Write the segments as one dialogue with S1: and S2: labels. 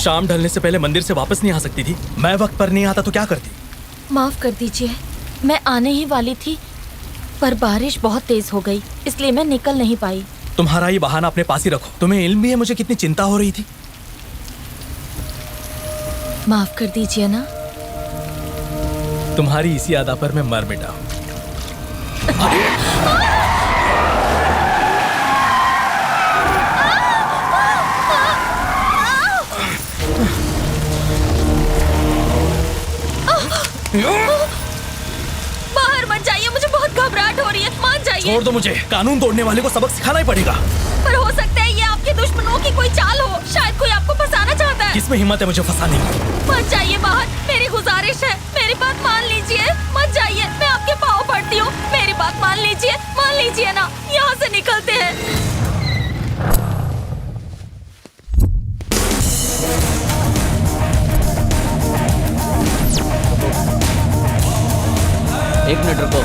S1: शाम ढलने से पहले मंदिर से वापस नहीं आ सकती थी? मैं वक्त पर नहीं आता तो क्या करती?
S2: माफ कर दीजिए, मैं आने ही वाली थी पर बारिश बहुत तेज हो गई, इसलिए मैं निकल नहीं पाई।
S1: तुम्हारा ये बहाना अपने पास ही रखो। तुम्हें इल्म भी है मुझे कितनी चिंता हो रही थी।
S2: माफ कर दीजिए ना।
S1: तुम्हारी इसी अदा पर मैं मर मिटा हूं।
S2: बाहर मत जाइए, मुझे बहुत घबराहट हो रही है। मान जाइए।
S1: छोड़ दो मुझे। कानून तोड़ने वाले को सबक सिखाना ही पड़ेगा।
S2: पर हो सकता है ये आपके दुश्मनों की कोई चाल हो। शायद कोई आपको फंसाना चाहता है।
S1: किसमें हिम्मत है मुझे फंसाने की?
S2: मत जाइए बाहर, मेरी गुजारिश है, मेरी बात मान लीजिए। मत जाइए, मैं आपके पाँव पड़ती हूँ, मेरी बात मान लीजिए ना। यहाँ से निकलते हैं।
S3: एक मिनट रुको।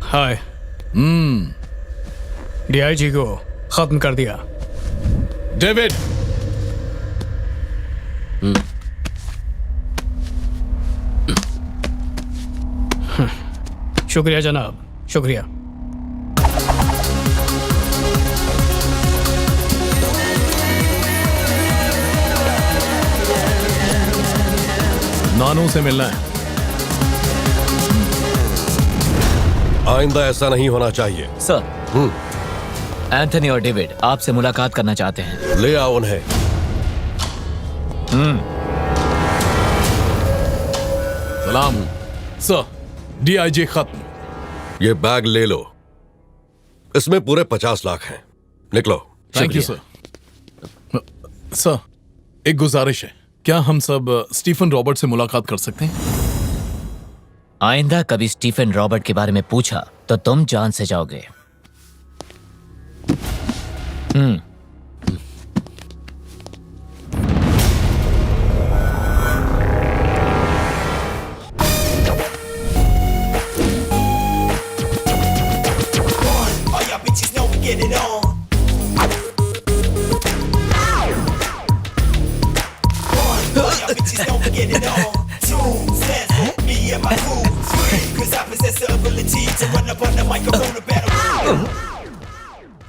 S4: हाय। डीआईजी को खत्म कर दिया।
S5: डेविड।
S4: शुक्रिया जनाब, शुक्रिया।
S5: नानू से मिलना है।
S6: आइंदा ऐसा नहीं होना चाहिए।
S3: सर, एंथनी और डेविड आपसे मुलाकात करना चाहते हैं।
S6: ले आओ उन्हें।
S5: सलाम सर। डीआईजी खत्म।
S6: ये बैग ले लो, इसमें पूरे 50 लाख हैं। निकलो।
S5: Thank you sir. सर, एक गुजारिश है, क्या हम सब स्टीफन रॉबर्ट से मुलाकात कर सकते हैं?
S3: आइंदा कभी स्टीफन रॉबर्ट के बारे में पूछा तो तुम जान से जाओगे।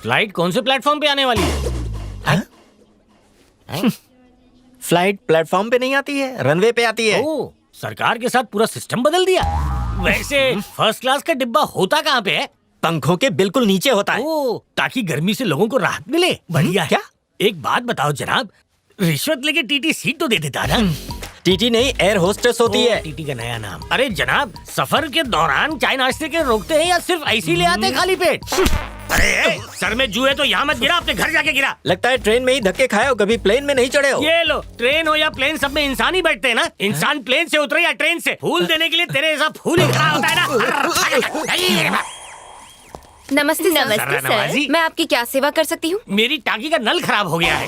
S7: फ्लाइट कौन से प्लेटफॉर्म पे आने वाली है?
S8: फ्लाइट प्लेटफॉर्म पे नहीं आती है, रनवे पे आती है।
S7: ओह, सरकार के साथ पूरा सिस्टम बदल दिया। वैसे फर्स्ट क्लास का डिब्बा होता कहाँ पे है?
S8: पंखों के बिल्कुल नीचे होता है।
S7: ओह, ताकि गर्मी से लोगों को राहत मिले। बढ़िया है।
S8: क्या?
S7: एक बात बताओ जनाब, रिश्वत लेके टीटी सीट तो दे देता ना।
S8: टीटी नहीं, एयर होस्टेस होती है।
S7: टीटी का नया नाम। अरे जनाब, सफर के दौरान चाय नाश्ते के रोकते हैं या सिर्फ ऐसे ही ले आते हैं खाली पेट? अरे सर में जू है तो यहाँ मत गिरा, अपने घर जाके गिरा।
S8: लगता है ट्रेन में ही धक्के खाए हो, कभी प्लेन में नहीं चढ़े हो।
S7: ये लो, ट्रेन हो या प्लेन, सब में इंसान ही बैठते हैं ना। इंसान प्लेन से उतरे या ट्रेन से, फूल देने के लिए तेरे जैसा फूल ही खड़ा होता है ना।
S9: नमस्ते
S7: नमस्ते
S9: सर, मैं आपकी क्या सेवा कर सकती हूँ?
S7: मेरी टाकी का नल खराब हो गया है।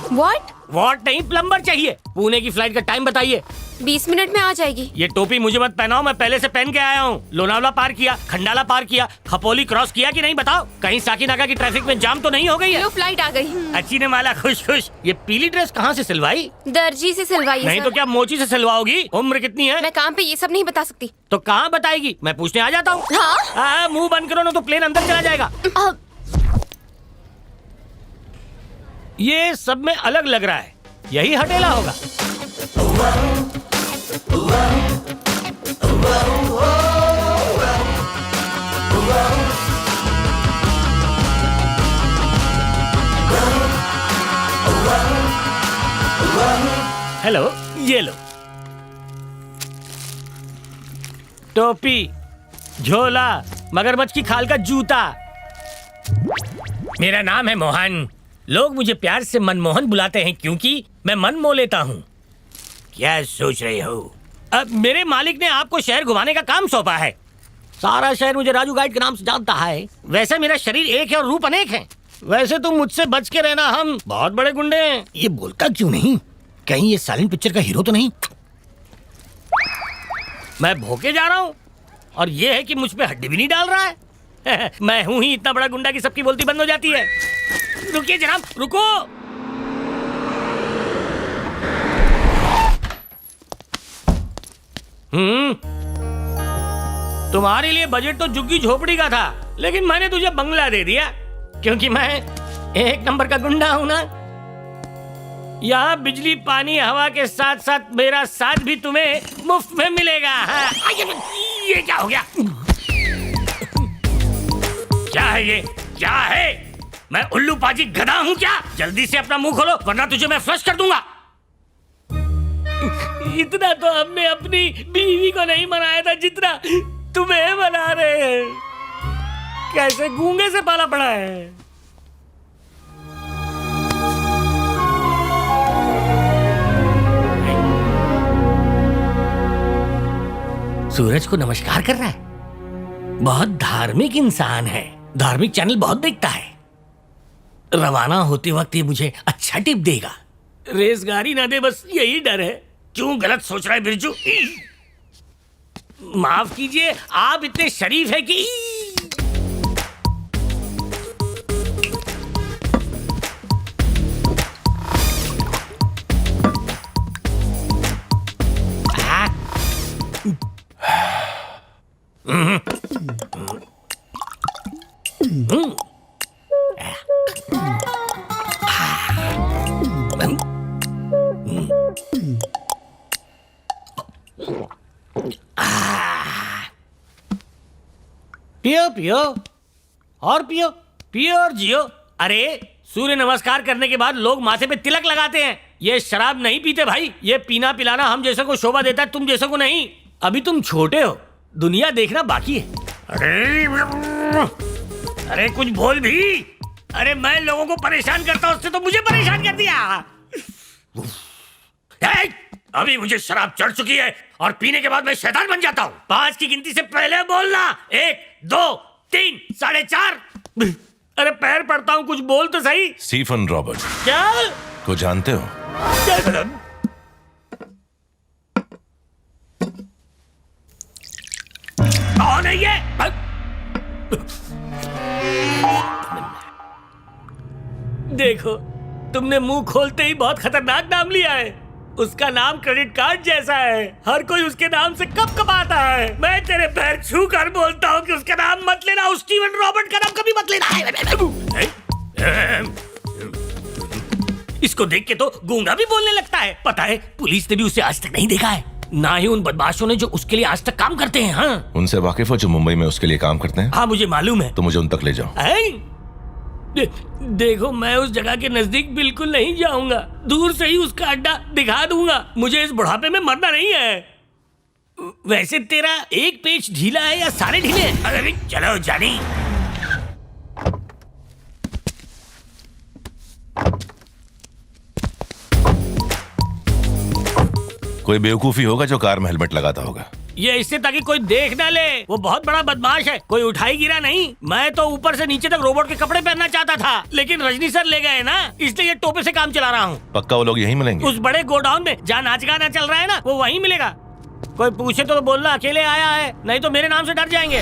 S9: व्हाट
S7: नहीं, प्लम्बर चाहिए। पुणे की फ्लाइट का टाइम बताइए।
S9: 20 मिनट में आ जाएगी।
S7: ये टोपी मुझे मत पहनाओ, मैं पहले से पहन के आया हूँ। लोनावला पार किया, खंडाला पार किया, खपोली क्रॉस किया कि नहीं बताओ? कहीं साकीनाका की ट्रैफिक में जाम तो नहीं हो गई है?
S9: लो, फ्लाइट आ गई।
S7: अच्छी ने माला, खुश खुश। ये पीली ड्रेस कहाँ से सिलवाई?
S9: दर्जी से सिलवाई।
S7: नहीं तो क्या मोची से सिलवाओगी? उम्र कितनी है?
S9: मैं काम पे ये सब नहीं बता सकती।
S7: तो कहाँ बताएगी? मैं पूछने आ जाता हूँ।
S9: हाँ?
S7: मुँह बंद करो ना तो प्लेन अंदर चला जाएगा। ये सब में अलग लग रहा है, यही हटेला होगा। हेलो, ये लो। टोपी, झोला, मगरमच्छ की खाल का जूता। मेरा नाम है मोहन। लोग मुझे प्यार से मनमोहन बुलाते हैं क्योंकि मैं मन मोह लेता हूँ। क्या सोच रहे हो? अब मेरे मालिक ने आपको शहर घुमाने का काम सौंपा है। सारा शहर मुझे राजू गाइड के नाम से जानता है। वैसे मेरा शरीर एक है और रूप अनेक है। वैसे तुम मुझसे बच के रहना, हम बहुत बड़े गुंडे हैं। ये बोलता क्यों नहीं? कहीं ये साइलेंट पिक्चर का हीरो तो नहीं? मैं भोके जा रहा हूँ और ये है कि मुझ पे हड्डी भी नहीं डाल रहा है। मैं हूं ही इतना बड़ा गुंडा कि सबकी बोलती बंद हो जाती है। रुकिए जनाब, रुको। तुम्हारे लिए बजट तो झुग्गी झोपड़ी का था, लेकिन मैंने तुझे बंगला दे दिया क्योंकि मैं एक नंबर का गुंडा हूं ना। यहाँ बिजली पानी हवा के साथ साथ मेरा साथ भी तुम्हें मुफ्त में मिलेगा। हाँ। ये क्या हो गया? क्या है ये? क्या है? मैं उल्लू पाजी गधा हूँ क्या? जल्दी से अपना मुंह खोलो वरना तुझे मैं फ्लश कर दूंगा। इतना तो हमने अपनी बीवी को नहीं मनाया था जितना तुम्हें मना रहे हैं। कैसे गूंगे से पाला पड़ा है। सूरज को नमस्कार कर रहा है। बहुत धार्मिक इंसान है, धार्मिक चैनल बहुत देखता है। रवाना होते वक्त ये मुझे अच्छा टिप देगा। रेसगाड़ी ना दे, बस यही डर है। क्यों गलत सोच रहा है बिरजू? माफ कीजिए, आप इतने शरीफ है कि पियो पियो और पियो, पियो और जियो। अरे सूर्य नमस्कार करने के बाद लोग माथे पे तिलक लगाते हैं। ये शराब नहीं पीते भाई। ये पीना पिलाना हम जैसे को शोभा देता है, तुम जैसे को नहीं। अभी तुम छोटे हो, दुनिया देखना बाकी है। अरे कुछ बोल भी। अरे मैं लोगों को परेशान करता हूं, उससे तो मुझे परेशान कर दिया। अभी मुझे शराब चढ़ चुकी है और पीने के बाद मैं शैतान बन जाता हूँ। 5 की गिनती से पहले बोलना। 1 2 3 4.5। अरे पैर पड़ता हूँ, कुछ बोल तो सही।
S10: स्टीफन रॉबर्ट
S7: क्या
S10: को जानते हो?
S7: क्या? कौन है ये? देखो, तुमने मुंह खोलते ही बहुत खतरनाक नाम लिया है। उसका नाम क्रेडिट कार्ड जैसा है, हर कोई उसके नाम से कब कबाता है। मैं तेरे पैर छू कर बोलता हूँ कि उसका नाम मत लेना। उस स्टीवन रॉबर्ट का नाम कभी मत लेना। इसको देख के तो गूंगा भी बोलने लगता है। पता है, पुलिस ने भी उसे आज तक नहीं देखा है, ना ही उन बदमाशों ने जो उसके लिए आज तक काम करते हैं। हाँ,
S10: उनसे वाकिफ हो जो मुंबई में उसके लिए काम करते हैं?
S7: हाँ मुझे मालूम है।
S10: तो मुझे उन तक ले जाओ।
S7: देखो, मैं उस जगह के नजदीक बिल्कुल नहीं जाऊंगा। दूर से ही उसका अड्डा दिखा दूंगा। मुझे इस बुढ़ापे में मरना नहीं है। वैसे तेरा एक पेच ढीला है या सारे ढीले हैं? अरे चलो जानी।
S10: कोई बेवकूफी होगा जो कार में हेलमेट लगाता होगा।
S7: ये इससे ताकि कोई देख ना ले। वो बहुत बड़ा बदमाश है, कोई उठाई गिरा नहीं। मैं तो ऊपर से नीचे तक रोबोट के कपड़े पहनना चाहता था, लेकिन रजनी सर ले गए ना, इसलिए ये टोपे से काम चला रहा हूँ।
S10: पक्का वो लोग यहीं मिलेंगे?
S7: उस बड़े गोडाउन में जहाँ नाच गाना चल रहा है ना, वो वहीं मिलेगा। कोई पूछे तो बोलना अकेले आया है, नहीं तो मेरे नाम से डर जाएंगे।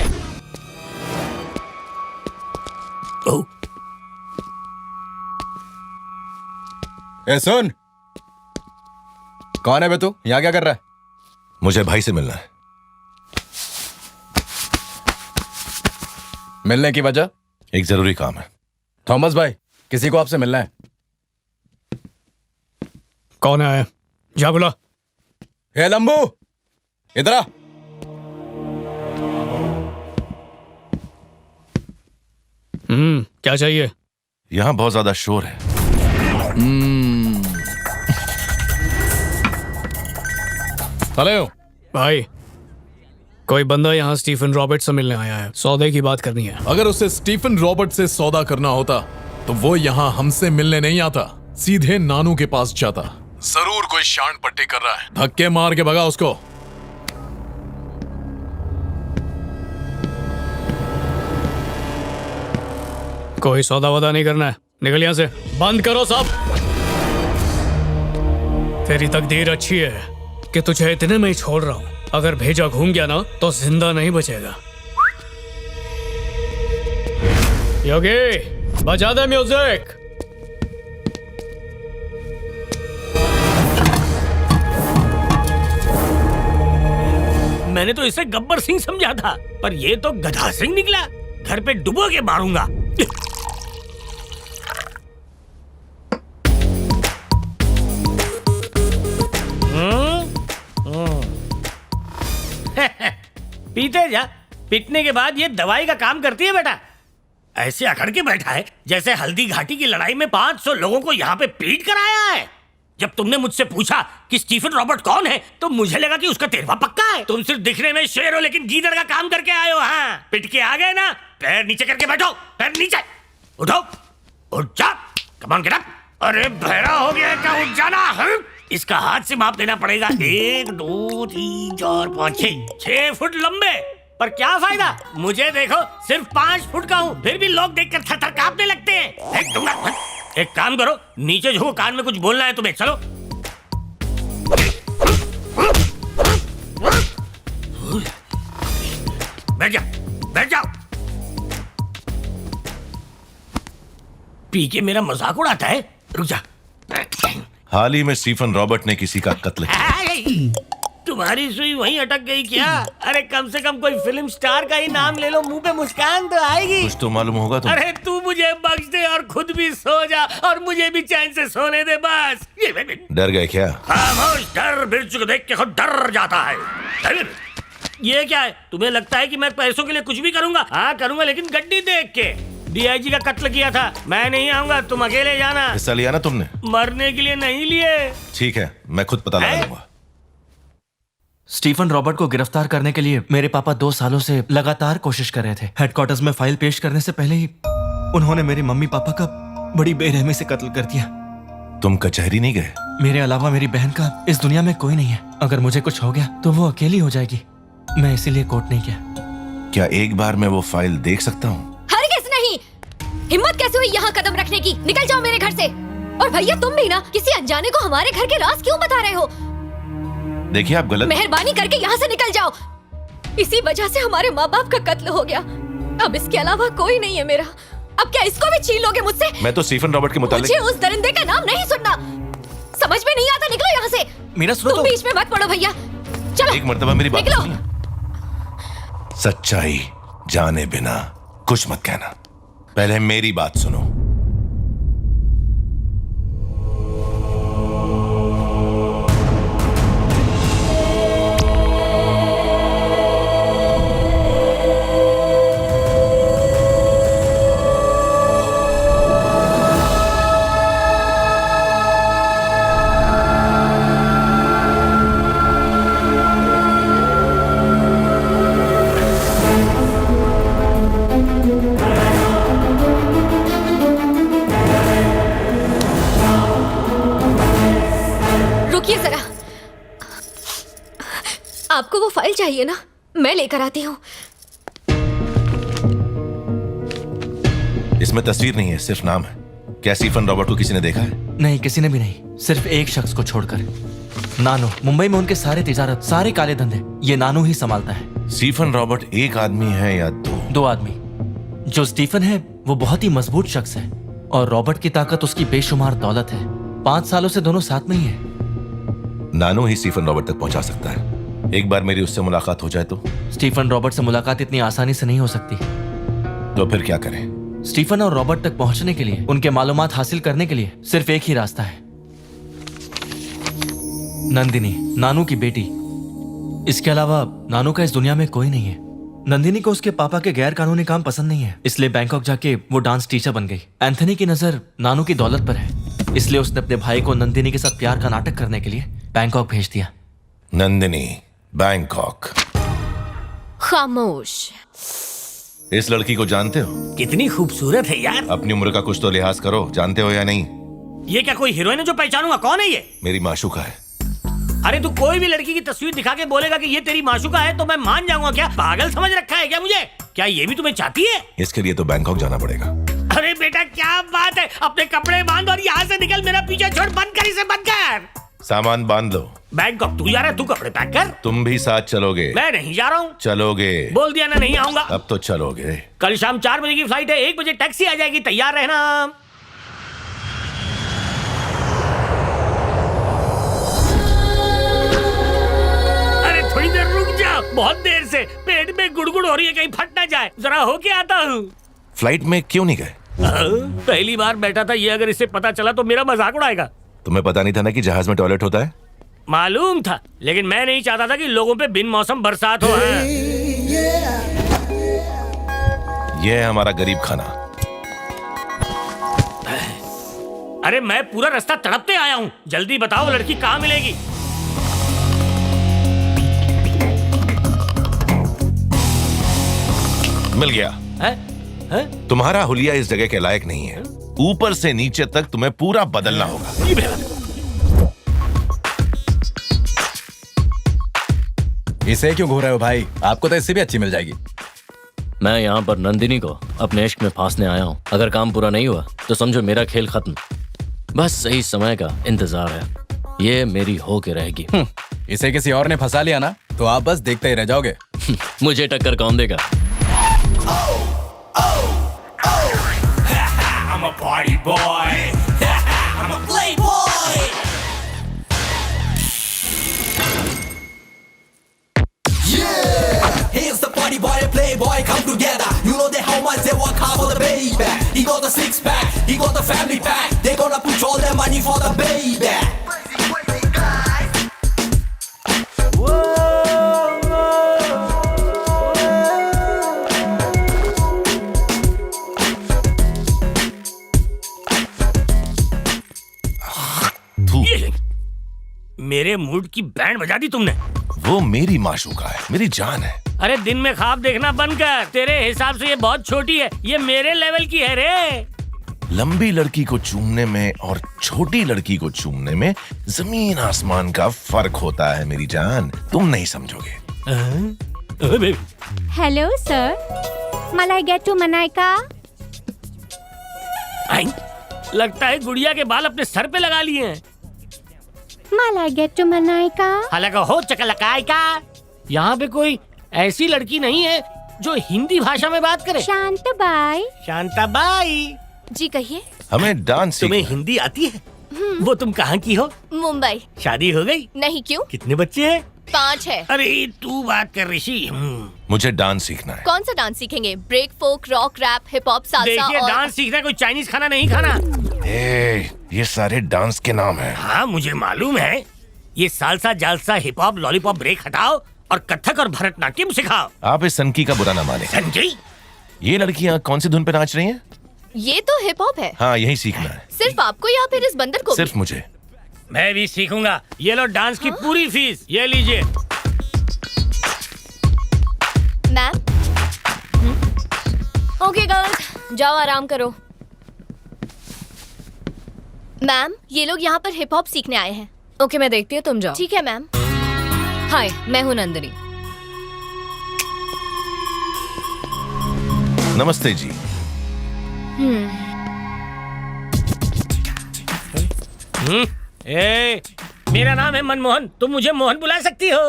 S11: ए सुन, कौन है बे तू? यहाँ क्या कर रहा है?
S10: मुझे भाई से मिलना है।
S11: मिलने की वजह?
S10: एक जरूरी काम है।
S11: थॉमस भाई, किसी को आपसे मिलना है।
S4: कौन है? जा बुला।
S11: हे लंबू, इधर आ।
S4: क्या चाहिए?
S10: यहाँ बहुत ज्यादा शोर है।
S11: हेलो
S4: भाई, कोई बंदा यहाँ स्टीफन रॉबर्ट से मिलने आया है, सौदे की बात करनी है।
S5: अगर उसे स्टीफन रॉबर्ट से सौदा करना होता तो वो यहाँ हमसे मिलने नहीं आता, सीधे नानू के पास जाता। जरूर कोई शांड पट्टी कर रहा है, धक्के मार के भगा उसको।
S4: कोई सौदा वौदा नहीं करना है, निकल यहाँ से। बंद करो सब। तेरी तकदीर अच्छी है कि तुझे इतने में ही छोड़ रहा हूं। अगर भेजा घूम गया ना तो जिंदा नहीं बचेगा। योगी बजा दे म्यूजिक।
S7: मैंने तो इसे गब्बर सिंह समझा था, पर ये तो गधा सिंह निकला। घर पे डुबो के मारूंगा। पीते जा, पीटने के बाद ये दवाई का काम करती है बेटा। ऐसे अकड़ के बैठा है जैसे हल्दी घाटी की लड़ाई में 500 लोगों को यहाँ पे पीट कर आया है। जब तुमने मुझसे पूछा कि स्टीफन रॉबर्ट कौन है, तो मुझे लगा कि उसका तेरवा पक्का है। तुम सिर्फ दिखने में शेर हो, लेकिन गीदड़ का काम करके आए हो। हाँ, पिट के आ गए ना। पैर नीचे करके बैठो, पैर नीचे। उठो, उठ जा, कम ऑन गेट अप। अरे बहरा हो गया क्या, उठ जाना। इसका हाथ से माप देना पड़ेगा। 1 2 3 4 5 6 फुट लंबे। पर क्या फायदा, मुझे देखो सिर्फ 5 फुट का हूँ, फिर भी लोग देखकर थर-थर कांपने लगते हैं। एक काम करो, नीचे झुको, कान में कुछ बोलना है तुम्हें। चलो। बैठ जाओ, बैठ जाओ। पी के मेरा मजाक उड़ाता है। रुक जा।
S10: हाल ही में स्टीफन रॉबर्ट ने किसी का कत्ल किया।
S7: तुम्हारी सुई वहीं अटक गई क्या? अरे कम से कम कोई फिल्म स्टार का ही नाम ले लो, मुंह पे मुस्कान तो आएगी।
S10: कुछ तो मालूम होगा तुम्हें।
S7: अरे तू मुझे बख्श दे और खुद भी सो जा, और मुझे भी चैन से सोने दे बस।
S10: डर गए क्या?
S7: खामोश, डर मिर्च को देख के खुद डर जाता है। ये क्या है, तुम्हें लगता है कि मैं पैसों के लिए कुछ भी करूंगा? हाँ करूंगा, लेकिन गड्डी देख के। डीआईजी का कत्ल किया था, मैं नहीं आऊंगा, तुम अकेले जाना।
S10: हिस्सा लिया ना तुमने?
S7: मरने के लिए नहीं लिए।
S10: ठीक है, मैं खुद पता लगा लूंगा।
S1: स्टीफन रॉबर्ट को गिरफ्तार करने के लिए मेरे पापा 2 सालों से लगातार कोशिश कर रहे थे। हेडक्वार्टर्स में फाइल पेश करने से पहले ही उन्होंने मेरे मम्मी पापा का बड़ी बेरहमी से कत्ल कर दिया।
S10: तुम कचहरी नहीं गए?
S1: मेरे अलावा मेरी बहन का इस दुनिया में कोई नहीं है। अगर मुझे कुछ हो गया तो वो अकेली हो जाएगी। मैं इसीलिए कोर्ट नहीं गया।
S10: क्या एक बार मैं वो फाइल देख सकता हूँ?
S9: हरगिज़ नहीं। हिम्मत कैसे हुई यहाँ कदम रखने की? निकल जाओ मेरे घर से। और भैया तुम भी ना, किसी अनजाने को हमारे घर के राज क्यों बता रहे हो?
S10: देखिए आप गलत।
S9: मेहरबानी करके यहाँ से निकल जाओ। इसी वजह से हमारे माँ बाप का कत्ल हो गया। अब इसके अलावा कोई नहीं है मेरा। अब क्या इसको भी छीन लोगे मुझसे?
S10: मैं तो स्टीफन रॉबर्ट के मुताबिक।
S9: मुझे उस दरिंदे का नाम नहीं सुनना। समझ में नहीं आता, निकलो यहाँ से।
S1: मेरा सुनो
S9: तुम
S1: तो।
S9: बीच में मत पड़ो भैया। चलो
S10: एक मर्तबा मेरी बात
S9: निकलो।
S10: सुनिए। सच्चाई जाने बिना कुछ मत कहना। पहले मेरी बात सुनो।
S9: आपको वो फाइल चाहिए ना, मैं लेकर आती हूँ।
S10: इसमें तस्वीर नहीं है, सिर्फ नाम है। क्या स्टीफन रॉबर्ट को किसी ने देखा है?
S1: नहीं, किसी ने भी नहीं, सिर्फ एक शख्स को छोड़कर। नानू। मुंबई में उनके सारे तिजारत, सारे काले धंधे ये नानू ही संभालता है।
S10: स्टीफन रॉबर्ट एक आदमी है या दो?
S1: 2 आदमी। जो स्टीफन है वो बहुत ही मजबूत शख्स है और रॉबर्ट की ताकत उसकी बेशुमार दौलत है। 5 सालों से दोनों साथ में ही है।
S10: नानू ही स्टीफन रॉबर्ट तक पहुंचा सकता है। एक बार मेरी उससे मुलाकात हो जाए तो?
S1: स्टीफन रॉबर्ट से मुलाकात इतनी आसानी से नहीं हो सकती।
S10: तो फिर क्या करें?
S1: स्टीफन और रॉबर्ट तक पहुंचने के लिए, उनके मालूमात हासिल करने के लिए सिर्फ एक ही रास्ता है। नंदिनी, नानू की बेटी। इसके अलावा नानू का इस दुनिया में कोई नहीं है। नंदिनी को उसके पापा के गैर कानूनी काम पसंद नहीं है, इसलिए बैंकॉक जाके वो डांस टीचर बन गई। एंथनी की नजर नानू की दौलत पर है, इसलिए उसने अपने भाई को नंदिनी के साथ प्यार का नाटक करने के लिए बैंकॉक भेज दिया।
S10: नंदिनी, बैंकॉक।
S9: खामोश।
S10: इस लड़की को जानते हो?
S7: कितनी खूबसूरत है यार।
S10: अपनी उम्र का कुछ तो लिहाज करो, जानते हो या नहीं?
S7: ये क्या कोई हीरोइन है जो पहचानूंगा? कौन है ये?
S10: मेरी माशूका है।
S7: अरे तू कोई भी लड़की की तस्वीर दिखा के बोलेगा कि ये तेरी माशूका है तो मैं मान जाऊंगा क्या? पागल समझ रखा है क्या मुझे? क्या ये भी तुम्हें चाहती है?
S10: इसके लिए तो बैंकॉक जाना पड़ेगा।
S7: अरे बेटा क्या बात है, अपने कपड़े बांध और यहाँ से निकल, मेरा पीछे छोड़, बंद कर इसे, बंद कर।
S10: सामान बांध लो।
S7: बैंकॉक तू जा रहा है, तू कपड़े पैक कर।
S10: तुम भी साथ चलोगे?
S7: मैं नहीं जा रहा हूँ।
S10: चलोगे?
S7: बोल दिया ना, नहीं आऊंगा।
S10: अब तो चलोगे।
S7: कल शाम 4 बजे की फ्लाइट है, 1 बजे टैक्सी आ जाएगी, तैयार रहना। अरे थोड़ी देर रुक जा, बहुत देर से पेट में गुड़गुड़ हो रही है, कहीं फट ना जाए, जरा होके आता हूँ।
S10: फ्लाइट में क्यों नहीं गए?
S7: पहली बार बैठा था, ये अगर इसे पता चला तो मेरा मजाक उड़ाएगा।
S10: तुम्हें पता नहीं था ना कि जहाज में टॉयलेट होता है?
S7: मालूम था, लेकिन मैं नहीं चाहता था कि लोगों पे बिन मौसम बरसात हो।
S10: यह है हमारा गरीब खाना।
S7: अरे मैं पूरा रास्ता तड़पते आया हूँ, जल्दी बताओ लड़की कहाँ मिलेगी?
S10: मिल गया।
S7: है?
S10: तुम्हारा हुलिया इस जगह के लायक नहीं है। ऊपर से नीचे तक तुम्हें पूरा बदलना होगा।
S11: इसे क्यों घूर रहे हो भाई? आपको तो इससे भी अच्छी मिल जाएगी।
S3: मैं यहाँ पर नंदिनी को अपने इश्क में फांसने आया हूँ। अगर काम पूरा नहीं हुआ तो समझो मेरा खेल खत्म। बस सही समय का इंतजार है, ये मेरी हो के रहेगी।
S11: इसे किसी और ने फंसा लिया ना तो आप बस देखते ही रह जाओगे।
S3: मुझे टक्कर कौन देगा?
S7: I'm a party boy. I'm a playboy.
S12: Yeah, here's the party boy and playboy come together. You know they how much they work hard for the baby. He got the 6-pack, he got the family pack. They gonna put all their money for the baby.
S7: मेरे mood की band बजा दी तुमने।
S10: वो मेरी माशूका है, मेरी जान है।
S7: अरे दिन में ख्वाब देखना बंद कर, तेरे हिसाब से ये बहुत छोटी है, ये मेरे लेवल की है रे।
S10: लंबी लड़की को चूमने में और छोटी लड़की को चूमने में जमीन आसमान का फर्क होता है मेरी जान, तुम नहीं समझोगे।
S9: हेलो सर, मलाई गेट टू मनाइका।
S7: लगता है गुड़िया के बाल अपने सर पे लगा लिए हैं।
S9: मलाई गेट टू मनाइका।
S7: हालांकि हो चकलकाय का। यहाँ पे कोई ऐसी लड़की नहीं है जो हिंदी भाषा में बात करे।
S9: शांताबाई।
S7: शांताबाई
S9: जी कहिए।
S10: हमें डांस
S7: तुम्हें हिंदी आती है? वो तुम कहाँ की हो?
S9: मुंबई।
S7: शादी हो गई?
S9: नहीं, क्यों?
S7: कितने बच्चे हैं?
S9: 5 है।
S7: अरे तू बात कर ऋषि।
S10: मुझे डांस सीखना है।
S9: कौन सा डांस सीखेंगे? Break, folk, rock, rap, hip hop, salsa?
S7: देखिए
S9: और
S7: डांस सीखना कोई चाइनीज खाना नहीं खाना।
S10: ये सारे डांस के नाम हैं।
S7: हाँ मुझे मालूम है। ये सालसा, जालसा, हिप हॉप, लॉलीपॉप, ब्रेक हटाओ और कथक और भरतनाट्यम सिखाओ।
S10: आप इस सनकी का बुरा ना माने।
S7: संजय,
S10: ये लड़कियाँ कौन सी धुन पे नाच रही हैं?
S9: ये तो हिप हॉप है।
S10: हाँ यही सीखना है।
S9: सिर्फ आपको या फिर इस बंदर को?
S10: सिर्फ मुझे।
S7: मैं भी सीखूंगा। ये लो डांस की पूरी फीस, ये लीजिए।
S9: मैम। ओके गर्ल्स, जाओ आराम करो। मैम, ये लोग यहाँ पर हिप हॉप सीखने आए हैं।
S2: ओके मैं देखती हूँ, तुम जाओ।
S9: ठीक है मैम।
S2: हाय, मैं हूँ नंदिनी।
S10: नमस्ते जी।
S7: मेरा नाम है मनमोहन, तुम मुझे मोहन बुला सकती हो।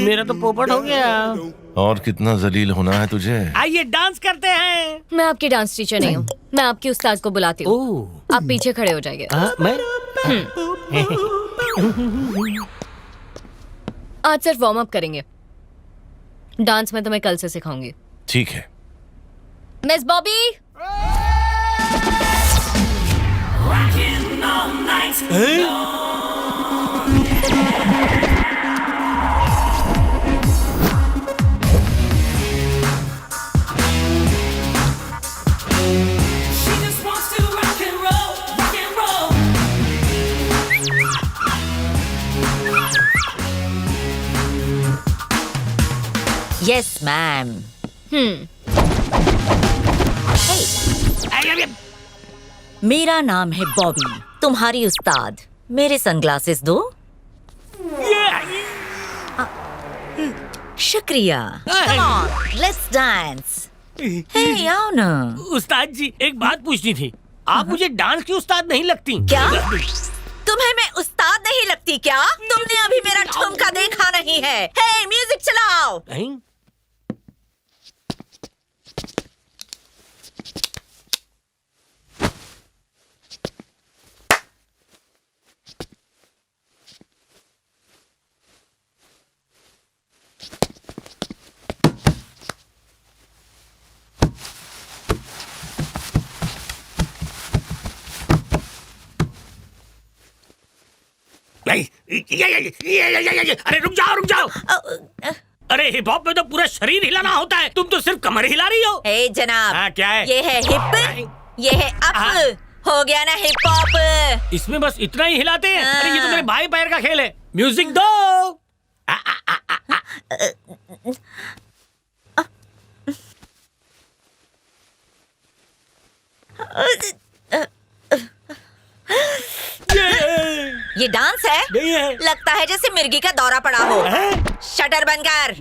S7: मेरा तो पोपट हो गया।
S10: और कितना जलील होना है तुझे।
S7: आइए डांस करते हैं।
S2: मैं आपकी डांस टीचर नहीं हूँ, मैं आपकी उस्ताद को बुलाती हूँ। आप पीछे खड़े हो जाइए। आज सिर्फ वार्म अप करेंगे, डांस में तुम्हें कल से सिखाऊंगी।
S10: ठीक है।
S2: Miss Bobby.
S13: Yes ma'am. मेरा नाम है बॉबी, तुम्हारी उस्ताद। मेरे सनग्लासेस दो। शुक्रिया। Come on, let's dance. Hey, आओ ना।
S7: उस्ताद जी, एक बात पूछनी थी। आप मुझे डांस की उस्ताद नहीं लगती।
S13: क्या तुम्हें मैं उस्ताद नहीं लगती क्या? तुमने अभी मेरा ठुमका देखा नहीं है। हे म्यूजिक चलाओ।
S7: अरे रुक जाओ रुक जाओ। अरे हिप हॉप में तो पूरा शरीर हिलाना होता है, तुम तो सिर्फ कमर हिला रही हो।
S13: हे जनाब।
S7: हाँ, क्या है?
S13: ये है हिप, ये है अप। हो गया ना हिप हॉप।
S7: इसमें बस इतना ही हिलाते हैं। अरे ये तो मेरे भाई पैर का खेल है। म्यूजिक दो।
S13: ये डांस है?
S7: नहीं है।
S13: लगता है जैसे मिर्गी का दौरा पड़ा हो। शटर बंद कर।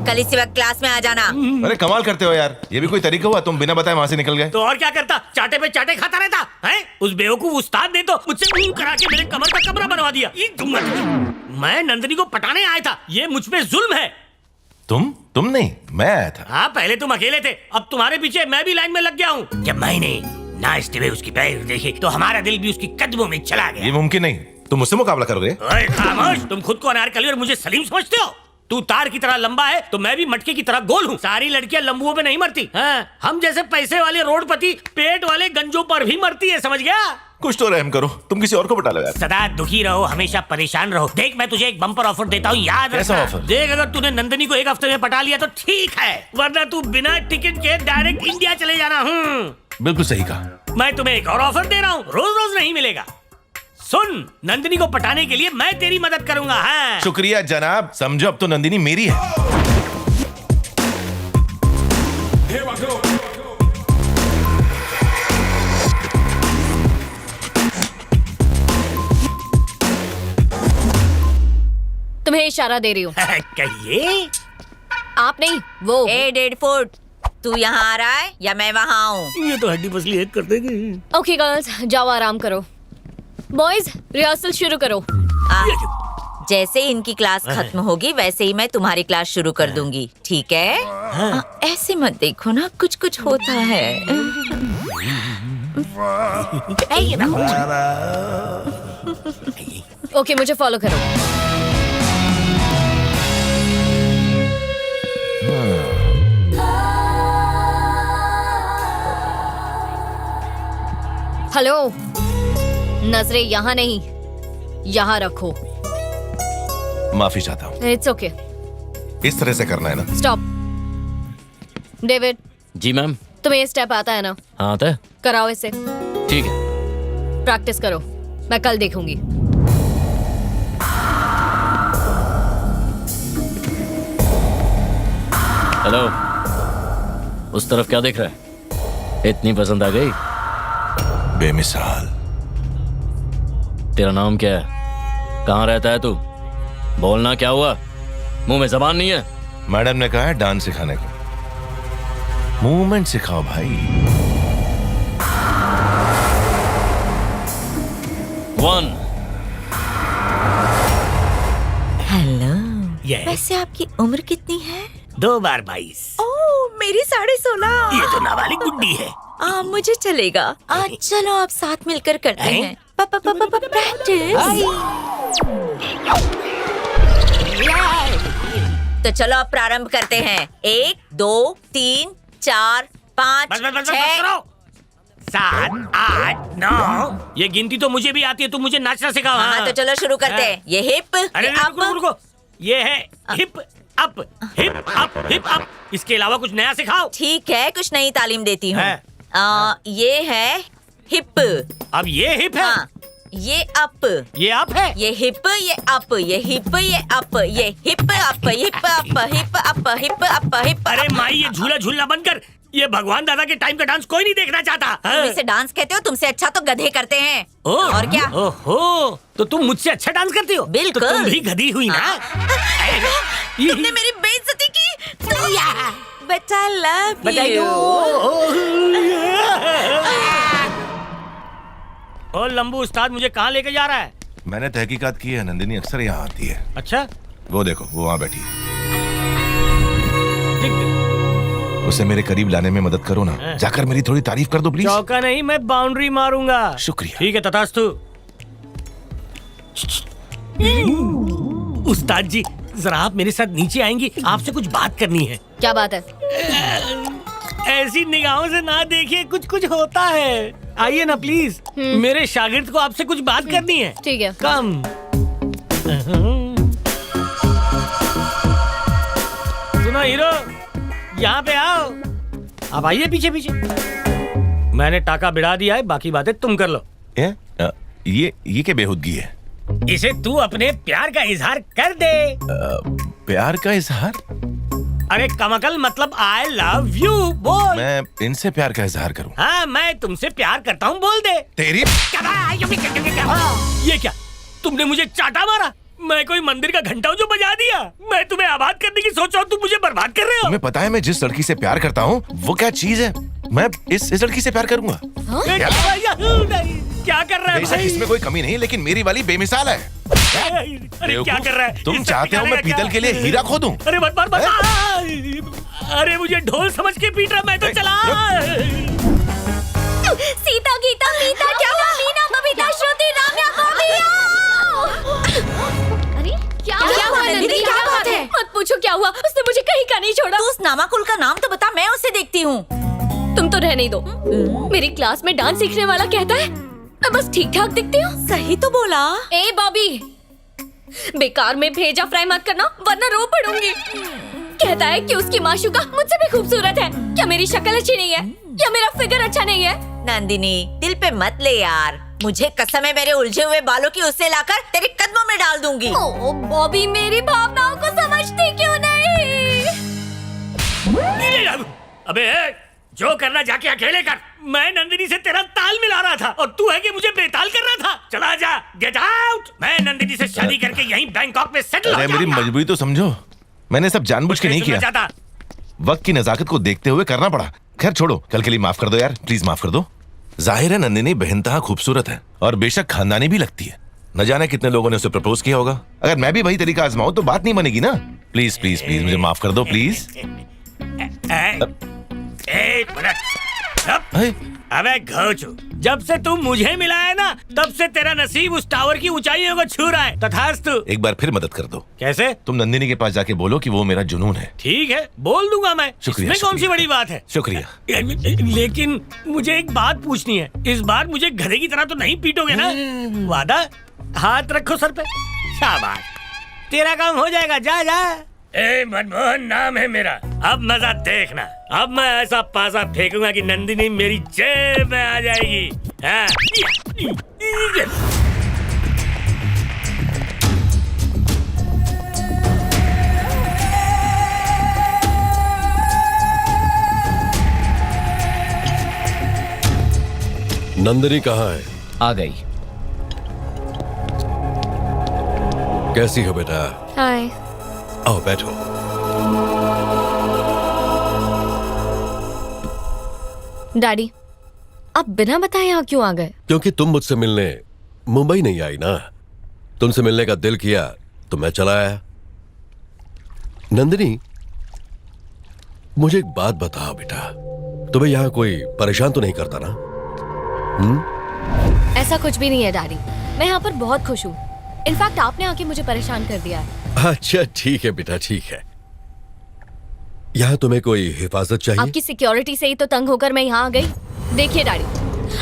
S13: कल इसी वक्त क्लास में आ जाना।
S10: अरे कमाल करते हो यार, ये भी कोई तरीका हुआ? तुम बिना बताए वहाँ से निकल गए।
S7: तो और क्या करता, चाटे पे चाटे खाता रहता है। उस बेवकूफ उस्ताद ने तो मुझसे करा के मेरे कमर का कमरा बनवा दिया। मैं नंदिनी को पटाने आया था, ये मुझ पे जुल्म है।
S10: तुम नहीं, मैं आया था।
S7: हाँ पहले तुम अकेले थे, अब तुम्हारे पीछे मैं भी लाइन में लग गया हूँ। जब मैंने नाचते हुए उसकी पैर देखे तो हमारा दिल भी उसकी कदमों में चला गया।
S10: ये मुमकिन नहीं, तुम मुझसे मुकाबला करोगे?
S7: ओए खामोश, तुम खुद को अनारकली और मुझे सलीम समझते हो? तू तार की तरह लंबा है तो मैं भी मटके की तरह गोल हूँ। सारी लड़कियां लंबुओं पे नहीं मरती। हाँ, हम जैसे पैसे वाले रोडपति पेट वाले गंजों पर भी मरती है, समझ गया?
S10: कुछ तो रहम करो, तुम किसी और को पटा लो यार।
S7: सदा दुखी रहो, हमेशा परेशान रहो। देख मैं तुझे एक बम्पर ऑफर देता हूँ, याद
S10: कैसा
S7: रखना।
S10: ऑफर?
S7: देख अगर तूने नंदिनी को एक हफ्ते में पटा लिया तो ठीक है, वरना तू बिना टिकट के डायरेक्ट इंडिया चले जाना।
S10: बिल्कुल सही कहा।
S7: मैं तुम्हें एक और ऑफर दे रहा हूँ, रोज रोज नहीं मिलेगा। सुन, नंदिनी को पटाने के लिए मैं तेरी मदद करूंगा। हाँ।
S10: शुक्रिया जनाब, समझो अब तो नंदिनी मेरी है।
S9: तुम्हें इशारा दे रही हूँ।
S7: कहिए।
S9: आप नहीं, वो।
S13: 1.5 फुट। तू यहाँ आ रहा है या मैं वहाँ आऊँ?
S7: ये तो हड्डी पसली एक कर देंगे।
S9: ओके गर्ल्स, जाओ आराम करो। बॉयज रिहर्सल शुरू करो।
S13: जैसे ही इनकी क्लास खत्म होगी वैसे ही मैं तुम्हारी क्लास शुरू कर दूंगी, ठीक है? ऐसे मत देखो ना, कुछ कुछ होता है।
S9: ओके मुझे फॉलो करो। हेलो, नजरें यहाँ नहीं, यहाँ रखो।
S10: माफी चाहता हूँ।
S9: It's okay.
S10: इस तरह से करना है ना?
S9: स्टॉप। डेविड।
S3: जी मैम।
S9: तुम्हें ये स्टेप आता है ना?
S3: हाँ आता है।
S9: कराओ इसे।
S3: ठीक है।
S9: प्रैक्टिस करो, मैं कल देखूंगी।
S3: हेलो, उस तरफ क्या देख रहा है? इतनी पसंद आ गई?
S10: बेमिसाल।
S3: तेरा नाम क्या है? कहाँ रहता है तू? बोलना, क्या हुआ? मुंह में जबान नहीं है?
S10: मैडम ने कहा है डांस सिखाने को। मूवमेंट सिखाओ भाई।
S3: 1।
S13: हेलो।
S7: Yes.
S13: वैसे आपकी उम्र कितनी है?
S7: 2 बार 22।
S13: ओह, मेरी 16.5।
S7: ये तो नाबालिग गुड्डी है।
S13: मुझे चलेगा। आज चलो आप साथ मिलकर करते हैं। प्रैक्टिस। तो चलो अब प्रारंभ करते हैं। 1 2 3 4 5 6
S7: 7 8 9। ये गिनती तो मुझे भी आती है, तुम मुझे नाचना सिखाओ।
S13: हाँ, तो चलो शुरू करते हैं। ये हिप,
S7: अरे
S13: ये अप।
S7: रुको। ये है hip up, hip up, hip up. इसके अलावा कुछ नया सिखाओ।
S13: ठीक है, कुछ नई तालीम देती हूँ। ये है हिप।
S7: अब ये हिप है।
S13: हाँ, ये अप।
S7: ये अप है।
S13: ये हिप, ये अप, ये हिप, ये अप, ये hip up, hip up, hip up, hip up, hip.
S7: अरे माई, ये झूला झूलना बंद कर। ये भगवान दादा के टाइम का डांस कोई नहीं देखना चाहता।
S13: तुम इसे डांस कहते हो? तुमसे अच्छा तो गधे करते हैं। और क्या?
S7: ओहो, तो तुम मुझसे अच्छा डांस करती हो?
S13: बिल्कुल।
S7: तो तुम भी गधी हुई ना?
S13: तुमने मेरी बेइज्जती की। But I love you.
S7: ओ लंबू उस्ताद मुझे कहाँ लेके जा रहा है?
S10: मैंने तहकीकात की है, नंदिनी अक्सर यहाँ आती है।
S7: अच्छा,
S10: वो देखो, वो वहाँ बैठी है।
S7: ठीक है।
S10: उसे मेरे करीब लाने में मदद करो ना। जाकर मेरी थोड़ी तारीफ कर दो प्लीज।
S7: चौका नहीं, मैं बाउंड्री मारूंगा।
S10: शुक्रिया।
S7: ठीक है तथास्तु। उस्ताद जी, जरा आप मेरे साथ नीचे आएंगी, आपसे कुछ बात करनी है।
S9: क्या बात है?
S7: ऐसी निगाहों से ना देखिए, कुछ कुछ होता है। आइए ना प्लीज, मेरे शागिर्द को आपसे कुछ बात करनी है।
S9: ठीक है।
S7: कम। सुनो हीरो, यहाँ पे आओ। आप आइए पीछे पीछे। मैंने टाका बिड़ा दिया है, बाकी बातें तुम कर लो।
S10: ये क्या बेहूदगी है?
S7: इसे तू अपने प्यार का इजहार कर दे।
S10: प्यार का इजहार?
S7: अरे कमकल मतलब आई लव यू बोल।
S10: मैं इनसे प्यार का इजहार करूं?
S7: हाँ, मैं तुमसे प्यार करता हूँ, बोल दे।
S10: तेरी
S7: ये क्या, तुमने मुझे चाटा मारा? मैं कोई मंदिर का घंटा हूँ जो बजा दिया? मैं तुम्हें आबाद करने की सोच रहा हूँ, तुम मुझे बर्बाद कर रहे हो।
S10: तुम्हें पता है मैं जिस लड़की से प्यार करता हूँ वो क्या चीज है? मैं इस लड़की से प्यार करूंगा।
S7: क्या कर रहा है
S10: बेशक
S7: भाई?
S10: इसमें कोई कमी नहीं, लेकिन मेरी वाली बेमिसाल है।
S7: अरे क्या कर रहा है?
S10: तुम
S7: इससे
S10: चाहते हो मैं
S7: पिटाने का
S10: पीतल के लिए
S7: क्या?
S10: हीरा खो दूं?
S7: अरे मत मार मत। अरे मुझे ढोल समझ के पीट रहा, मैं तो चला।
S9: सीता गीता मीता क्या हुआ? मीना बबीता श्रुति राम्या अरे क्या हुआ नंदिनी? क्या बात है? मत पूछो क्या हुआ, उसने मुझे कहीं का नहीं छोड़ा।
S13: तू उस नामाकुल का नाम तो बता, मैं उसे देखती हूँ।
S9: तुम तो रहने दो। मेरी क्लास में डांस सीखने वाला कहता है मैं बस ठीक ठाक दिखती हूँ।
S13: सही तो बोला।
S9: ए बॉबी, बेकार में भेजा फ्राई मत करना वरना रो पड़ूंगी। कहता है कि उसकी माशूका मुझसे भी खूबसूरत है। क्या मेरी शक्ल अच्छी नहीं है या मेरा फिगर अच्छा नहीं है?
S13: नंदिनी, दिल पे मत ले यार। मुझे कसम है मेरे उलझे हुए बालों की उससे लाकर तेरे कदमों में डाल दूंगी।
S9: ओ बॉबी, मेरी भावनाओं को समझती क्यों नहीं?
S7: अबे जो करना जाके अकेले कर। मैं नंदिनी से तेरा ताल मिला रहा था और तू है कि मुझे बेताल कर रहा था। चला जा, गेट आउट। मैं नंदिनी से शादी करके यहीं बैंकॉक में सेटल हो
S10: अरे
S7: जाऊंगा।
S10: मेरी मजबूरी तो समझो, मैंने सब जानबूझ के नहीं किया। वक्त की नजाकत को देखते हुए करना पड़ा। खैर छोड़ो, कल के लिए माफ कर दो यार, प्लीज माफ कर दो। जाहिर है नंदिनी बेहनतहा खूबसूरत है और बेशक खानदानी भी लगती है। न जाने कितने लोगों ने उसे प्रपोज किया होगा। अगर मैं भी वही तरीका आजमाऊं तो बात नहीं बनेगी ना। प्लीज प्लीज प्लीज मुझे माफ कर दो प्लीज।
S7: एक मिनट। अबे घोचू, जब से तू मुझे मिला है ना, तब से तेरा नसीब उस टावर की ऊंचाइयों को छू रहा है। तथास्तु।
S10: एक बार फिर मदद कर दो।
S7: कैसे?
S10: तुम नंदिनी के पास जाके बोलो कि वो मेरा जुनून है।
S7: ठीक है, बोल दूंगा मैं।
S10: शुक्रिया,
S7: इसमें कौन सी बड़ी बात है?
S10: शुक्रिया।
S7: लेकिन मुझे एक बात पूछनी है। इस बार मुझे गधे की तरह तो नहीं पीटोगे ना? वादा? हाथ रखो सर पे। शाबाश, तेरा काम हो जाएगा। जा जा। ए मनमोहन नाम है मेरा। अब मजा देखना। अब मैं ऐसा पासा फेंकूंगा कि नंदिनी मेरी जेब में आ जाएगी। हाँ।
S6: नंदिनी कहाँ है?
S3: आ गई।
S6: कैसी हो बेटा?
S9: हाय।
S6: आओ बैठो।
S9: डैडी, आप बिना बताए यहाँ क्यों आ गए?
S6: क्योंकि तुम मुझसे मिलने मुंबई नहीं आई ना। तुमसे मिलने का दिल किया तो मैं चला आया। नंदिनी, मुझे एक बात बताओ बेटा, तुम्हें यहाँ कोई परेशान तो नहीं करता ना?
S9: ऐसा कुछ भी नहीं है डैडी, मैं यहाँ पर बहुत खुश हूँ। इनफैक्ट आपने आके मुझे परेशान कर दिया है।
S6: अच्छा ठीक है बेटा, ठीक है। यहाँ तुम्हें कोई हिफाजत चाहिए?
S9: आपकी सिक्योरिटी से ही तो तंग होकर मैं यहाँ आ गई। देखिए डैडी,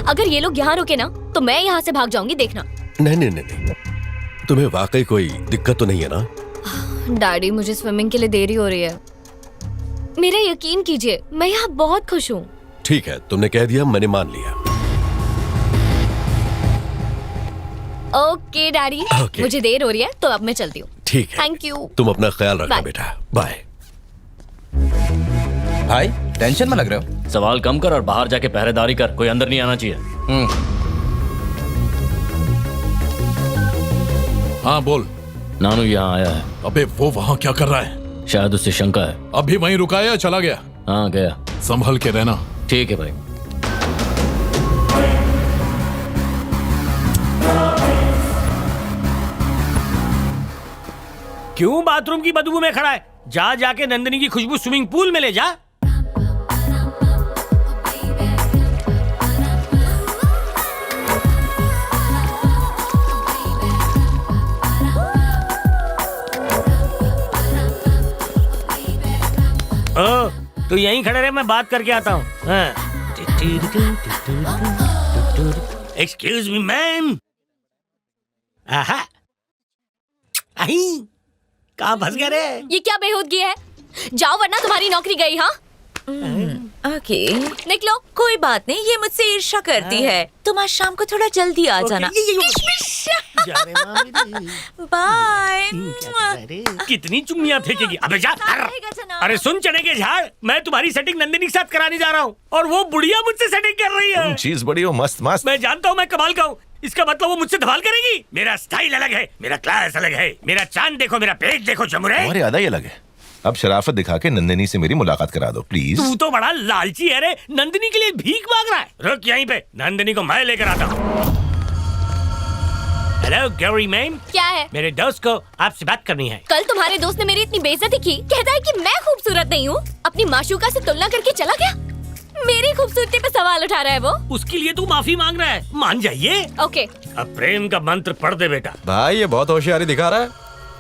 S9: अगर ये लोग यहाँ रुके ना तो मैं यहाँ से भाग जाऊंगी, देखना।
S6: नहीं नहीं नहीं नहीं, तुम्हें वाकई कोई दिक्कत तो नहीं है ना?
S9: डैडी, मुझे स्विमिंग के लिए देरी हो रही है। मेरा यकीन कीजिए, मैं यहाँ बहुत खुश हूँ।
S6: ठीक है, तुमने कह दिया, मैंने मान लिया।
S9: ओके डैडी, मुझे देर हो रही है तो अब मैं चलती हूँ।
S6: ठीक है,
S9: थैंक यू।
S6: तुम अपना ख्याल रखना
S9: Bye.
S6: बेटा। बाय।
S11: भाई टेंशन में लग रहे हो?
S3: सवाल कम कर और बाहर जाके पहरेदारी कर, कोई अंदर नहीं आना चाहिए।
S5: हाँ बोल।
S3: नानू यहाँ आया है।
S5: अबे वो वहाँ क्या कर रहा है?
S3: शायद उससे शंका है।
S5: अभी वहीं रुका है या चला गया?
S3: हाँ गया।
S5: संभल के रहना।
S3: ठीक है भाई।
S7: क्यों बाथरूम की बदबू में खड़ा है? जा जाके नंदिनी की खुशबू स्विमिंग पूल में ले जा। ओ, तो यहीं खड़े रहे, मैं बात करके आता हूँ। Excuse me ma'am. कहाँ फंस गए रे?
S9: ये क्या बेहूदगी है? जाओ वरना तुम्हारी नौकरी गई। हाँ
S13: ओके
S9: निकलो।
S13: कोई बात नहीं, ये मुझसे ईर्ष्या करती है। तुम आज शाम को थोड़ा जल्दी आ जाना। बाय।
S7: कितनी चुम्मियां फेंकेगी? अबे जा। अरे सुन चने के झाड़, मैं तुम्हारी सेटिंग नंदिनी के साथ कराने जा रहा हूँ और वो बुढ़िया मुझसे सेटिंग कर रही है।
S10: चीज बड़ी हो मस्त मस्त।
S7: मैं जानता हूँ मैं कमाल का हूँ, इसका मतलब वो मुझसे धमाल करेगी। मेरा स्टाइल अलग है, मेरा क्लास अलग है, मेरा चांद देखो, मेरा पेट देखो चमुरे।
S10: हमारी अदा ही अलग है। अब शराफत दिखा के नंदिनी से मेरी मुलाकात करा दो प्लीज।
S7: तू तो बड़ा लालची है रे, नंदिनी के लिए भीख मांग रहा है। रुक यहीं पे, नंदिनी को मैं लेकर आता हूँ। Hello Gauri ma'am.
S9: क्या है?
S7: मेरे दोस्त को आपसे बात करनी है।
S9: कल तुम्हारे दोस्त ने मेरी इतनी बेइज्जती की, कहता है कि मैं खूबसूरत नहीं हूँ। अपनी माशूका से तुलना करके चला गया। मेरी खूबसूरती पे सवाल उठा रहा है वो।
S7: उसके लिए तू माफी मांग रहा है, मान जाइए।
S9: ओके।
S7: अब प्रेम का मंत्र पढ़ दे बेटा।
S11: भाई ये बहुत होशियारी दिखा रहा है।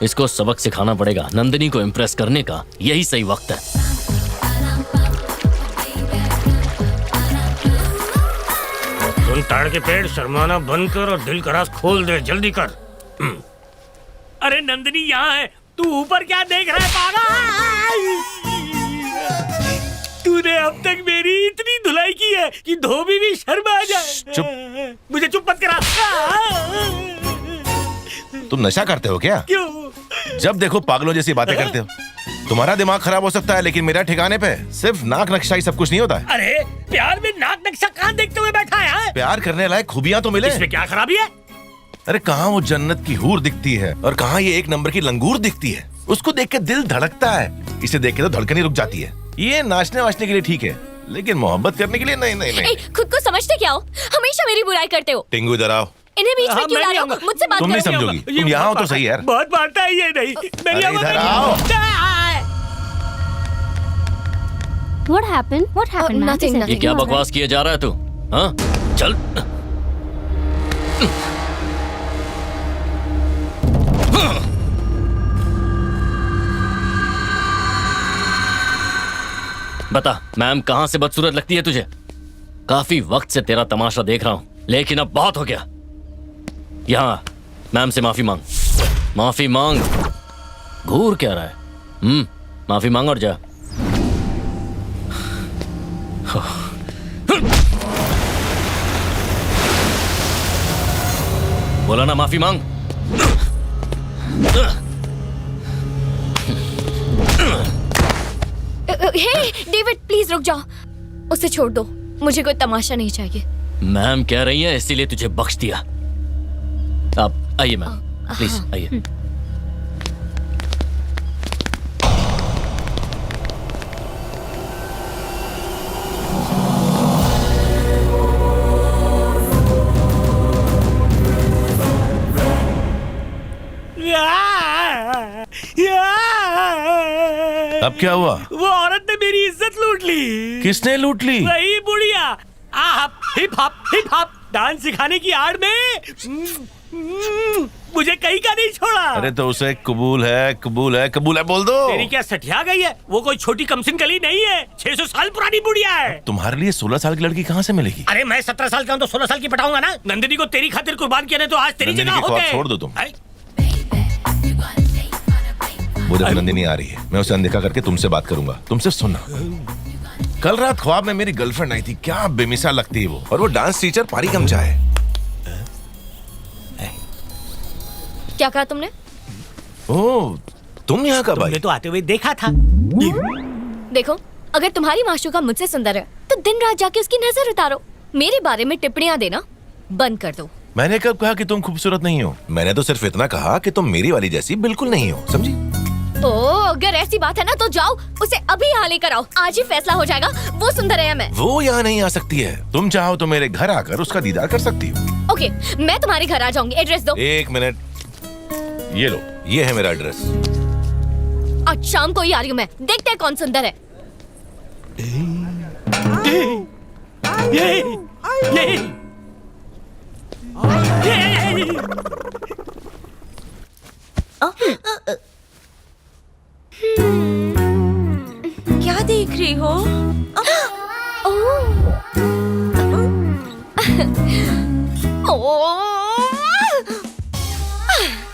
S3: इसको सबक सिखाना पड़ेगा। नंदिनी को इम्प्रेस करने का यही सही वक्त है।
S7: तुम ताड़ के पेड़, शर्माना बंद कर और दिल का राज खोल दे, जल्दी कर। अरे नंदिनी यहाँ है, तू ऊपर क्या देख रहा है पागल? तूने अब तक मेरी इतनी धुलाई की है कि धोबी भी शर्मा जाए।
S10: चुप।
S7: मुझे चुप मत करा।
S10: तुम नशा करते हो क्या?
S7: क्यों?
S10: जब देखो पागलों जैसी बातें करते हो। तुम्हारा दिमाग खराब हो सकता है, लेकिन मेरा ठिकाने पे। सिर्फ नाक नक्शा ही सब कुछ नहीं होता है।
S7: अरे प्यार में नाक नक्शा कहाँ देखते हुए बैठा है?
S10: प्यार करने लायक खूबियां तो मिले।
S7: इसमें क्या खराबी है?
S10: अरे कहाँ वो जन्नत की हूर दिखती है और कहाँ ये एक नंबर की लंगूर दिखती है। उसको देख के दिल धड़कता है, इसे देख के तो धड़कन ही रुक जाती है। ये नाचने वाचने के लिए ठीक है, लेकिन मोहब्बत करने के लिए नहीं नहीं नहीं।
S9: खुद को समझते क्या हो? हमेशा मेरी बुराई करते हो।
S10: टिंगू इधर आओ।
S9: इन्हें बीच में क्यों ला रहे हो? मुझसे बात
S10: तुम नहीं
S9: करो।
S10: समझोगी, तुम यहाँ हो तो सही यार।
S7: बहुत मारता है ये नहीं।
S10: अरे इधर आओ।
S9: What happened? What happened? Nothing.
S3: ये क्या बकवास किए जा रहा है तू? हाँ चल। बता मैम कहाँ से बदसूरत लगती है तुझे? काफी वक्त से तेरा तमाशा देख रहा हूं, लेकिन अब बहुत हो गया। यहाँ मैम से माफी मांग। माफी मांग। घूर क्या रहा है? माफी मांग और जा। बोला ना माफी मांग।
S9: हे डेविड प्लीज रुक जाओ, उसे छोड़ दो, मुझे कोई तमाशा नहीं चाहिए।
S3: मैम कह रही है इसीलिए तुझे बख्श दिया। आप आइए मैम, प्लीज आइए।
S10: अब क्या हुआ?
S7: वो औरत ने मेरी इज्जत लूट ली।
S10: किसने लूट ली?
S7: वही बुढ़िया। हिप हॉप डांस सिखाने की आड़ में मुझे कहीं का नहीं छोड़ा।
S10: अरे तो उसे कबूल है बोल दो।
S7: तेरी क्या सठिया गई है? वो कोई छोटी कमसिन कली नहीं है, 600 साल पुरानी बुढ़िया है।
S10: तुम्हारे लिए 16 साल की लड़की कहाँ से मिलेगी?
S7: अरे मैं 17 साल का हूँ तो 16 साल की पटाऊंगा ना। नंदिनी को तेरी खातिर कुर्बान किया तो आज तेरी जगह होते।
S10: छोड़ दो तुम। वो देखो नंदिनी आ रही है, मैं उसे अनदेखा करके तुमसे बात करूंगा। तुम सिर्फ सुनना। कल रात ख्वाब में मेरी गर्लफ्रेंड आई थी, क्या बेमिसाल लगती है वो, और वो डांस टीचर पारी गमचा है।
S9: क्या कहा तुमने?
S10: ओह तुम यहाँ कब आई?
S7: तुमने तो आते हुए देखा था।
S9: देखो अगर तुम्हारी माशूका मुझसे सुंदर है तो दिन रात जाके उसकी नजर उतारो। मेरे बारे में टिप्पणियां देना बंद कर दो।
S10: मैंने कब कहा कि तुम खूबसूरत नहीं हो? मैंने तो सिर्फ इतना कहा कि तुम मेरी वाली जैसी बिल्कुल नहीं हो, समझी?
S9: अगर ऐसी बात है ना तो जाओ उसे अभी यहाँ लेकर आओ। आज ही फैसला हो जाएगा वो सुंदर है या मैं।
S10: वो यहाँ नहीं आ सकती है। तुम चाहो तो मेरे घर आकर उसका दीदार कर सकती हो।
S9: ओके मैं तुम्हारे घर आ जाऊंगी। एड्रेस दो।
S10: 1 मिनट, ये लो, ये है मेरा एड्रेस।
S9: आज शाम को ही आ रही हूँ मैं, देखते हैं कौन सुंदर है।
S13: क्या देख रही हो?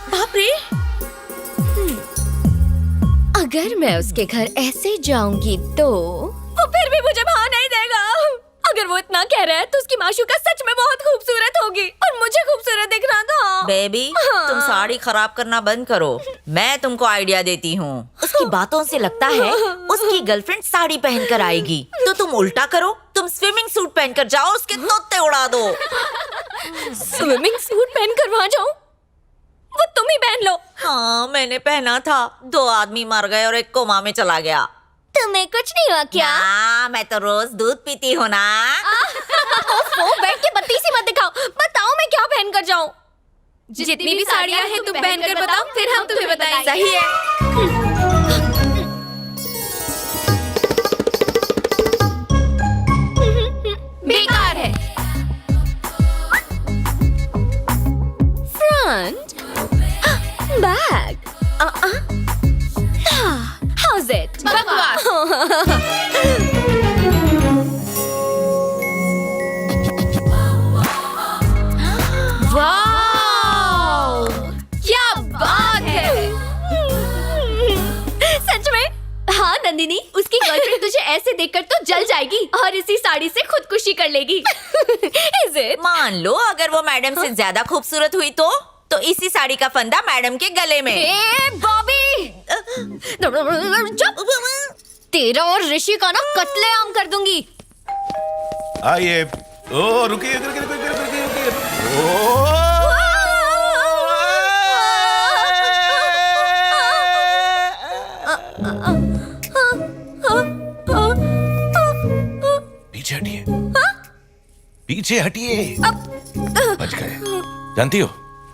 S13: बाप रे!
S9: अगर मैं उसके घर ऐसे जाऊंगी तो वो फिर भी मुझे भाव नहीं देगा। अगर वो इतना कह रहा है तो उसकी माशूका सच में बहुत खूबसूरत होगी और मुझे खूबसूरत दिख रहा था।
S13: बेबी, तुम साड़ी खराब करना बंद करो। मैं तुमको आइडिया देती हूँ। उसकी बातों से लगता है उसकी गर्लफ्रेंड साड़ी पहनकर आएगी, तो तुम उल्टा करो, तुम स्विमिंग सूट पहनकर जाओ, उसके तोते उड़ा दो।
S9: स्विमिंग सूट पहनकर वहाँ जाऊँ? वो तुम ही पहन लो।
S13: हाँ, मैंने पहना था, 2 आदमी मर गए और 1 कोमा में चला गया।
S9: तुम्हें कुछ नहीं हुआ क्या?
S13: मैं तो रोज दूध पीती हूँ ना।
S9: बैठ के बत्तीसी मत दिखाओ, बताओ मैं क्या पहन कर जाऊँ? जितनी भी साड़ियाँ हैं तुम पहन कर बताओ, फिर हम तुम्हें बताएंगे।
S13: सही है।
S9: बेकार है। Front, back, house it? बकवास। वाओ, क्या बात है। सच में? हाँ नंदिनी, उसकी गर्लफ्रेंड तुझे ऐसे देखकर तो जल जाएगी और इसी साड़ी से खुदकुशी कर लेगी। Is it?
S13: मान लो अगर वो मैडम से ज्यादा खूबसूरत हुई तो इसी साड़ी का फंदा मैडम के गले में।
S9: बॉबी, तेरा और ऋषि का ना कत्लेआम कर दूंगी।
S10: आइए। ओ रुकिए, रुकिए। पीछे हटिए, पीछे हटिए। बच गए। जानती हो,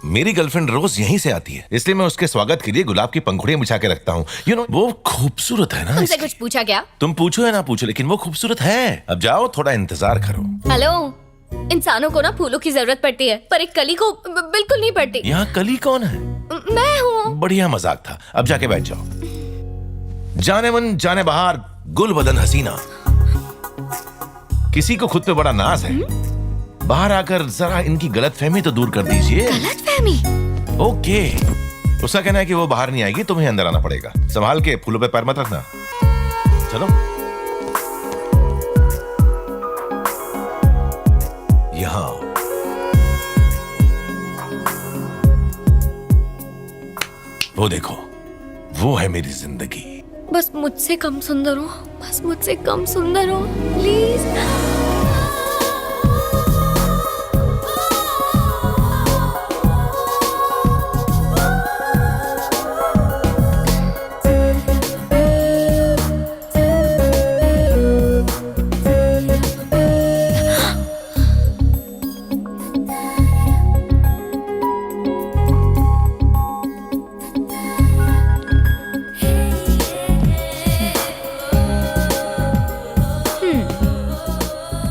S10: मेरी गर्लफ्रेंड रोज यहीं से आती है, इसलिए मैं उसके स्वागत के लिए गुलाब की पंखुड़ियां बिछा के रखता हूँ। यू नो, वो खूबसूरत है ना।
S9: तुमसे कुछ पूछा क्या?
S10: तुम पूछो या ना पूछो, लेकिन वो खूबसूरत है। अब जाओ, थोड़ा इंतजार करो।
S9: हेलो, इंसानों को ना फूलों की जरूरत पड़ती है, पर एक कली को बिल्कुल नहीं पड़ती।
S10: यहाँ कली कौन है?
S9: मैं हूँ।
S10: बढ़िया मजाक था, अब जाके बैठ जाओ। जाने मन जाने बहार, गुल बदन हसीना। किसी को खुद पे बड़ा नाज है, बाहर आकर जरा इनकी गलतफहमी तो दूर कर दीजिए।
S9: गलतफहमी?
S10: ओके। उसका कहना है कि वो बाहर नहीं आएगी, तुम्हें अंदर आना पड़ेगा। संभाल के, फूलों पे पैर मत रखना। चलो। यहाँ वो देखो, वो है मेरी जिंदगी।
S9: बस मुझसे कम सुंदर हो, बस मुझसे कम सुंदर हो, प्लीज।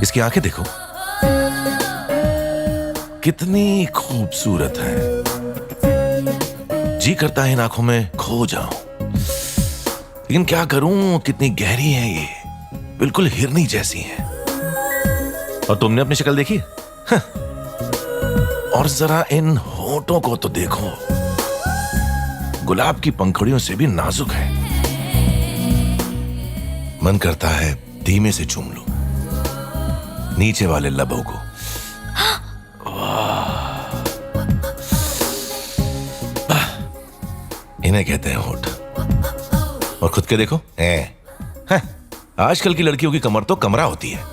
S10: इसकी आंखें देखो, कितनी खूबसूरत है। जी करता है इन आंखों में खो जाऊं, लेकिन क्या करूं, कितनी गहरी है ये, बिल्कुल हिरनी जैसी है। और तुमने अपनी शक्ल देखी? और जरा इन होठों को तो देखो, गुलाब की पंखुड़ियों से भी नाजुक है। मन करता है धीमे से चूम लूं नीचे वाले लबों को। इन्हें कहते हैं होठ। और खुद के देखो, आजकल की लड़कियों की कमर तो कमरा होती है,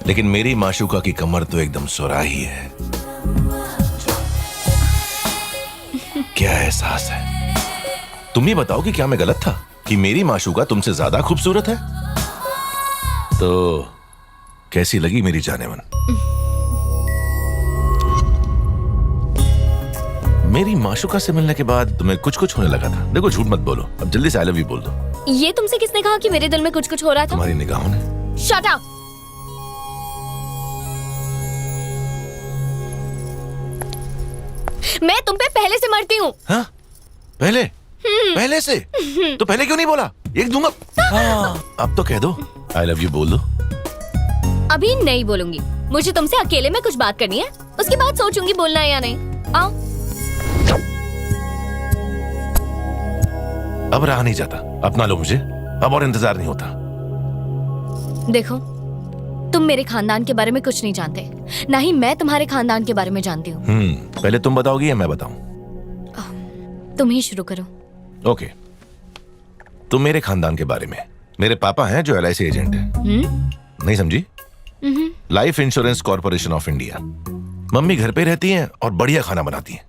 S10: लेकिन मेरी माशूका की कमर तो एकदम सुराही है। क्या एहसास है? तुम ही बताओ कि क्या मैं गलत था कि मेरी माशूका तुमसे ज्यादा खूबसूरत है? तो कैसी लगी मेरी जानेमन? मेरी माशुका से मिलने के बाद तुम्हें कुछ कुछ होने लगा था। देखो झूठ मत बोलो, अब जल्दी से आई लव यू बोल दो।
S9: ये तुमसे किसने कहा कि मेरे दिल में कुछ कुछ हो रहा था?
S10: तुम्हारी निगाहों ने।
S9: Shut up. मैं तुम पे पहले से मरती हूँ।
S10: हाँ? पहले? पहले से? तो पहले क्यों नहीं बोला? एक दूंगा। अब तो कह दो आई लव यू बोल दो।
S9: अभी नहीं बोलूंगी, मुझे तुमसे अकेले में कुछ बात करनी है, उसके बाद सोचूंगी बोलना है या नहीं। आओ।
S10: अब रहा नहीं जाता, अपना लो मुझे, अब और इंतजार नहीं होता।
S9: देखो, तुम मेरे खानदान के बारे में कुछ नहीं जानते, ना ही मैं तुम्हारे खानदान के बारे में जानती हूँ।
S10: पहले तुम बताओगी या मैं बताऊं?
S9: तुम ही शुरू करो।
S10: ओके, तुम मेरे खानदान के बारे में। मेरे पापा हैं जो LIC एजेंट है। नहीं समझी? Life insurance corporation of India. Mummy घर पे रहती हैं और बढ़िया खाना बनाती हैं।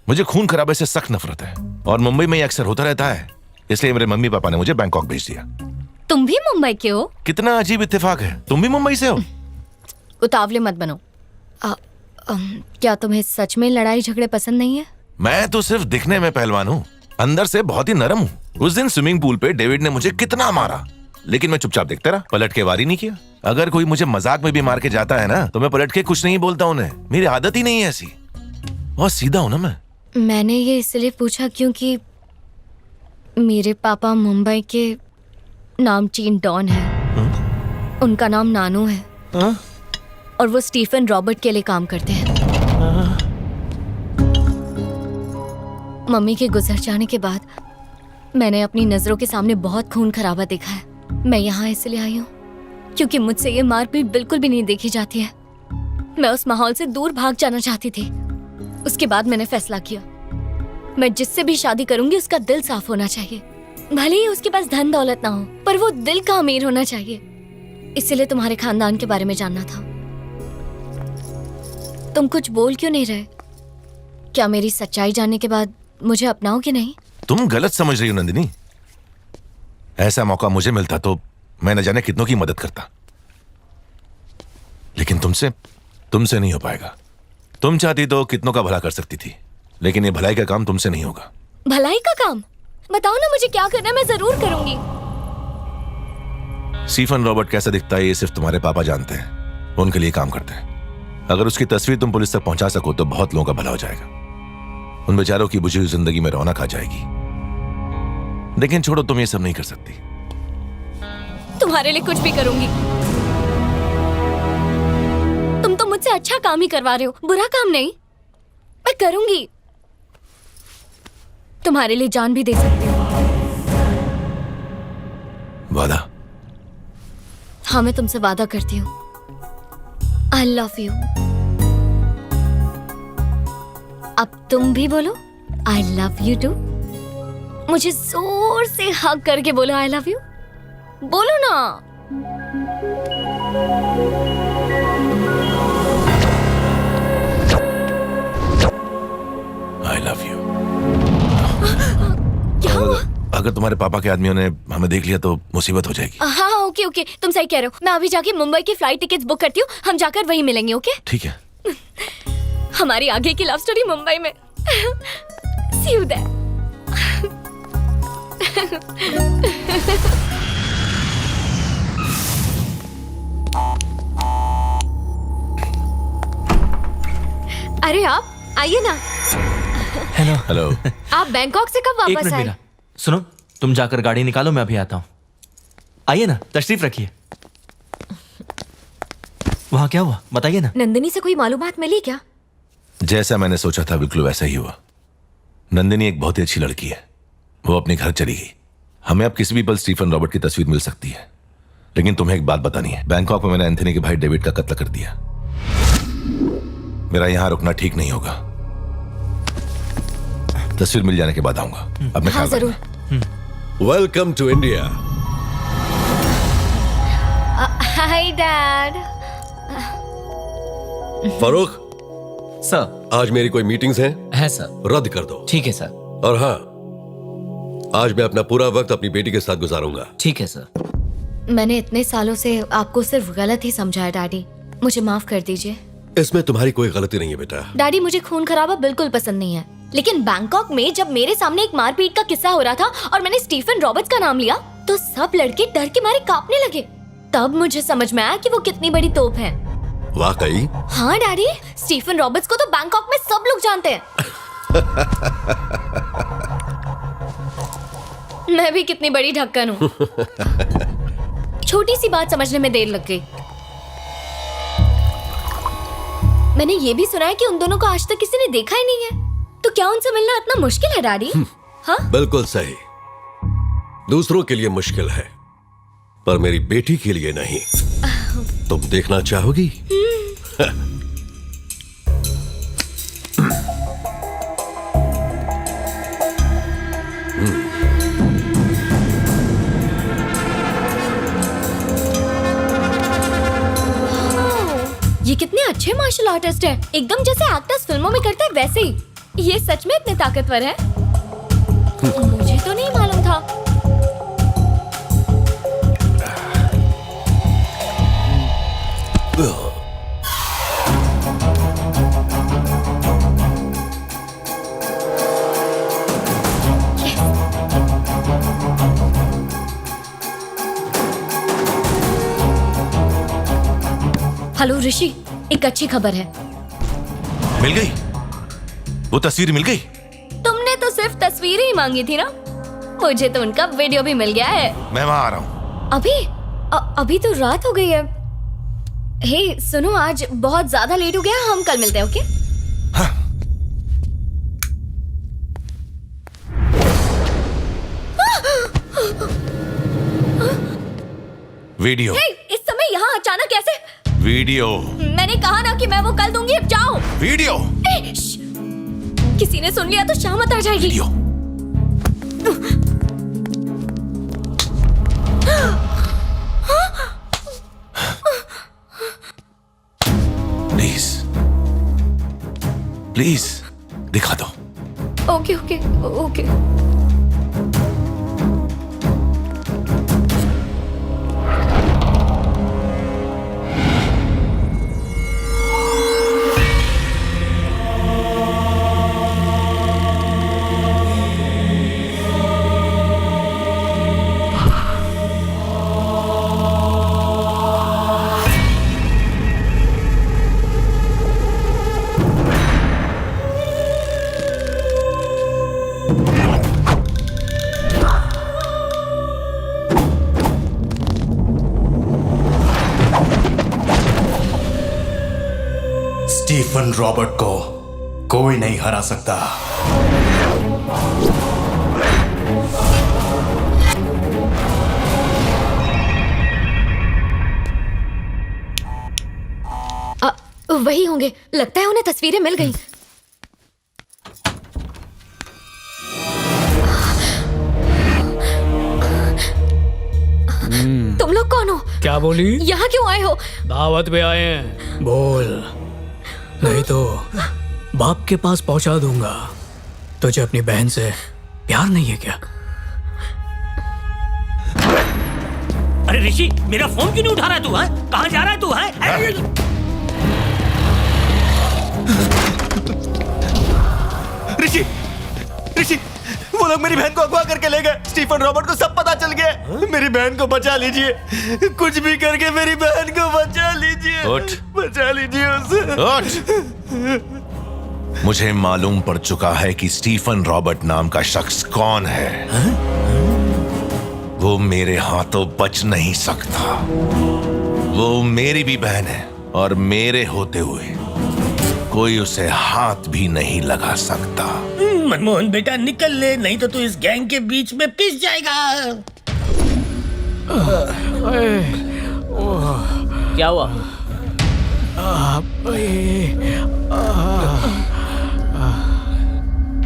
S10: मुझे खून खराबे से सख्त नफरत है और मुंबई में ये अक्सर होता रहता है, इसलिए मेरे मम्मी पापा ने मुझे बैंकॉक भेज दिया।
S9: तुम भी मुंबई के हो?
S10: कितना अजीब इत्तेफाक है, तुम भी मुंबई से हो।
S9: उतावले मत बनो। क्या तुम्हें सच में लड़ाई झगड़े पसंद नहीं है?
S10: मैं तो सिर्फ दिखने में पहलवान हूँ, अंदर से बहुत ही नरम हूँ। उस दिन स्विमिंग पूल पे डेविड ने मुझे कितना मारा, लेकिन मैं चुपचाप देखता रहा, पलट के वार ही नहीं किया। अगर कोई मुझे मजाक में भी मार के जाता है ना, तो मैं पलट के कुछ नहीं बोलता उन्हें, मेरी आदत ही नहीं है ऐसी। बहुत सीधा हूं ना मैं।
S9: मैंने ये इसलिए पूछा क्योंकि मेरे पापा मुंबई के नामचीन डॉन है। उनका नाम नानू है। और वो स्टीफन रॉबर्ट के लिए काम करते हैं। मम्मी के गुजर जाने के बाद मैंने अपनी नजरों के सामने बहुत खून खराबा देखा है। मैं यहाँ इसलिए आई हूँ क्योंकि मुझसे ये मारपीट बिल्कुल भी नहीं देखी जाती है। मैं उस माहौल से दूर भाग जाना चाहती थी। उसके बाद मैंने फैसला किया, मैं जिससे भी शादी करूंगी उसका दिल साफ होना चाहिए। भले ही उसके पास धन दौलत ना हो, पर वो दिल का अमीर होना चाहिए। इसलिए तुम्हारे खानदान के बारे में जानना था। तुम कुछ बोल क्यों नहीं रहे? क्या मेरी सच्चाई जानने के बाद मुझे अपनाओगे नहीं?
S10: तुम गलत समझ रही हो नंदिनी। ऐसा मौका मुझे मिलता तो मैं न जाने कितनों की मदद करता, लेकिन तुमसे नहीं हो पाएगा। तुम चाहती तो कितनों का भला कर सकती थी, लेकिन ये भलाई का काम तुमसे नहीं होगा।
S9: भलाई का काम? बताओ ना मुझे क्या करना है, मैं जरूर करूंगी।
S10: स्टीफन रॉबर्ट कैसा दिखता है ये सिर्फ तुम्हारे पापा जानते हैं, उनके लिए काम करते हैं। अगर उसकी तस्वीर तुम पुलिस तक पहुंचा सको तो बहुत लोगों का भला हो जाएगा। उन बेचारों की बुझी हुई जिंदगी में रौनक आ जाएगी। लेकिन छोड़ो, तुम ये सब नहीं कर सकती।
S9: तुम्हारे लिए कुछ भी करूंगी। तुम तो मुझसे अच्छा काम ही करवा रहे हो, बुरा काम नहीं। मैं करूंगी, तुम्हारे लिए जान भी दे सकती हूँ।
S10: वादा?
S9: हाँ, मैं तुमसे वादा करती हूँ। I love you. अब तुम भी बोलो आई लव यू टू। मुझे जोर से हग करके बोलो आई लव यू। बोलो ना।
S10: I love you.
S9: क्या हुआ?
S10: अगर तुम्हारे पापा के आदमियों ने हमें देख लिया तो मुसीबत हो जाएगी।
S9: हाँ, ओके ओके, तुम सही कह रहे हो। मैं अभी जाके मुंबई की फ्लाइट टिकट्स बुक करती हूँ, हम जाकर वहीं मिलेंगे। ओके
S10: ठीक है।
S9: हमारी आगे की लव स्टोरी मुंबई में। See you there. अरे आप आइए ना।
S1: हेलो।
S10: हेलो।
S9: आप बैंकॉक से कब
S1: एक
S9: वापस
S1: मिनट
S9: आए?
S1: मेरा सुनो, तुम जाकर गाड़ी निकालो, मैं अभी आता हूँ। आइए ना, तशरीफ रखिए। वहाँ क्या हुआ बताइए ना।
S9: नंदिनी से कोई मालूमात मिली क्या?
S10: जैसा मैंने सोचा था बिल्कुल वैसा ही हुआ। नंदिनी एक बहुत ही अच्छी लड़की है, वो अपने घर चली गई। हमें अब किसी भी पल स्टीफन रॉबर्ट की तस्वीर मिल सकती है, लेकिन तुम्हें एक बात बतानी है। बैंकॉक में मैंने एंथनी के भाई डेविड का कत्ल कर दिया। मेरा यहां रुकना ठीक नहीं होगा। तस्वीर मिल जाने के बाद आऊंगा। अब मैं ख्याल रखना।
S6: Welcome to India.
S9: Hi dad.
S6: Farooq
S14: sir,
S6: आज मेरी कोई मीटिंग्स हैं?
S14: है सर।
S6: रद्द कर दो।
S14: ठीक है सर।
S6: और हाँ, आज मैं अपना पूरा वक्त अपनी बेटी के साथ गुजारूंगा।
S14: ठीक है सर।
S9: मैंने इतने सालों से आपको सिर्फ गलत ही समझा है डैडी, मुझे माफ कर दीजिए।
S6: इसमें तुम्हारी कोई गलती नहीं है बेटा।
S9: डैडी, मुझे खून खराबा बिल्कुल पसंद नहीं है। लेकिन बैंकॉक में जब मेरे सामने एक मारपीट का किस्सा हो रहा था और मैंने स्टीफन रॉबर्ट्स का नाम लिया तो सब लड़के डर के मारे कांपने लगे। तब मुझे समझ में आया कि वो कितनी बड़ी तोप है।
S6: वाकई?
S9: हाँ डैडी, स्टीफन रॉबर्ट्स को तो बैंकॉक में सब लोग जानते हैं। मैं भी कितनी बड़ी ढक्कन हूँ। छोटी सी बात समझने में देर लग गई। मैंने ये भी सुना है कि उन दोनों को आज तक किसी ने देखा ही नहीं है। तो क्या उनसे मिलना इतना मुश्किल है डैडी? हाँ?
S6: बिल्कुल सही। दूसरों के लिए मुश्किल है, पर मेरी बेटी के लिए नहीं। तुम देखना चाहोगी?
S9: ये कितने अच्छे मार्शल आर्टिस्ट हैं, एकदम जैसे एक्टर्स फिल्मों में करते हैं वैसे ही। ये सच में इतने ताकतवर है? मुझे तो नहीं मालूम था। हेलो ऋषि, एक अच्छी खबर है।
S10: मिल गई? वो तस्वीर मिल गई?
S9: तुमने तो सिर्फ तस्वीरें ही मांगी थी ना, मुझे तो उनका वीडियो भी मिल गया है।
S10: मैं वहां आ रहा हूँ।
S9: अभी तो रात हो गई है। हे सुनो, आज बहुत ज्यादा लेट हो गया, हम कल मिलते हैं, ओके?
S10: हाँ। वीडियो।
S9: हे, इस समय यहाँ अचानक कैसे?
S10: वीडियो।
S9: मैंने कहा ना कि मैं वो कल दूंगी, अब जाओ।
S10: वीडियो।
S9: किसी ने सुन लिया तो शामत आ जाएगी।
S10: वीडियो। प्लीज प्लीज दिखा दो।
S9: Okay okay okay.
S11: Stephen Robert को कोई नहीं हरा सकता।
S9: वही होंगे, लगता है उन्हें तस्वीरें मिल गई। तुम लोग कौन हो?
S4: क्या बोली?
S9: यहाँ क्यों आए हो?
S4: दावत पे आए हैं। बोल, नहीं तो बाप के पास पहुंचा दूंगा। तुझे अपनी बहन से प्यार नहीं है क्या?
S7: अरे ऋषि, मेरा फोन क्यों नहीं उठा रहा है तू? है कहाँ जा रहा है तू? है
S8: ऋषि, ऋषि, वो लोग मेरी बहन को अगवा करके ले गए। स्टीफन रॉबर्ट को सब पता चल गया। मेरी बहन को बचा लीजिए, कुछ भी करके मेरी बहन को बचा लीजिए।
S10: उठ।
S8: बचा लीजिए उसे।
S10: उठ। मुझे मालूम पड़ चुका है कि स्टीफन रॉबर्ट नाम का शख्स कौन है। वो मेरे हाथों बच नहीं सकता। वो मेरी भी बहन है और मेरे होते हुए कोई उसे हाथ भी नहीं लगा सकता।
S7: मनमोहन बेटा, निकल ले, नहीं तो तू इस गैंग के बीच में पिस जाएगा।
S3: क्या हुआ?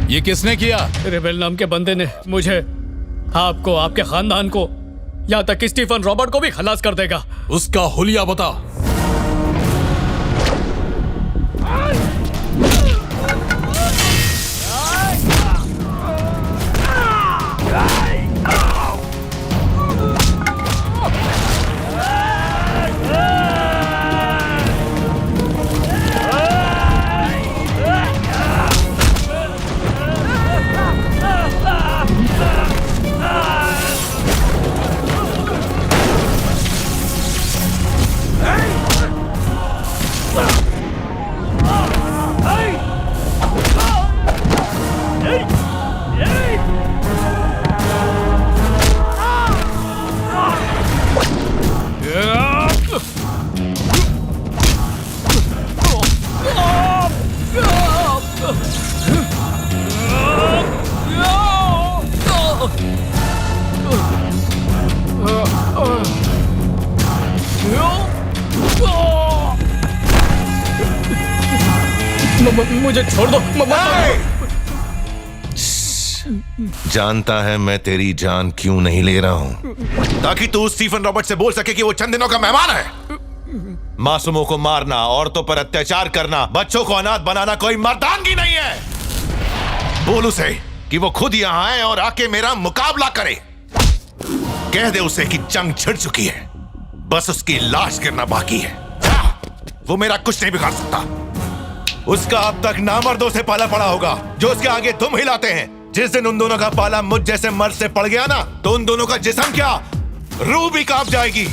S5: ये किसने किया?
S4: रेबेल नाम के बंदे ने मुझे, आपको, आपके खानदान को, यहाँ तक कि स्टीफन रॉबर्ट को भी खलास कर देगा।
S5: उसका हुलिया बता।
S4: मुझे छोड़ दो।
S10: जानता है मैं तेरी जान क्यों नहीं ले रहा हूं, ताकि तू स्टीफन रॉबर्ट से बोल सके कि वो चंद दिनों का मेहमान है। मासूमों को मारना, औरतों पर अत्याचार करना, बच्चों को अनाथ बनाना कोई मर्दानगी नहीं है। बोल उसे कि वो खुद यहां आए और आके मेरा मुकाबला करे। कह दे उसे कि जंग छिड़ चुकी है, बस उसकी लाश गिरना बाकी है। वो मेरा कुछ नहीं बिगाड़ सकता। उसका अब तक नामर्दों से पाला पड़ा होगा जो उसके आगे तुम हिलाते हैं। जिस दिन उन दोनों का पाला मुझ जैसे मर्द से पड़ गया ना, तो उन दोनों का जिस्म क्या, रूह भी कांप जाएगी।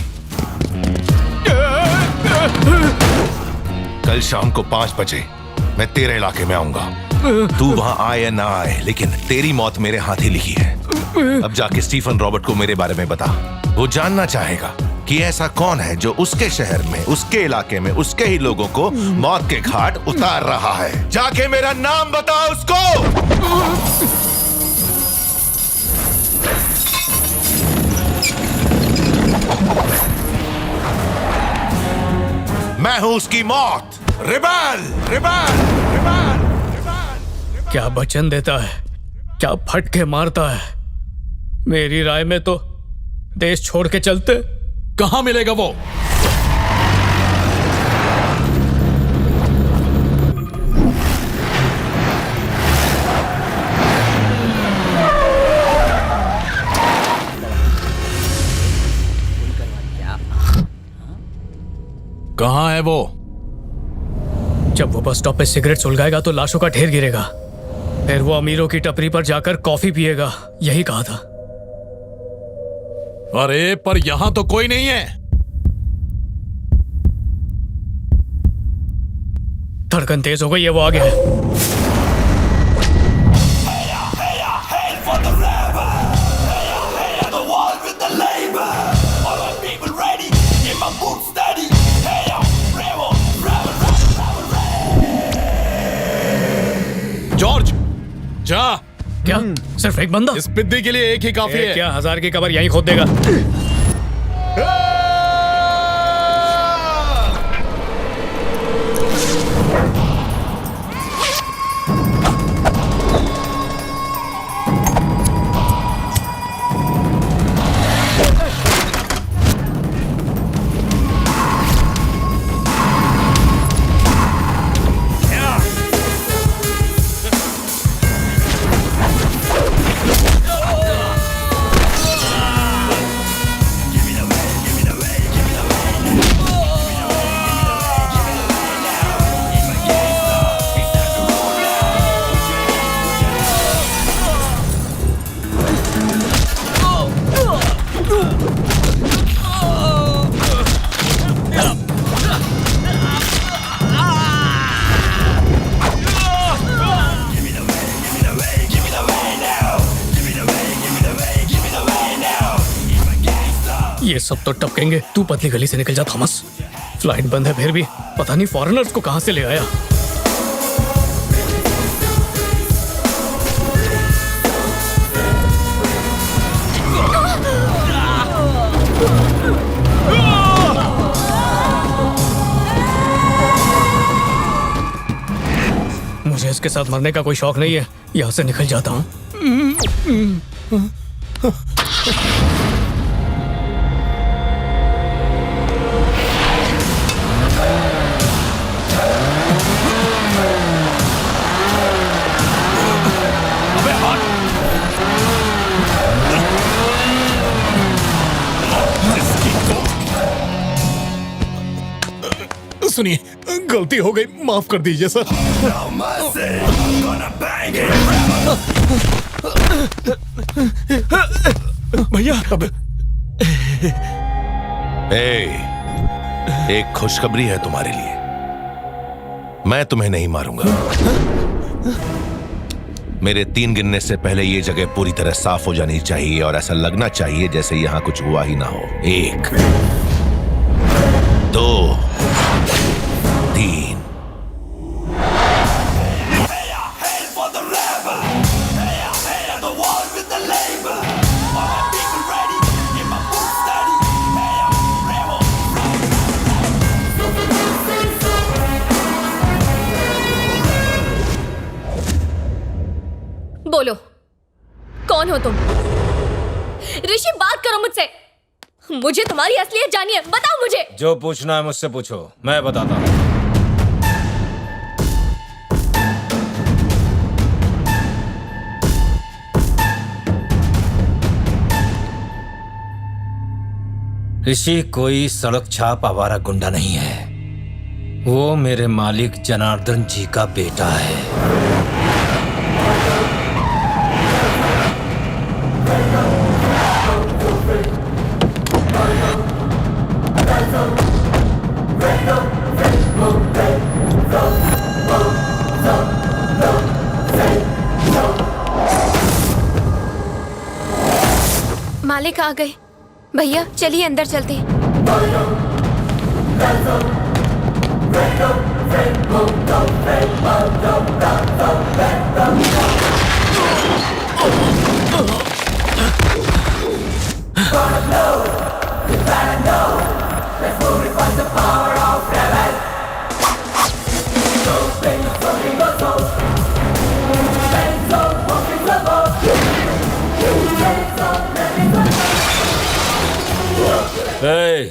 S10: कल शाम को 5 बजे मैं तेरे इलाके में आऊंगा। तू वहां आए या ना आए, लेकिन तेरी मौत मेरे हाथ ही लिखी है। अब जाके स्टीफन रॉबर्ट को मेरे बारे में बता। वो जानना चाहेगा कि ऐसा कौन है जो उसके शहर में, उसके इलाके में, उसके ही लोगों को मौत के घाट उतार रहा है। जाके मेरा नाम बता उसको। मैं हूं उसकी मौत। Rebel, rebel, rebel, rebel.
S4: क्या वचन देता है, क्या फटके मारता है। मेरी राय में तो देश छोड़ के चलते।
S5: कहां मिलेगा वो? कहां है वो?
S4: जब वो बस स्टॉप पे सिगरेट सुलगाएगा तो लाशों का ढेर गिरेगा। फिर वो अमीरों की टपरी पर जाकर कॉफी पिएगा, यही कहा था।
S5: अरे पर यहां तो कोई नहीं है।
S4: धड़कन तेज हो गई है, वो आ गया है।
S5: जॉर्ज, जा।
S4: क्या सिर्फ एक बंदा?
S5: इस पिद्दी के लिए एक ही काफी है।
S4: क्या 1000 की कबर यहीं खोद देगा? ये सब तो टपकेंगे। तू पतली गली से निकल जा थॉमस। फ्लाइट बंद है, फिर भी पता नहीं फॉरेनर्स को कहां से ले आया। मुझे इसके साथ मरने का कोई शौक नहीं है। यहां से निकल जाता हूं।
S5: सुनिए, गलती हो गई, माफ कर दीजिए सर। भैया
S10: एक खुशखबरी है तुम्हारे लिए। मैं तुम्हें नहीं मारूंगा। मेरे 3 गिनने से पहले ये जगह पूरी तरह साफ हो जानी चाहिए और ऐसा लगना चाहिए जैसे यहां कुछ हुआ ही ना हो। 1 2 3।
S9: कौन हो तुम? ऋषि, बात करो मुझसे। मुझे तुम्हारी असलियत जाननी है, बताओ मुझे।
S15: जो पूछना है मुझसे पूछो, मैं बताता हूँ। ऋषि कोई सड़क छाप आवारा गुंडा नहीं है। वो मेरे मालिक जनार्दन जी का बेटा है।
S9: मालिक आ गए। भैया चलिए अंदर चलते हैं।
S15: Hey!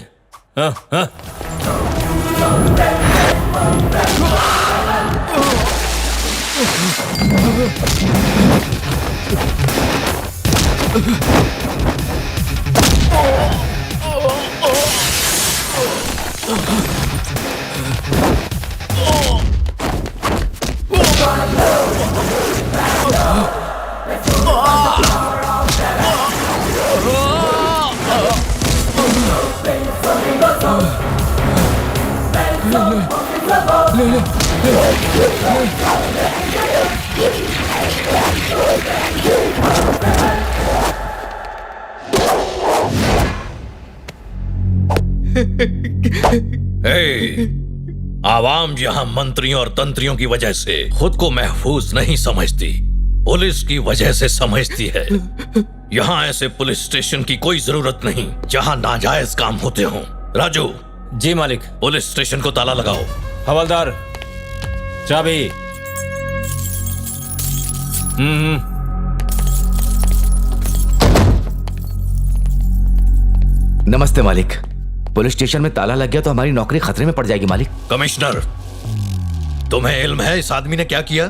S5: आवाम यहाँ मंत्रियों और तंत्रियों की वजह से खुद को महफूज नहीं समझती, पुलिस की वजह से समझती है। यहाँ ऐसे पुलिस स्टेशन की कोई जरूरत नहीं जहाँ नाजायज काम होते हों। राजू।
S15: जी मालिक।
S5: पुलिस स्टेशन को ताला लगाओ।
S15: हवलदार, चाबी।
S16: नमस्ते मालिक। पुलिस स्टेशन में ताला लग गया तो हमारी नौकरी खतरे में पड़ जाएगी मालिक।
S5: कमिश्नर, तुम्हें इल्म है इस आदमी ने क्या किया?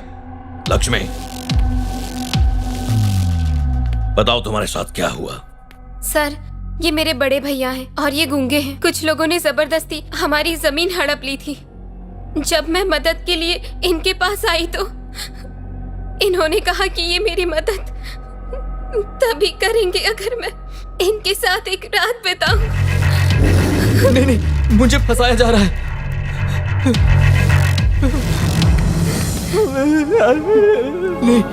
S5: लक्ष्मी, बताओ तुम्हारे साथ क्या हुआ?
S9: सर, ये मेरे बड़े भैया हैं और ये गूंगे हैं। कुछ लोगों ने जबरदस्ती हमारी जमीन हड़प ली थी। जब मैं मदद के लिए इनके पास आई तो इन्होंने कहा कि ये मेरी मदद तभी करेंगे अगर मैं इनके साथ एक रात बिताऊं।
S1: नहीं नहीं, मुझे फंसाया जा रहा है। नहीं,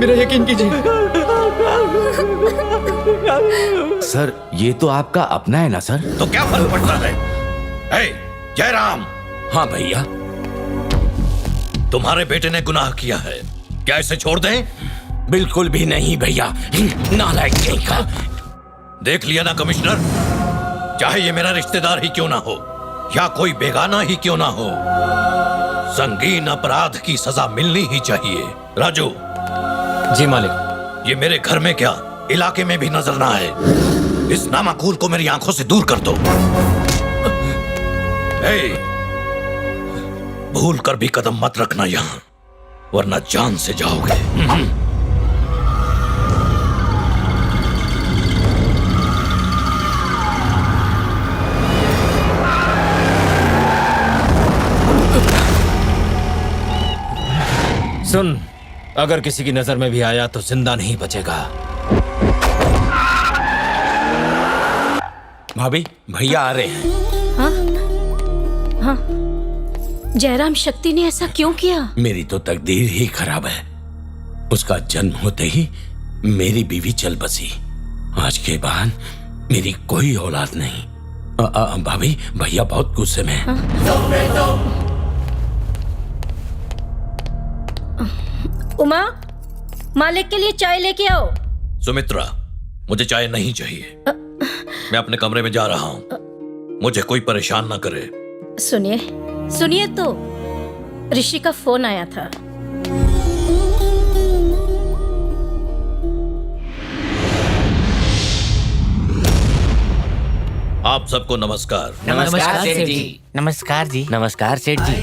S1: मेरा यकीन कीजिए।
S16: सर, ये तो आपका अपना है ना सर?
S5: तो क्या फर्क पड़ता है? जयराम।
S16: हाँ भैया।
S5: तुम्हारे बेटे ने गुनाह किया है, क्या इसे छोड़ दें?
S16: बिल्कुल भी नहीं भैया, नालायक कहीं का।
S5: देख लिया ना कमिश्नर, चाहे ये मेरा रिश्तेदार ही क्यों ना हो या कोई बेगाना ही क्यों ना हो, संगीन अपराध की सजा मिलनी ही चाहिए। राजू।
S15: जी मालिक।
S5: ये मेरे घर में क्या इलाके में भी नजर ना आए। इस नामाकूल को मेरी आंखों से दूर कर दो। भूल कर भी कदम मत रखना यहाँ, वरना जान से जाओगे।
S15: सुन, अगर किसी की नजर में भी आया तो जिंदा नहीं बचेगा।
S16: भाभी, भैया आ रहे हैं।
S2: हाँ? हाँ? जयराम, शक्ति ने ऐसा क्यों किया?
S17: मेरी तो तकदीर ही खराब है। उसका जन्म होते ही मेरी बीवी चल बसी। आज के बाद मेरी कोई औलाद नहीं। भाभी, भैया बहुत गुस्से में हैं।
S2: उमा, मालिक के लिए चाय लेके आओ।
S5: सुमित्रा, मुझे चाय नहीं चाहिए। मैं अपने कमरे में जा रहा हूँ, मुझे कोई परेशान ना करे।
S2: सुनिए सुनिए, तो ऋषि का फोन आया था।
S5: आप सबको नमस्कार।
S7: नमस्कार सेठ जी। नमस्कार जी।
S3: नमस्कार सेठ जी।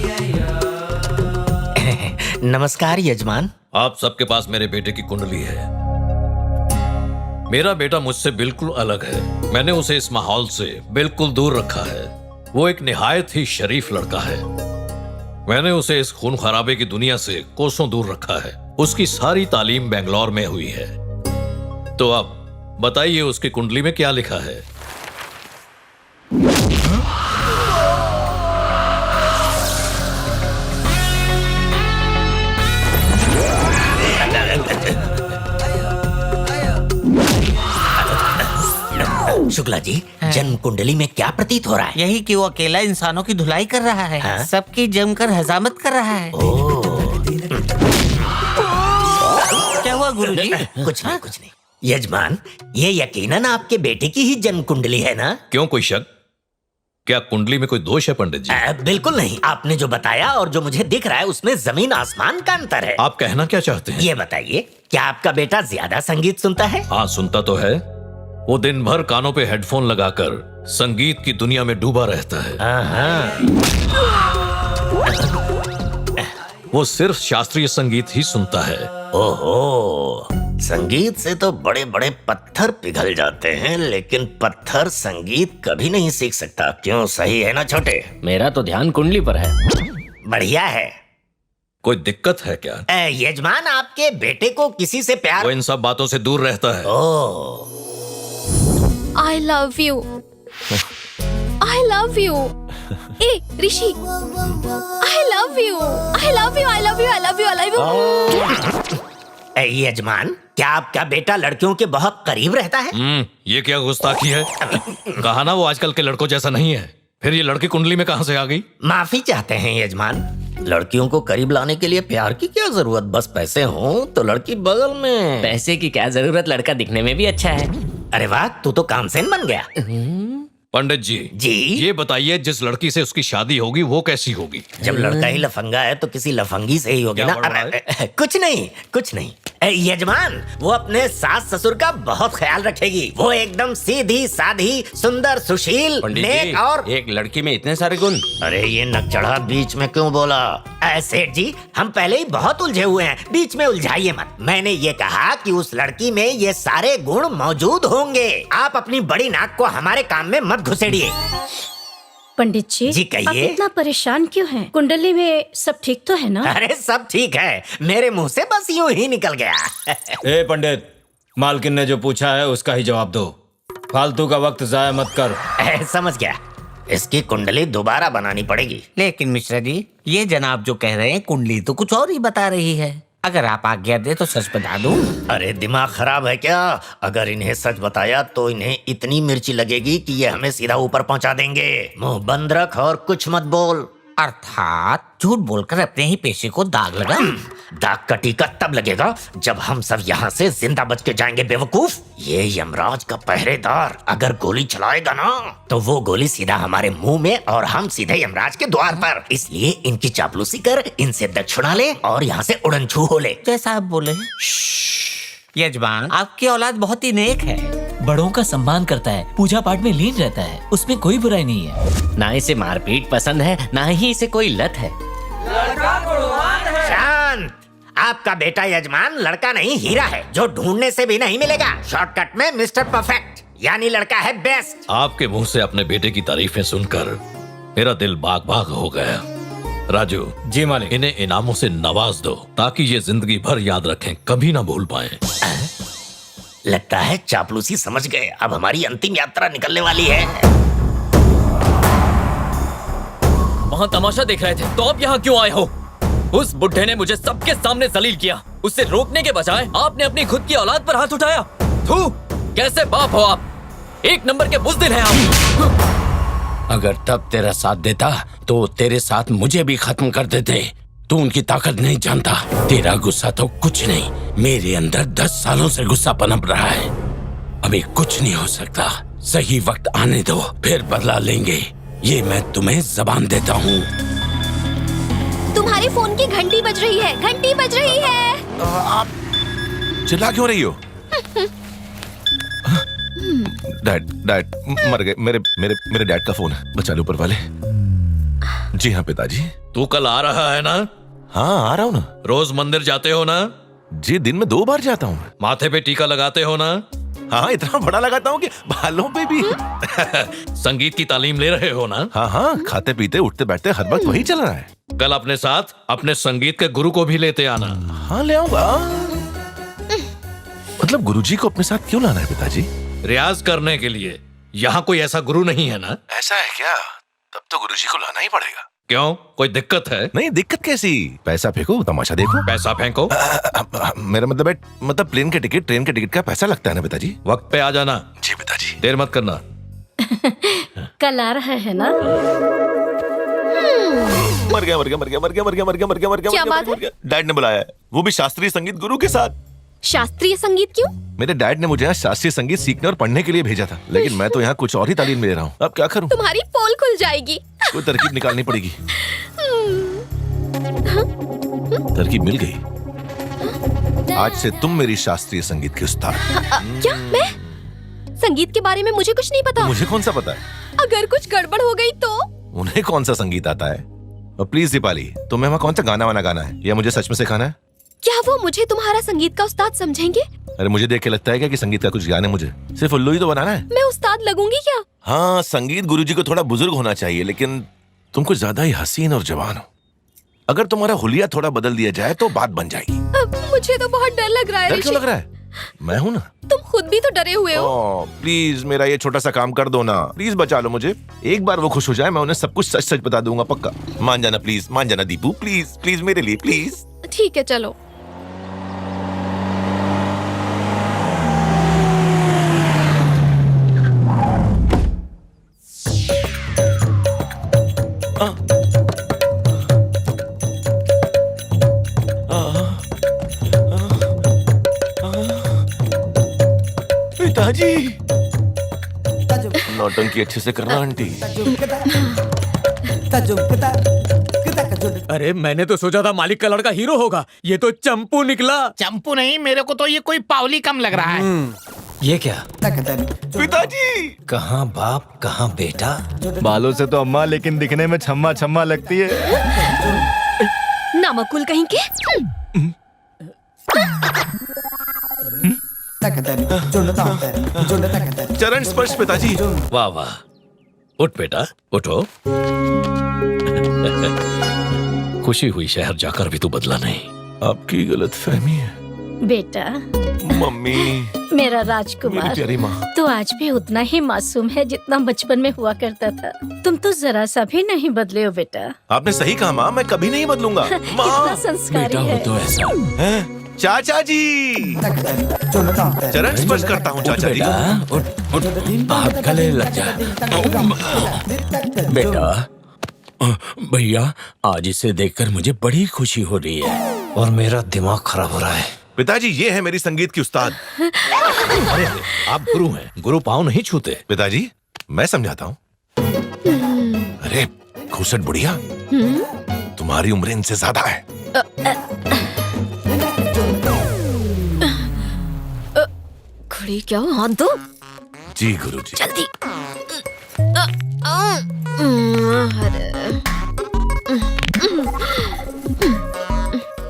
S7: नमस्कार यजमान।
S5: आप सबके पास मेरे बेटे की कुंडली है। मेरा बेटा मुझसे बिल्कुल अलग है। मैंने उसे इस माहौल से बिल्कुल दूर रखा है। वो एक निहायत ही शरीफ लड़का है। मैंने उसे इस खून खराबे की दुनिया से कोसों दूर रखा है। उसकी सारी तालीम बेंगलोर में हुई है। तो अब बताइए उसकी कुंडली में क्या लिखा है?
S7: शुक्ला जी, जन्म कुंडली में क्या प्रतीत हो रहा है?
S18: यही कि वो अकेला इंसानों की धुलाई कर रहा है।
S7: हाँ?
S18: सबकी जमकर हजामत कर रहा है। क्या हुआ गुरुजी?
S7: कुछ नहीं, कुछ नहीं। यजमान, ये यकीनन आपके बेटे की ही जन्म कुंडली है ना?
S5: क्यों, कोई शक? क्या कुंडली में कोई दोष है पंडित जी?
S7: बिल्कुल नहीं। आपने जो बताया और जो मुझे दिख रहा है उसमें जमीन आसमान का अंतर है।
S5: आप कहना क्या चाहते हैं?
S7: ये बताइए, क्या आपका बेटा ज्यादा संगीत सुनता है?
S5: हाँ, सुनता तो है। वो दिन भर कानों पे हेडफोन लगाकर संगीत की दुनिया में डूबा रहता है। वो सिर्फ शास्त्रीय संगीत ही सुनता है।
S7: ओहो, संगीत से तो बड़े बड़े पत्थर पिघल जाते हैं, लेकिन पत्थर संगीत कभी नहीं सीख सकता। क्यों, सही है ना छोटे?
S3: मेरा तो ध्यान कुंडली पर है।
S7: बढ़िया है।
S5: कोई दिक्कत है क्या?
S7: यजमान, आपके बेटे को किसी से प्यार?
S5: वो इन सब बातों से दूर रहता है।
S9: I love you. I love you. A Rishi, I love you. I love you. I love you. I love you. I love you.
S7: यजमान, क्या आपका बेटा लड़कियों के बहुत करीब रहता है?
S5: ये क्या गुस्ताखी है? कहा ना वो आजकल के लड़कों जैसा नहीं है। फिर ये लड़की कुंडली में कहां से आ गई?
S7: माफी चाहते हैं यजमान। लड़कियों को करीब लाने के लिए प्यार की क्या जरूरत? बस पैसे हों तो लड़की बगल में।
S3: पैसे की क्या जरूरत, लड़का दिखने में भी अच्छा है।
S7: अरे वाह, तू तो कामसेन बन गया।
S5: पंडित जी, ये बताइए, जिस लड़की से उसकी शादी होगी वो कैसी होगी?
S7: जब लड़का ही लफंगा है तो किसी लफंगी से ही होगी ना। कुछ नहीं, कुछ नहीं। यजमान, वो अपने सास ससुर का बहुत ख्याल रखेगी। वो एकदम सीधी साधी, सुंदर, सुशील, नेक और
S15: एक लड़की में इतने सारे गुण।
S7: अरे ये नकचढ़ा बीच में क्यों बोला? सेठ जी, हम पहले ही बहुत उलझे हुए हैं, बीच में उलझाइए मत। मैंने ये कहा कि उस लड़की में ये सारे गुण मौजूद होंगे। आप अपनी बड़ी नाक को हमारे काम में मत घुसेड़िए।
S19: पंडित जी,
S7: जी कहिए।
S19: आप इतना परेशान क्यों हैं? कुंडली में सब ठीक तो है ना?
S7: अरे सब ठीक है, मेरे मुंह से बस यूं ही निकल गया।
S15: ए पंडित, मालकिन ने जो पूछा है उसका ही जवाब दो। फालतू का वक्त जाया मत कर।
S7: समझ गया। इसकी कुंडली दोबारा बनानी पड़ेगी।
S18: लेकिन मिश्रा जी, ये जनाब जो कह रहे हैं कुंडली तो कुछ और ही बता रही है। अगर आप आज्ञा दे तो सच बता दूं।
S7: अरे दिमाग खराब है क्या? अगर इन्हें सच बताया तो इन्हें इतनी मिर्ची लगेगी कि ये हमें सीधा ऊपर पहुंचा देंगे। मुंह बंद रख और कुछ मत बोल।
S18: अर्थात झूठ बोलकर अपने ही पेशे को दाग लगा।
S7: दाग का टीका तब लगेगा जब हम सब यहाँ से जिंदा बच के जाएंगे। बेवकूफ, ये यमराज का पहरेदार अगर गोली चलाएगा ना तो वो गोली सीधा हमारे मुंह में और हम सीधे यमराज के द्वार पर। इसलिए इनकी चापलूसी कर, इनसे दक्षिणा ले और यहाँ से उड़न छू हो ले।
S18: जैसा आप बोले। यजमान, आपकी औलाद बहुत ही नेक है,
S20: बड़ों का सम्मान करता है, पूजा पाठ में लीन रहता है, उसमें कोई बुराई नहीं है।
S3: ना इसे मारपीट पसंद है, ना ही इसे कोई लत है।
S7: शांत। आपका बेटा यजमान लड़का नहीं, हीरा है, जो ढूंढने से भी नहीं मिलेगा। शॉर्टकट में मिस्टर परफेक्ट, यानी लड़का है बेस्ट।
S5: आपके मुंह से अपने बेटे की तारीफें सुनकर मेरा दिल बाग बाग हो गया। राजू
S15: जी मालिक,
S5: इन्हें इनामों से नवाज दो ताकि ये जिंदगी भर याद रखें, कभी ना भूल पाए।
S7: लगता है चापलूसी समझ गए। अब हमारी अंतिम यात्रा निकलने वाली है।
S1: वहाँ तमाशा देख रहे थे तो अब यहाँ क्यों आए हो? उस बुढ़े ने मुझे सबके सामने जलील किया। उससे रोकने के बजाय आपने अपनी खुद की औलाद पर हाथ उठाया। थू, कैसे बाप हो आप? एक नंबर के बुज़दिल हैं आप।
S17: अगर तब तेरा साथ देता तो तेरे साथ मुझे भी खत्म कर देते। तू उनकी ताकत नहीं जानता। तेरा गुस्सा तो कुछ नहीं, मेरे अंदर 10 सालों से गुस्सा पनप रहा है। अभी कुछ नहीं हो सकता। सही वक्त आने दो, फिर बदला लेंगे। ये मैं तुम्हें जबान देता हूँ।
S9: तुम्हारे फोन की घंटी बज रही है, घंटी बज रही है।
S10: आप चिल्ला क्यों रही हो? डैड डैड मर गए। मेरे मेरे मेरे डैड का फोन है, बचा लो ऊपर वाले। जी हाँ पिताजी।
S5: तू कल आ रहा है ना?
S10: हाँ आ रहा हूँ ना।
S5: रोज मंदिर जाते हो ना?
S10: जी दिन में 2 बार जाता हूँ।
S5: माथे पे टीका लगाते हो ना?
S10: हाँ इतना बड़ा लगाता हूँ कि बालों पे भी।
S5: संगीत की तालीम ले रहे हो ना?
S10: हाँ हाँ, खाते पीते उठते बैठते हर वक्त वही चल रहा है।
S5: कल अपने साथ अपने संगीत के गुरु को भी लेते आना।
S10: हाँ ले आऊंगा। मतलब गुरुजी को अपने साथ क्यों लाना है पिताजी?
S5: रियाज करने के लिए। यहाँ कोई ऐसा गुरु नहीं है ना?
S10: ऐसा है क्या? तब तो गुरुजी को लाना ही पड़ेगा।
S5: क्यों, कोई दिक्कत है?
S10: नहीं दिक्कत कैसी, पैसा फेंको तमाशा देखो।
S5: पैसा फेंको?
S10: मेरा मतलब है, मतलब प्लेन के टिकट ट्रेन के टिकट का पैसा लगता है ना पिताजी।
S5: वक्त पे आ जाना।
S10: जी पिताजी।
S5: देर मत करना।
S19: कल आ रहा है ना?
S10: मर गया मर गया मर गया मर गया मर गया मर गया मर गया मर गया।
S9: क्या बात है?
S10: डैड ने बुलाया है, वो भी शास्त्रीय संगीत गुरु के साथ।
S9: शास्त्रीय संगीत क्यों?
S10: मेरे डैड ने मुझे यहाँ शास्त्रीय संगीत सीखने और पढ़ने के लिए भेजा था, लेकिन मैं तो यहाँ कुछ और ही तालीम ले रहा हूँ। अब क्या करूँ?
S9: तुम्हारी पोल खुल जाएगी।
S10: कोई तरकीब निकालनी पड़ेगी। तरकीब मिल गई। आज से तुम मेरी शास्त्रीय संगीत की उस्ताद।
S9: क्या मैं? संगीत के बारे में मुझे कुछ नहीं पता।
S10: मुझे कौन सा पता है?
S9: अगर कुछ गड़बड़ हो गई तो?
S10: उन्हें कौन सा संगीत आता है? और प्लीज दीपाली, तुम्हें वहाँ कौन सा गाना वाना गाना है या मुझे सच में सिखाना है?
S9: क्या वो मुझे तुम्हारा संगीत का उस्ताद समझेंगे?
S10: अरे मुझे देख के लगता है क्या कि संगीत का कुछ ज्ञान है मुझे? सिर्फ उल्लू ही तो बनाना है।
S9: मैं उस्ताद लगूंगी क्या?
S10: हाँ, संगीत गुरुजी को थोड़ा बुजुर्ग होना चाहिए, लेकिन तुम कुछ ज्यादा ही हसीन और जवान हो। अगर तुम्हारा हुलिया थोड़ा बदल दिया जाए तो बात बन जाएगी।
S9: मुझे तो बहुत डर लग रहा है।
S10: डर क्यों लग रहा है? मैं हूँ ना।
S9: तुम खुद भी तो डरे हुए हो।
S10: प्लीज मेरा ये छोटा सा काम कर दो ना, प्लीज बचा लो मुझे। एक बार वो खुश हो जाए, मैं उन्हें सब कुछ सच सच बता दूंगा, पक्का। मान जाना प्लीज, मान जाना दीपू, प्लीज प्लीज मेरे लिए प्लीज।
S9: ठीक है चलो।
S10: पिताजी, नौटंकी अच्छे से करना आंटी।
S4: अरे मैंने तो सोचा था मालिक का लड़का हीरो होगा, ये तो चंपू निकला।
S18: चंपू नहीं, मेरे को तो ये कोई पावली कम लग रहा है।
S15: ये क्या?
S10: पिताजी,
S15: कहाँ बाप कहाँ बेटा?
S8: बालों से तो अम्मा, लेकिन दिखने में छम्मा छम्मा लगती है।
S9: नामकुल कहीं के।
S10: चरण स्पर्श पिताजी।
S5: वाह वाह, उठ बेटा उठो। खुशी हुई शहर जाकर भी तू बदला नहीं।
S10: आपकी गलत फहमी है
S19: बेटा।
S10: मम्मी,
S19: मेरा
S10: मेरी
S19: राजकुमार,
S10: प्यारी माँ।
S19: तो आज भी उतना ही मासूम है जितना बचपन में हुआ करता था। तुम तो जरा सा भी नहीं बदले हो बेटा।
S10: आपने सही कहा माँ, मैं कभी नहीं बदलूंगा।
S19: कितना संस्कारी है।
S15: तो ऐसा
S10: हैं? चाचा जी, चरण स्पर्श करता हूँ चाचा जी।
S15: उठ उठ, हाथ गले लग जा। बेटा, भैया आज इसे देखकर मुझे बड़ी खुशी हो रही है और मेरा दिमाग खराब हो रहा है।
S10: पिताजी, ये है मेरी संगीत की उस्ताद।
S5: अरे आप गुरु हैं, गुरु पाँव नहीं छूते।
S10: पिताजी, मैं समझाता हूँ। अरे खुसट बुढ़िया, तुम्हारी उम्र इनसे ज्यादा है।
S9: खड़ी क्या हो? हाथ दो।
S10: जी गुरुजी।
S9: जल्दी।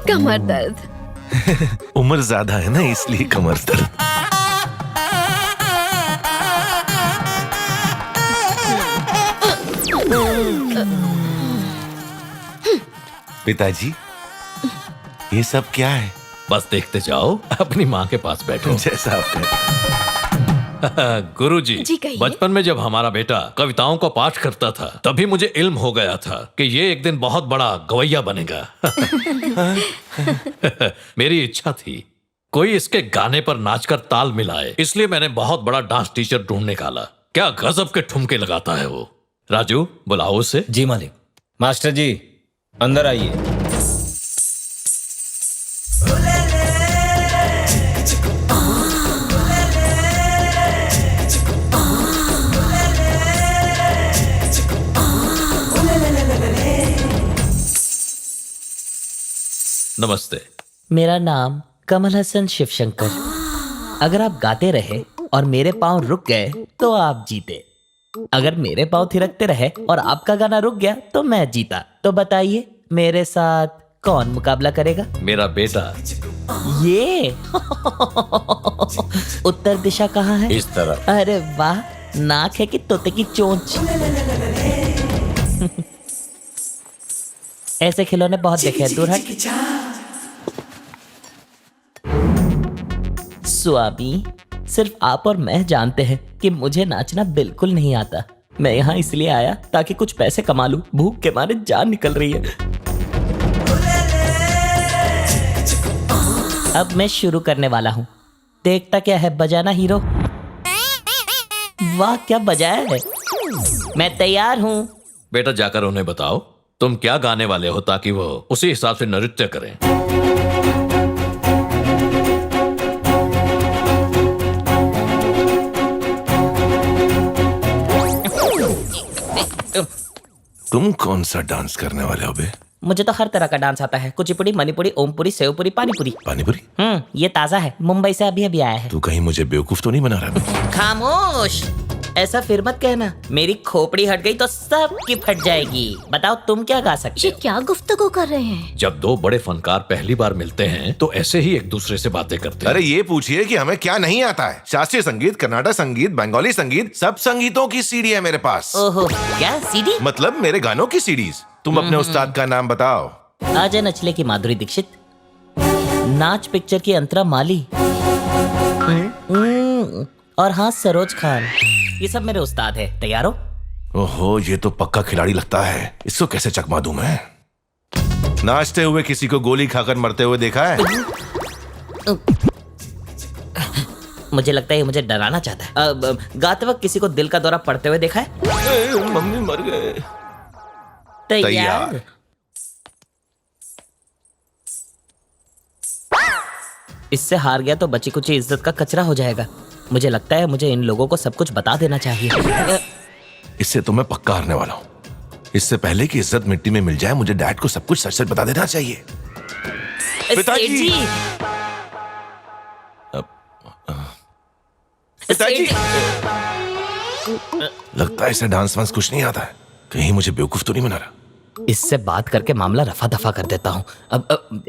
S9: कमर दर्द।
S10: उम्र ज्यादा है ना, इसलिए कमर दर्द। पिताजी, ये सब क्या है?
S5: बस देखते जाओ, अपनी माँ के पास बैठो।
S10: जैसा आपने।
S5: गुरुजी,
S9: जी कहिए।
S5: बचपन में जब हमारा बेटा कविताओं को पाठ करता था, तभी मुझे इल्म हो गया था कि ये एक दिन बहुत बड़ा गवैया बनेगा। मेरी इच्छा थी कोई इसके गाने पर नाचकर ताल मिलाए, इसलिए मैंने बहुत बड़ा डांस टीचर ढूंढ निकाला। क्या गजब के ठुमके लगाता है वो। राजू, बुलाओ उसे।
S15: जी मालिक। मास्टर जी, अंदर आइए।
S5: नमस्ते।
S20: मेरा नाम कमल हसन शिवशंकर। अगर आप गाते रहे
S18: और मेरे पाँव रुक गए तो आप जीते। अगर मेरे पाँव थिरकते रहे और आपका गाना रुक गया तो मैं जीता। तो बताइए मेरे साथ कौन मुकाबला करेगा?
S5: मेरा बेटा।
S18: ये उत्तर दिशा कहाँ है?
S5: इस तरफ।
S18: अरे वाह, नाक है कि तोते की चोंच। ऐसे खिलौने बहुत देखे हैं, दूर हट। स्वामी, सिर्फ आप और मैं जानते हैं कि मुझे नाचना बिल्कुल नहीं आता। मैं यहाँ इसलिए आया ताकि कुछ पैसे कमा लूं। भूख के मारे जान निकल रही है। अब मैं शुरू करने वाला हूँ। देखता क्या है, बजाना हीरो। वाह क्या बजाया है। मैं तैयार हूँ।
S5: बेटा जाकर उन्हें बताओ तुम क्या गाने वाले हो ताकि वो उसी हिसाब से नृत्य करें।
S10: तुम कौन सा डांस करने वाले हो बे?
S18: मुझे तो हर तरह का डांस आता है। कुचिपुड़ी, मणिपुरी, ओमपुरी, सेवपुरी, पानीपुरी।
S10: पानीपुरी?
S18: ये ताजा है, मुंबई से अभी अभी आया है।
S10: तू कहीं मुझे बेवकूफ तो नहीं बना रहा?
S18: खामोश, ऐसा फिर मत कहना। मेरी खोपड़ी हट गई तो सबकी फट जाएगी। बताओ तुम क्या गा सकते हो?
S19: क्या गुफ्तगू कर रहे हैं?
S5: जब दो बड़े फनकार पहली बार मिलते हैं तो ऐसे ही एक दूसरे से बातें करते हैं।
S10: अरे ये पूछिए कि हमें क्या नहीं आता है। शास्त्रीय संगीत, कर्नाटक संगीत, बंगाली संगीत, सब संगीतों की सीडी है मेरे पास।
S18: ओहो, क्या सीडी?
S10: मतलब मेरे गानों की सीडीज। तुम अपने उस्ताद का नाम बताओ।
S18: आजा नचले की माधुरी दीक्षित, नाच पिक्चर की अंतरा माली, और हाँ सरोज खान। ये सब मेरे उस्ताद है। तैयार हो?
S10: ओहो, ये तो पक्का खिलाड़ी लगता है। इसको कैसे चकमा दूं मैं? नाचते हुए किसी को गोली खाकर मरते हुए देखा है?
S18: मुझे लगता है ये मुझे डराना चाहता है। गाते वक्त किसी को दिल का दौरा पड़ते हुए देखा है?
S10: मम्मी मर गए।
S18: तैयार। इससे हार गया तो बची कुछ इज्जत का कचरा हो जाएगा। मुझे लगता है मुझे इन लोगों को सब कुछ बता देना चाहिए।
S10: इससे तो मैं पक्का हारने वाला हूँ। इससे पहले कि इज्जत मिट्टी में मिल जाए, मुझे डैड को सब कुछ सच सच बता देना चाहिए। पिताजी, पिताजी, लगता है इसे डांस वांस कुछ नहीं आता है। कहीं मुझे बेवकूफ तो नहीं बना रहा?
S18: इससे बात करके मामला रफा दफा कर देता हूँ। अब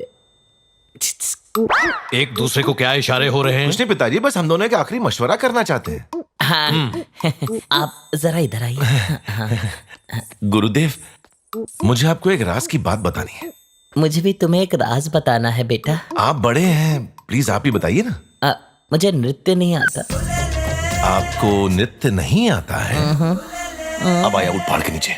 S5: एक दूसरे को क्या इशारे हो रहे हैं?
S10: कुछ नहीं पिताजी, बस हम दोनों का आखिरी मशवरा करना चाहते हैं।
S18: हाँ, आप जरा इधर आइए।
S10: गुरुदेव, मुझे आपको एक राज की बात बतानी है।
S18: मुझे भी तुम्हें एक राज बताना है बेटा।
S10: आप बड़े हैं, प्लीज आप ही बताइए ना।
S18: मुझे नृत्य नहीं आता।
S10: आपको नृत्य नहीं आता है? अब आया उठ पहाड़ के नीचे।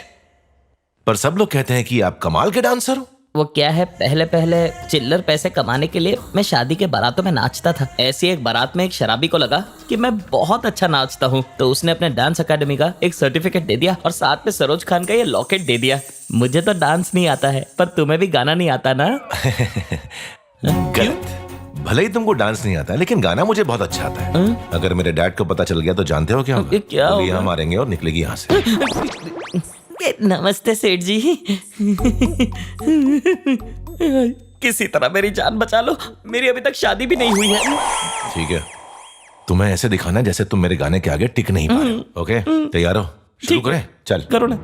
S10: पर सब लोग कहते हैं कि आप कमाल के डांसर हो।
S18: वो क्या है, पहले पहले चिल्लर पैसे कमाने के लिए मैं शादी के बारातों में नाचता था। ऐसी एक बारात में एक शराबी को लगा कि मैं बहुत अच्छा नाचता हूँ, तो उसने अपने डांस अकेडमी का एक सर्टिफिकेट दे दिया और साथ में सरोज खान का ये लॉकेट दे दिया। मुझे तो डांस नहीं आता है, पर तुम्हें भी गाना नहीं आता ना?
S10: गलत। भले ही तुमको डांस नहीं आता, लेकिन गाना मुझे बहुत अच्छा आता है। अगर मेरे डैड को पता चल गया तो जानते हो क्या होगा?
S18: क्या होगा?
S10: यहाँ मारेंगे और निकलेगी यहाँ से।
S18: नमस्ते सेठ जी। किसी तरह मेरी जान बचा लो, मेरी अभी तक शादी भी नहीं हुई है।
S10: ठीक है, तुम्हें ऐसे दिखाना जैसे तुम मेरे गाने के आगे टिक नहीं पा रहे। ओके, तैयार हो? शुरू करें? चल
S18: करो ना।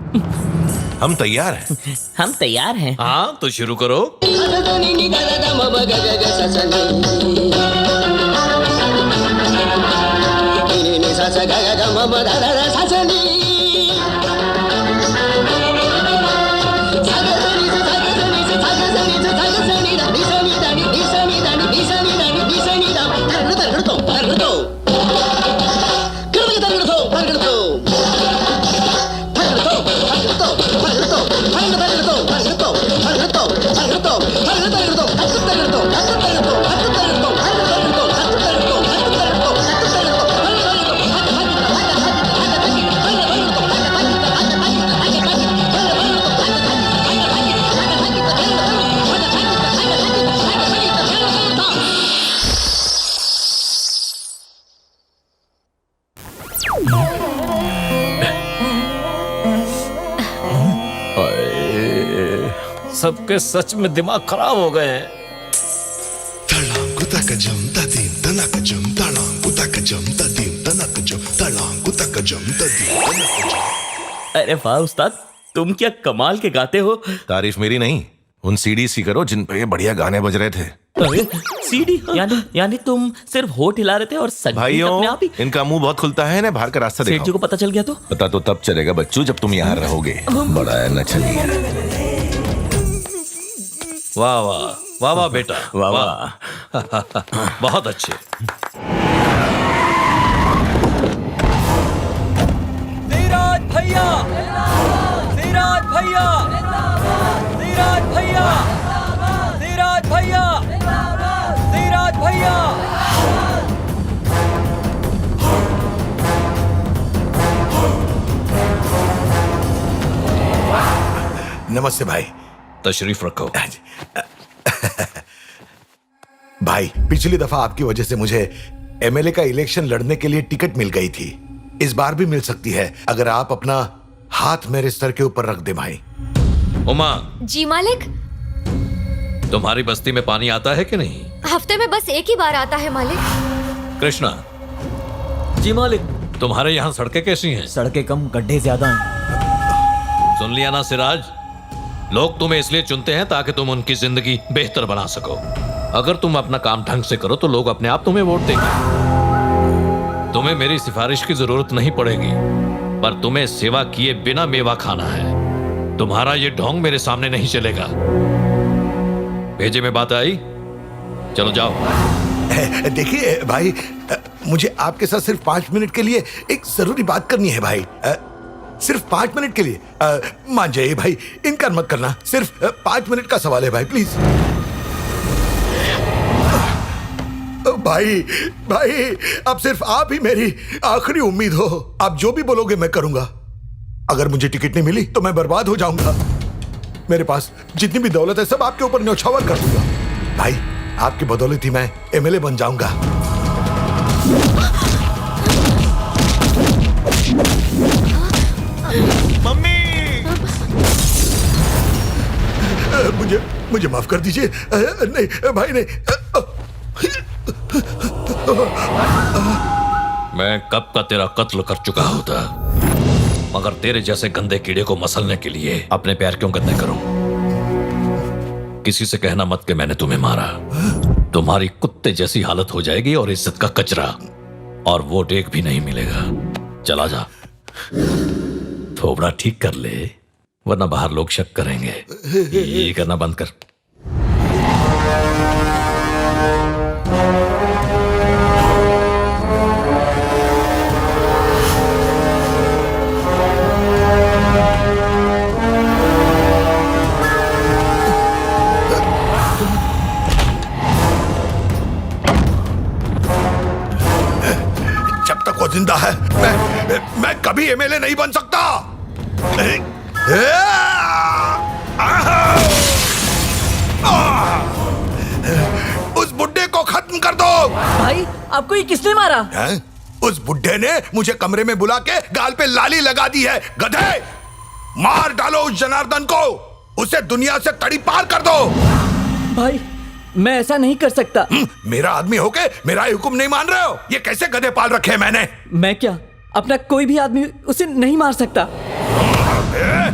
S10: हम तैयार हैं।
S18: हम तैयार हैं।
S5: हाँ तो शुरू करो।
S15: सबके सच में दिमाग खराब हो गए हैं।
S12: तड़ांग तक जम तदीम तना जम तड़ांग तक जम तदीम तना
S18: अरे वाह उस्ताद, तुम क्या कमाल के गाते हो।
S10: तारीफ मेरी नहीं, उन सीडीज की करो जिन पे ये बढ़िया गाने बज रहे थे।
S18: सीडी यानी तुम सिर्फ होठ हिला रहे थे और संगीत अपने
S10: भाइयों,
S18: आप ही।
S10: इनका मुंह बहुत खुलता है ना, बाहर का रास्ता
S18: सेठ जी
S10: देखो।
S18: को पता चल गया तो?
S10: पता तो तब चलेगा बच्चू जब तुम यहाँ रहोगे। बड़ा है नचनिया।
S5: वाह वाह वाह वाह बेटा,
S10: वाह
S5: वाह बहुत अच्छे।
S12: धीरज भैया, धीरज भैया, धीरज भैया, धीरज भैया, धीरज भैया।
S21: नमस्ते भाई।
S5: तशरीफ रखो।
S21: भाई, पिछली दफा आपकी वजह से मुझे एमएलए का इलेक्शन लड़ने के लिए टिकट मिल गई थी। इस बार भी मिल सकती है अगर आप अपना हाथ मेरे सर के ऊपर रख दे भाई।
S5: उमा,
S9: जी मालिक।
S5: तुम्हारी बस्ती में पानी आता है कि नहीं?
S9: हफ्ते में बस एक ही बार आता है मालिक।
S5: कृष्णा।
S20: जी मालिक।
S5: तुम्हारे यहाँ सड़कें कैसी हैं?
S20: सड़कें कम, गड्ढे ज्यादा हैं।
S5: सुन लिया ना सिराज, लोग तुम्हें इसलिए चुनते हैं ताकि तुम उनकी जिंदगी बेहतर बना सको। अगर तुम अपना काम ढंग से करो तो लोग अपने आप तुम्हें वोट देंगे। तुम्हें मेरी सिफारिश की जरूरत नहीं पड़ेगी, पर तुम्हें सेवा किए बिना मेवा खाना है। तुम्हारा ये ढोंग मेरे सामने नहीं चलेगा। भेजे में बात आई? चलो जाओ।
S21: देखिए भाई, मुझे आपके साथ सिर्फ 5 मिनट के लिए एक जरूरी बात करनी है भाई। सिर्फ 5 मिनट के लिए। मान जाइए भाई, इनकार मत करना। सिर्फ 5 मिनट का सवाल है भाई, प्लीज। भाई भाई, अब सिर्फ आप ही मेरी आखिरी उम्मीद हो। आप जो भी बोलोगे मैं करूंगा। अगर मुझे टिकट नहीं मिली तो मैं बर्बाद हो जाऊंगा। मेरे पास जितनी भी दौलत है सब आपके ऊपर न्यौछावर कर दूंगा। भाई, आपकी बदौलत ही मैं एमएलए बन जाऊंगा।
S12: मम्मी,
S21: मुझे माफ कर दीजिए। नहीं भाई नहीं।
S5: मैं कब का तेरा कत्ल कर चुका होता, मगर तेरे जैसे गंदे कीड़े को मसलने के लिए अपने पैर क्यों गंदे करूं? किसी से कहना मत कि मैंने तुम्हें मारा। तुम्हारी कुत्ते जैसी हालत हो जाएगी और इज्जत का कचरा, और वोट एक भी नहीं मिलेगा। चला जा, थोबड़ा ठीक कर ले, वरना बाहर लोग शक करेंगे। ये करना बंद कर।
S21: जब तक वो जिंदा है मैं कभी एमएलए नहीं बन सकता। उस बुड्ढे को खत्म कर दो।
S20: भाई, आपको ये किसने मारा?
S21: है? उस बुड्ढे ने मुझे कमरे में बुला के गाल पे लाली लगा दी है। गधे, मार डालो उस जनार्दन को, उसे दुनिया से तड़ी पार कर दो।
S20: भाई, मैं ऐसा नहीं कर सकता।
S21: मेरा आदमी होके मेरा हुक्म नहीं मान रहे हो? ये कैसे गधे पाल रखे हैं मैंने?
S20: मैं क्या, अपना कोई भी आदमी उसे नहीं मार सकता।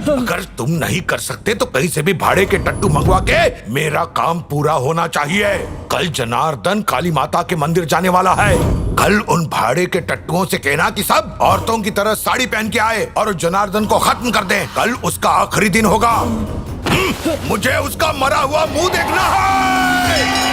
S21: अगर तुम नहीं कर सकते तो कहीं से भी भाड़े के टट्टू मंगवा के मेरा काम पूरा होना चाहिए। कल जनार्दन काली माता के मंदिर जाने वाला है। कल उन भाड़े के टट्टुओं से कहना कि सब औरतों की तरह साड़ी पहन के आए और उस जनार्दन को खत्म कर दें। कल उसका आखिरी दिन होगा। मुझे उसका मरा हुआ मुंह देखना है।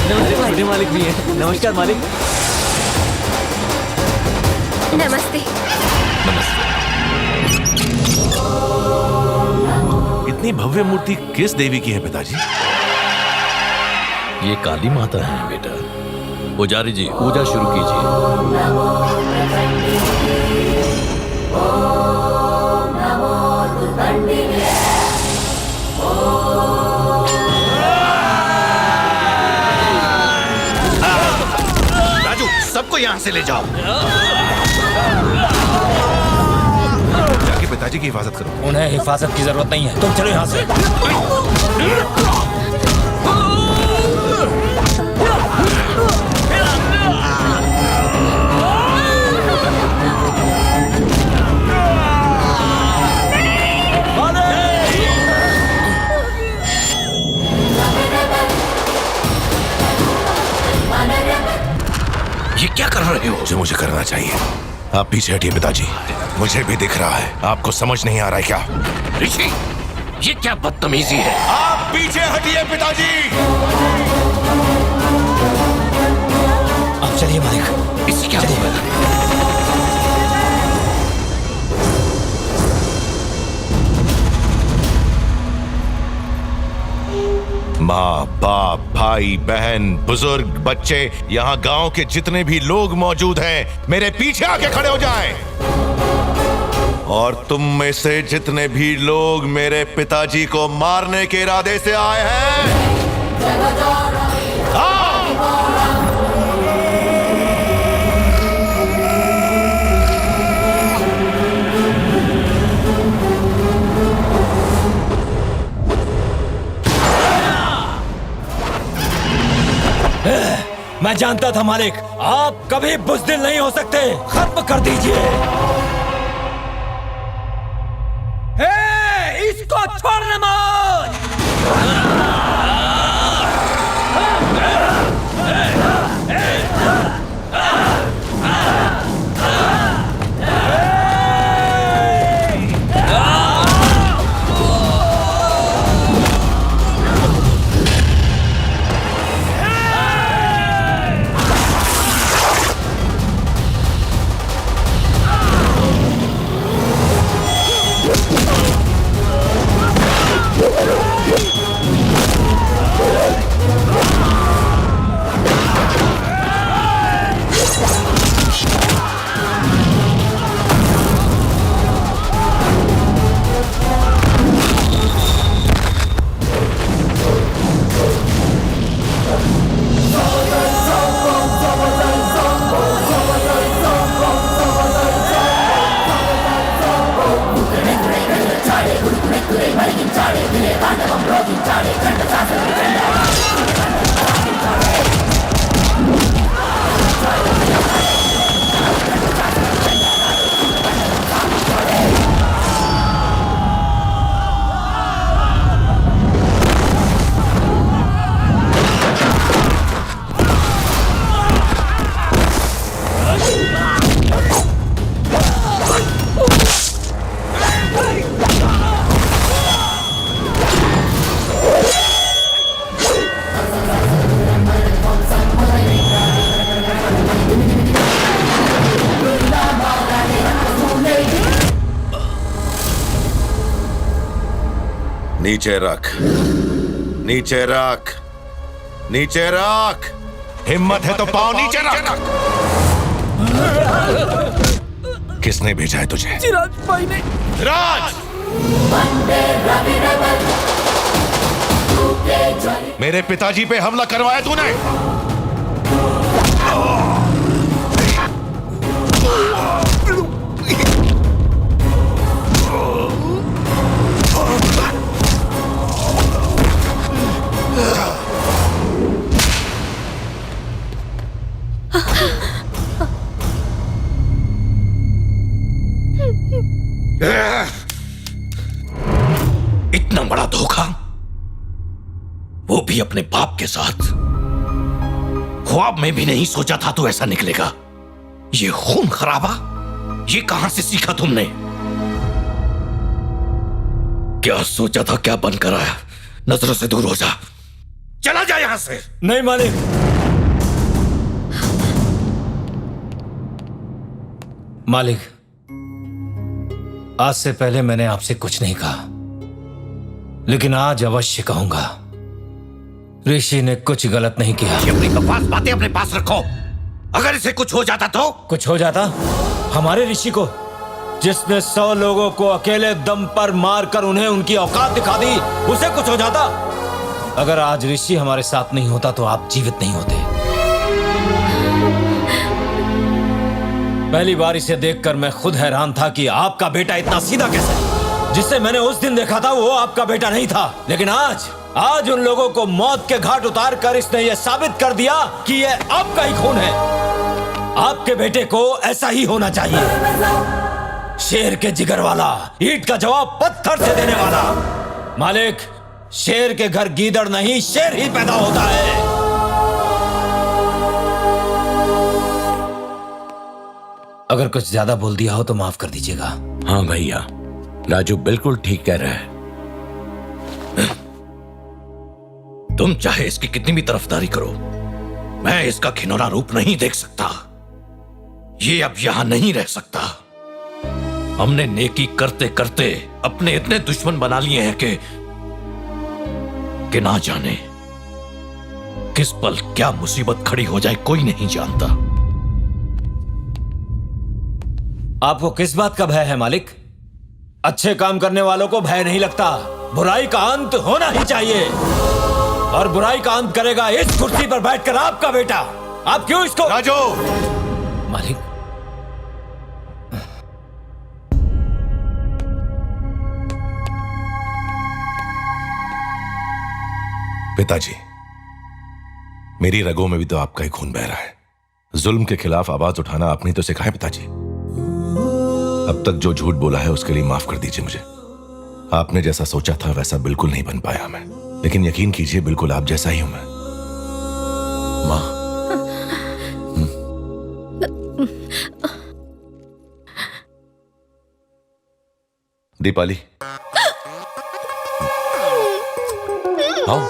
S20: नमस्ते मालिक भी है। नमस्कार मालिक।
S9: नमस्ते।
S10: इतनी भव्य मूर्ति किस देवी की है पिताजी?
S5: ये काली माता है बेटा। पुजारी जी, पूजा शुरू कीजिए।
S21: राजू, सबको यहाँ से ले जाओ।
S10: पिताजी की हिफाजत करो।
S15: उन्हें हिफाजत की जरूरत नहीं है, तुम चलो यहाँ से।
S10: ये क्या कर रहे हो? जो मुझे करना चाहिए। आप पीछे हटिए पिताजी, मुझे भी दिख रहा है, आपको समझ नहीं आ रहा है क्या?
S5: ऋषि, ये क्या बदतमीजी है?
S10: आप पीछे हटिए पिताजी।
S15: आप चलिए मालिक।
S5: इसी क्या
S10: माँ बाप भाई बहन बुजुर्ग बच्चे, यहाँ गांव के जितने भी लोग मौजूद हैं मेरे पीछे आके खड़े हो जाएं। और तुम में से जितने भी लोग मेरे पिताजी को मारने के इरादे से आए हैं,
S15: मैं जानता था मालिक, आप कभी बुज़दिल नहीं हो सकते। खत्म कर दीजिए। इसको छोड़ना मत।
S10: नीचे रख, नीचे रख, नीचे रख। हिम्मत है तो पाँव नीचे रख। किसने भेजा है तुझे?
S12: चिराज भाई ने।
S10: राज, मेरे पिताजी पे हमला करवाया तूने।
S5: इतना बड़ा धोखा, वो भी अपने बाप के साथ। ख्वाब में भी नहीं सोचा था तो ऐसा निकलेगा। ये खून खराबा, ये कहां से सीखा तुमने? क्या सोचा था, क्या बनकर आया? नजरों से दूर हो जा, चला जा यहां से।
S15: नहीं मालिक। मालिक, आज से पहले मैंने आपसे कुछ नहीं कहा, लेकिन आज अवश्य कहूंगा। ऋषि ने कुछ गलत नहीं किया।
S5: ये अपनी बकवास बातें अपने पास रखो। अगर इसे कुछ हो जाता तो?
S15: कुछ हो जाता? हमारे ऋषि को, जिसने 100 लोगों को अकेले दम पर मारकर उन्हें उनकी औकात दिखा दी, उसे कुछ हो जाता? अगर आज ऋषि हमारे साथ नहीं होता तो आप जीवित नहीं होते। पहली बार इसे देखकर मैं खुद हैरान था कि आपका बेटा इतना सीधा कैसे है। जिसे मैंने उस दिन देखा था वो आपका बेटा नहीं था, लेकिन आज उन लोगों को मौत के घाट उतार कर इसने ये साबित कर दिया कि ये आपका ही खून है। आपके बेटे को ऐसा ही होना चाहिए, शेर के जिगर वाला, ईंट का जवाब पत्थर से देने वाला। मालिक, शेर के घर गीदड़ नहीं, शेर ही पैदा होता है। अगर कुछ ज्यादा बोल दिया हो तो माफ कर दीजिएगा।
S17: हाँ भैया, राजू बिल्कुल ठीक कह रहा है।
S5: तुम चाहे इसकी कितनी भी तरफदारी करो, मैं इसका घिनौना रूप नहीं देख सकता। ये अब यहां नहीं रह सकता। हमने नेकी करते करते अपने इतने दुश्मन बना लिए हैं कि ना जाने किस पल क्या मुसीबत खड़ी हो जाए कोई नहीं जानता।
S15: आपको किस बात का भय है मालिक? अच्छे काम करने वालों को भय नहीं लगता। बुराई का अंत होना ही चाहिए, और बुराई का अंत करेगा इस कुर्सी पर बैठकर आपका बेटा। आप क्यों इसको?
S10: राजू!
S15: मालिक,
S10: पिताजी, मेरी रगों में भी तो आपका ही खून बह रहा है। जुल्म के खिलाफ आवाज उठाना आपने तो सिखाया पिताजी। अब तक जो झूठ बोला है उसके लिए माफ कर दीजिए मुझे। आपने जैसा सोचा था वैसा बिल्कुल नहीं बन पाया मैं, लेकिन यकीन कीजिए बिल्कुल आप जैसा ही हूं मैं। मां, दीपाली, आओ।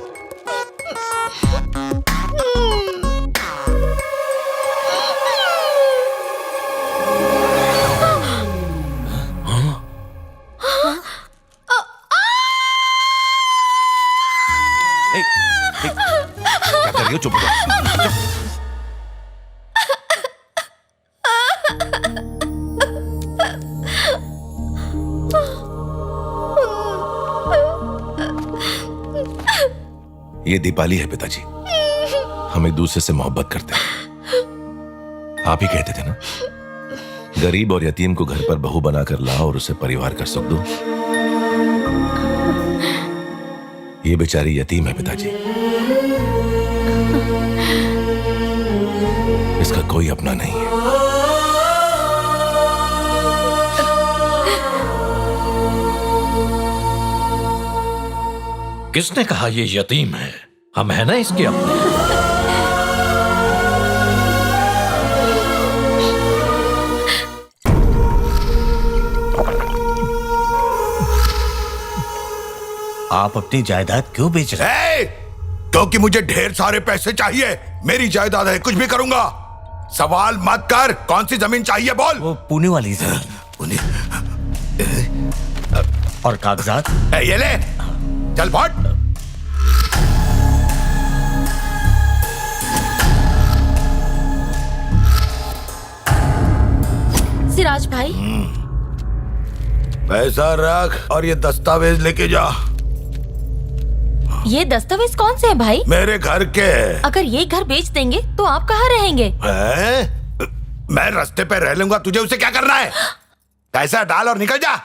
S10: क्या कर रही हो? चुप हो जाओ। ये दीपाली है पिताजी। हम एक दूसरे से मोहब्बत करते हैं। आप ही कहते थे ना, गरीब और यतीम को घर पर बहू बनाकर लाओ और उसे परिवार का सुख दो। ये बेचारी यतीम है पिताजी, इसका कोई अपना नहीं है।
S5: किसने कहा ये यतीम है? हम है ना इसके अपने।
S21: आप अपनी जायदाद क्यों बेच रहे हैं? क्योंकि मुझे ढेर सारे पैसे चाहिए। मेरी जायदाद है, कुछ भी करूंगा। सवाल मत कर। कौन सी जमीन चाहिए बोल।
S7: वो पुणे वाली जमीन।
S21: पुणे
S7: और कागजात?
S21: ये ले, चल फट।
S2: सिराज भाई,
S21: पैसा रख और ये दस्तावेज लेके जा।
S2: ये दस्तावेज कौन से है भाई?
S21: मेरे घर के।
S2: अगर ये घर बेच देंगे तो आप कहाँ रहेंगे?
S21: मैं रास्ते पे रह लूंगा, तुझे उसे क्या करना है? पैसा डाल और निकल जा।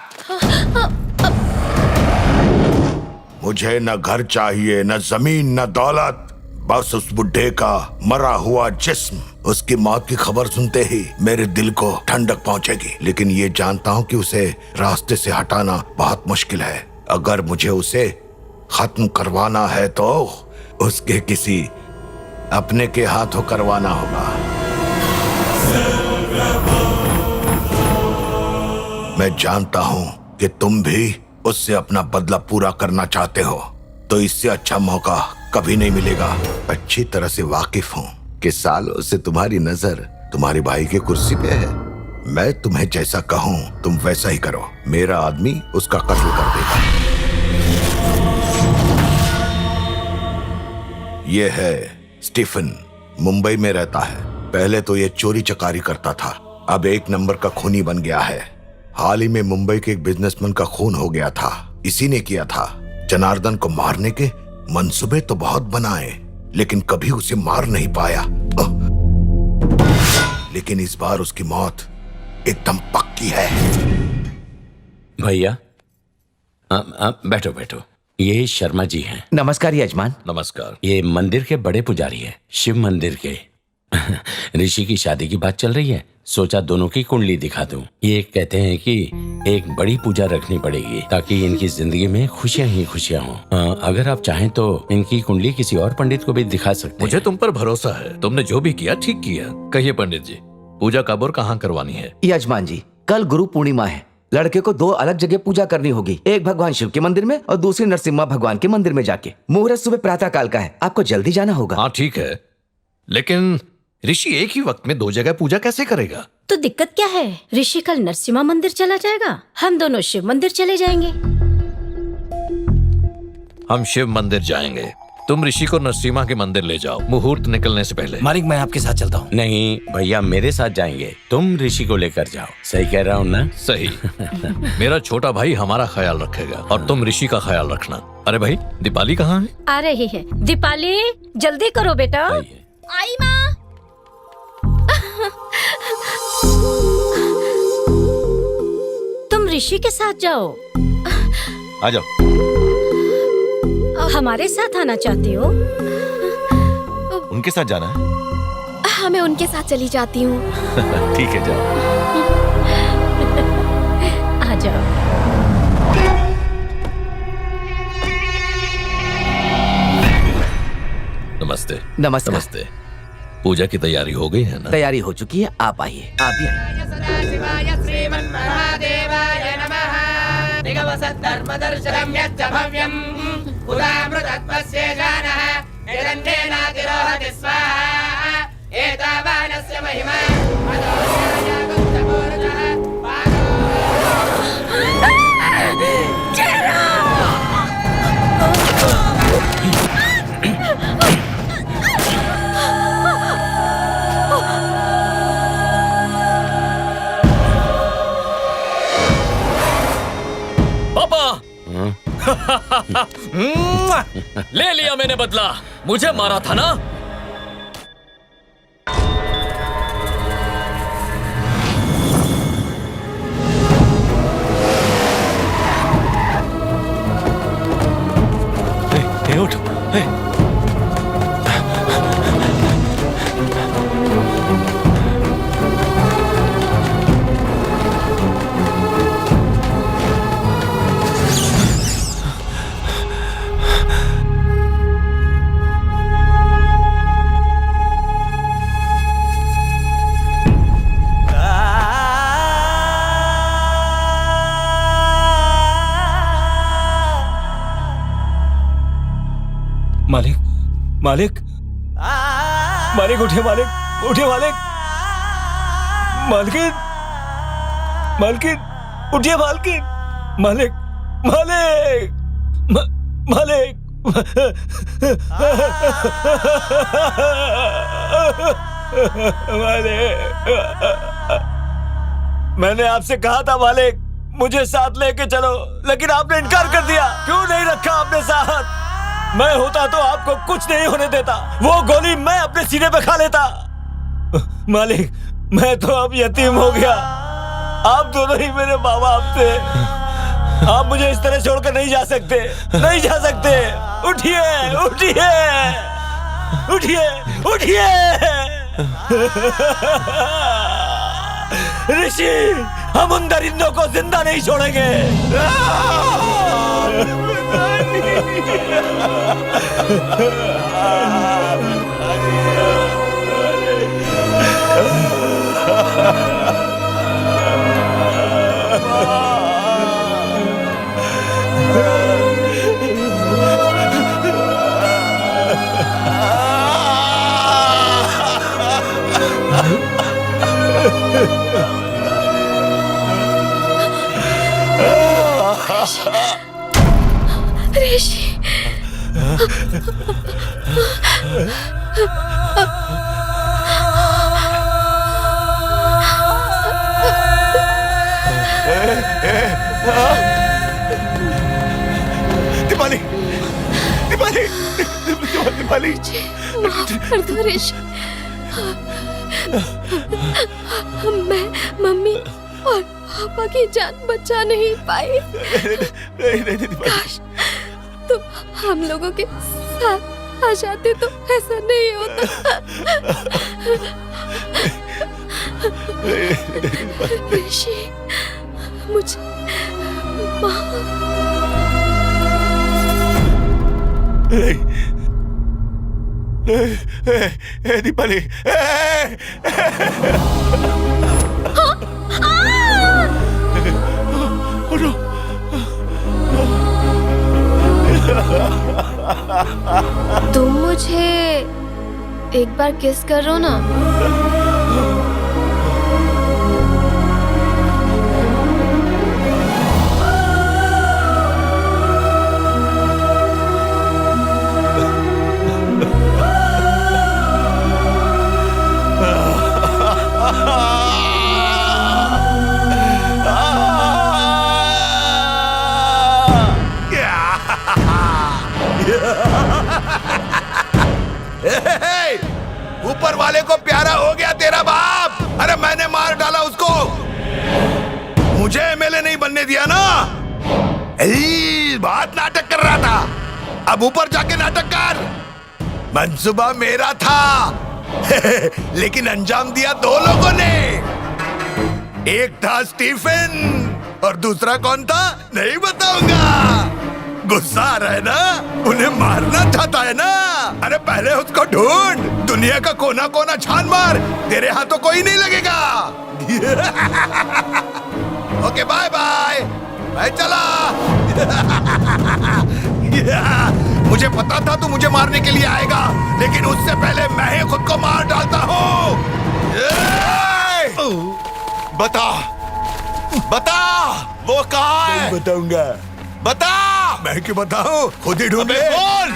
S21: मुझे न घर चाहिए, न जमीन, न दौलत, बस उस बुढ़े का मरा हुआ जिस्म। उसकी मौत की खबर सुनते ही मेरे दिल को ठंडक पहुंचेगी, लेकिन ये जानता हूं कि उसे रास्ते से हटाना बहुत मुश्किल है। अगर मुझे उसे खत्म करवाना है तो उसके किसी अपने के हाथों करवाना होगा। मैं जानता हूं कि तुम भी उससे अपना बदला पूरा करना चाहते हो, तो इससे अच्छा मौका कभी नहीं मिलेगा। अच्छी तरह से वाकिफ हूं कि सालों से तुम्हारी नजर तुम्हारे भाई की कुर्सी पे है। मैं तुम्हें जैसा कहूं तुम वैसा ही करो। मेरा आदमी उसका कत्ल कर देगा। ये है स्टीफन, मुंबई में रहता है। पहले तो ये चोरी चकारी करता था, अब एक नंबर का खूनी बन गया है। हाल ही में मुंबई के एक बिजनेसमैन का खून हो गया था, इसी ने किया था। जनार्दन को मारने के मंसूबे तो बहुत बनाए, लेकिन कभी उसे मार नहीं पाया। लेकिन इस बार उसकी मौत एकदम पक्की है।
S17: भैया बैठो बैठो। ये शर्मा जी हैं।
S16: नमस्कार यजमान।
S5: नमस्कार।
S17: ये मंदिर के बड़े पुजारी हैं, शिव मंदिर के। ऋषि की शादी की बात चल रही है, सोचा दोनों की कुंडली दिखा दूं। ये कहते हैं कि एक बड़ी पूजा रखनी पड़ेगी ताकि इनकी जिंदगी में खुशियां ही खुशियां हों। अगर आप चाहें तो इनकी कुंडली किसी और पंडित को भी दिखा सकते
S5: मुझे तुम पर भरोसा है, तुमने जो भी किया ठीक किया। कहिए पंडित जी, पूजा कब और कहाँ करवानी है?
S16: यजमान जी, कल गुरु पूर्णिमा है। लड़के को 2 अलग जगह पूजा करनी होगी, एक भगवान शिव के मंदिर में और दूसरी नरसिम्हा भगवान के मंदिर में जाके। मुहूर्त सुबह प्रातः काल का है, आपको जल्दी जाना होगा।
S5: हाँ ठीक है, लेकिन ऋषि एक ही वक्त में 2 जगह पूजा कैसे करेगा?
S19: तो दिक्कत क्या है? ऋषि कल नरसिम्हा मंदिर चला जाएगा, हम दोनों शिव मंदिर चले जाएंगे।
S5: हम शिव मंदिर जाएंगे, तुम ऋषि को नरसिम्हा के मंदिर ले जाओ मुहूर्त निकलने से पहले।
S15: मालिक मैं आपके साथ चलता हूँ।
S17: नहीं भैया, मेरे साथ जाएंगे, तुम ऋषि को लेकर जाओ। सही कह रहा हूँ ना?
S5: सही। मेरा छोटा भाई हमारा ख्याल रखेगा और तुम ऋषि का ख्याल रखना। अरे भाई, दीपाली कहाँ है?
S19: आ रही है। दीपाली जल्दी करो बेटा।
S9: आई माँ।
S19: तुम ऋषि के साथ जाओ।
S10: आ जाओ।
S19: हमारे साथ आना चाहती हो?
S10: उनके साथ जाना है?
S9: हाँ, मैं उनके साथ चली जाती हूँ।
S10: ठीक है, जाओ।
S19: आ जाओ।
S5: नमस्ते।
S16: नमस्कार।
S5: नमस्ते। पूजा की तैयारी हो गई है ना?
S16: तैयारी हो चुकी है, आप आइए। आप भी आइए।
S12: धर्मदर्शनम् यच्च भव्यम् उदामृतत्वस्य जानः निरन्येनातिरोहति स्वाहा एतावानस्य महिमा
S3: ले लिया मैंने बदला, मुझे मारा था ना?
S5: उठ।
S15: मालिक मालिक मालिक उठिए, मालिक उठिए, मालिक मालकिन मालकिन उठिए, मालकिन मालिक मालिक मालिक मालिक मैंने आपसे कहा था मालिक मुझे साथ लेके चलो, लेकिन आपने इनकार कर दिया। क्यों नहीं रखा आपने साथ? मैं होता तो आपको कुछ नहीं होने देता, वो गोली मैं अपने सीने पे खा लेता। मालिक मैं तो अब यतीम हो गया, आप दोनों ही मेरे माँ बाप थे, आप मुझे इस तरह छोड़कर नहीं जा सकते, नहीं जा सकते। उठिए उठिए उठिए उठिए। ऋषि हम उन दरिंदों को जिंदा नहीं छोड़ेंगे।
S9: ऋषि
S12: दीपाली दीपाली दीपाली
S9: माफ कर दो ऋषि, मैं मम्मी और पापा की जान बचा नहीं पाई। काश तुम हम लोगों के साथ आ जाते तो ऐसा नहीं होता। ऋषि मुझे
S6: दीपाली,
S9: तुम मुझे एक बार किस करो ना।
S21: ऊपर वाले को प्यारा हो गया तेरा बाप। अरे मैंने मार डाला उसको, मुझे एमएलए नहीं बनने दिया ना। बहुत नाटक कर रहा था, अब ऊपर जाके नाटक कर। मंसूबा मेरा था लेकिन अंजाम दिया दो लोगों ने। एक था स्टीफन और दूसरा कौन था नहीं बताऊंगा। गुस्सा आ रहा है ना, उन्हें मारना चाहता है ना। अरे पहले उसको ढूंढ, दुनिया का कोना कोना छान मार, तेरे हाथों कोई नहीं लगेगा। ओके बाय बाय, मैं चला। मुझे पता था तू मुझे मारने के लिए आएगा, लेकिन उससे पहले मैं ही खुद को मार डालता हूँ।
S10: बता बता वो कहाँ है?
S21: नहीं बताऊंगा।
S10: बता।
S21: मैं क्यों बताऊं, खुद ही ढूंढे।
S10: बोल,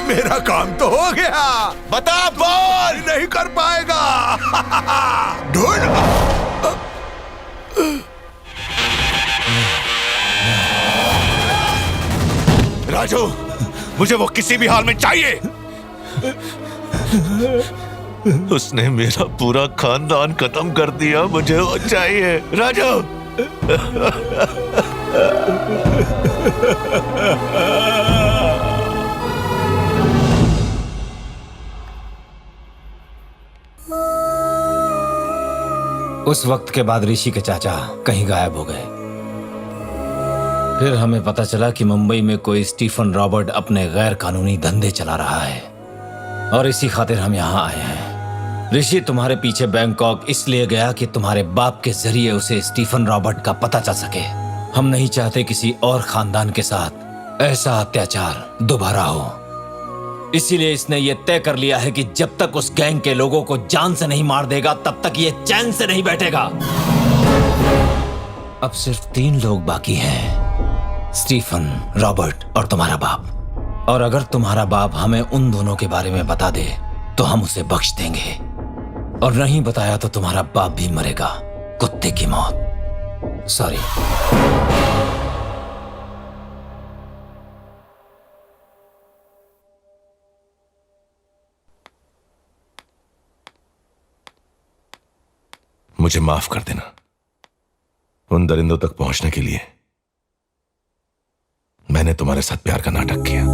S21: मेरा काम तो हो गया।
S10: बता बोल।
S21: नहीं कर पाएगा। ढूंढ।
S10: राजू, मुझे वो किसी भी हाल में चाहिए। उसने मेरा पूरा खानदान खत्म कर दिया, मुझे वो चाहिए। राजू।
S15: उस वक्त के बाद ऋषि के चाचा कहीं गायब हो गए। फिर हमें पता चला कि मुंबई में कोई स्टीफन रॉबर्ट अपने गैर कानूनी धंधे चला रहा है और इसी खातिर हम यहाँ आए हैं। ऋषि तुम्हारे पीछे बैंकॉक इसलिए गया कि तुम्हारे बाप के जरिए उसे स्टीफन रॉबर्ट का पता चल सके। हम नहीं चाहते किसी और खानदान के साथ ऐसा अत्याचार दोबारा हो, इसीलिए इसने ये तय कर लिया है कि जब तक उस गैंग के लोगों को जान से नहीं मार देगा तब तक ये चैन से नहीं बैठेगा। अब सिर्फ 3 लोग बाकी हैं, स्टीफन, रॉबर्ट और तुम्हारा बाप। और अगर तुम्हारा बाप हमें उन दोनों के बारे में बता दे तो हम उसे बख्श देंगे, और नहीं बताया तो तुम्हारा बाप भी मरेगा कुत्ते की मौत। सॉरी।
S10: मुझे माफ कर देना। उन दरिंदों तक पहुंचने के लिए मैंने तुम्हारे साथ प्यार का नाटक किया।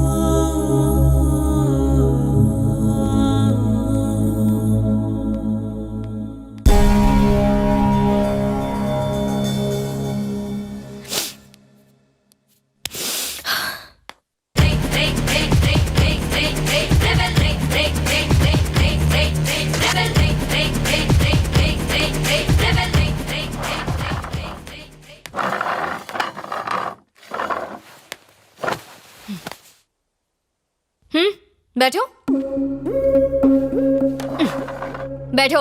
S9: बैठो बैठो।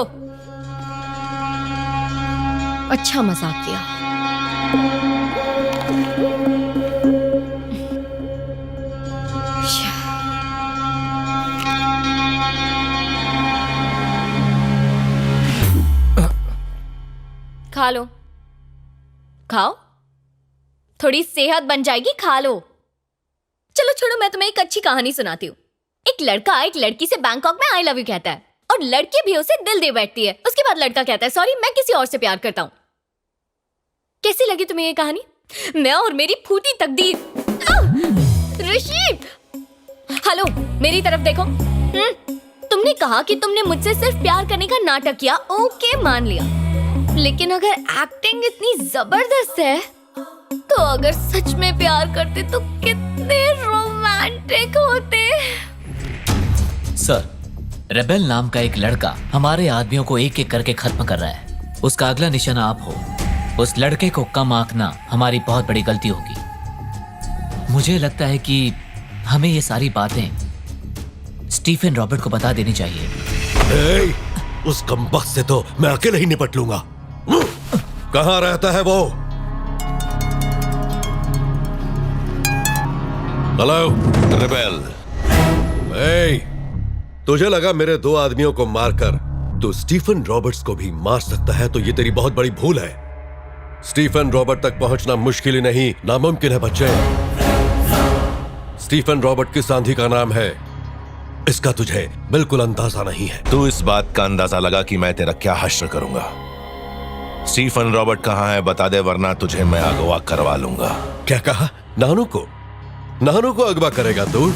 S9: अच्छा मजाक किया। खा लो, खाओ, थोड़ी सेहत बन जाएगी, खा लो। चलो छोड़ो, मैं तुम्हें एक अच्छी कहानी सुनाती हूँ। एक लड़का एक लड़की से बैंकॉक में आई लव यू कहता है और लड़की भी उसे दिल दे बैठती है। उसके बाद लड़का कहता है सॉरी मैं किसी और से प्यार करता हूँ। कैसी लगी तुम्हें ये कहानी? मैं और मेरी फूटी तकदीर। ऋषि, हेलो, मेरी तरफ देखो। तुमने कहा कि तुमने मुझसे सिर्फ प्यार करने का नाटक किया, ओके मान लिया। लेकिन अगर एक्टिंग इतनी जबरदस्त है तो अगर सच में प्यार करते तो कितने रोमांटिक होते।
S20: सर, रेबेल नाम का एक लड़का हमारे आदमियों को एक एक करके खत्म कर रहा है। उसका अगला निशाना आप हो। उस लड़के को कम आंकना हमारी बहुत बड़ी गलती होगी। मुझे लगता है कि हमें ये सारी बातें स्टीफन रॉबर्ट को बता देनी चाहिए।
S6: उस कमबख्त से तो मैं अकेले ही निपट लूंगा। कहाँ रहता है वो? Hello
S10: rebel.
S6: तुझे लगा मेरे 2 आदमियों को मारकर तू स्टीफन रॉबर्ट्स को भी मार सकता है, तो ये तेरी बहुत बड़ी भूल है। स्टीफन रॉबर्ट तक पहुंचना मुश्किल ही नहीं, नामुमकिन है बच्चे। स्टीफन रॉबर्ट किस आंधी का नाम है, इसका तुझे बिल्कुल अंदाजा नहीं है।
S10: तू इस बात का अंदाजा लगा कि मैं तेरा क्या हश्र करूंगा। स्टीफन रॉबर्ट कहाँ है बता दे, वरना तुझे मैं अगवा करवा लूंगा।
S6: क्या कहा? नानू को अगवा करेगा तू?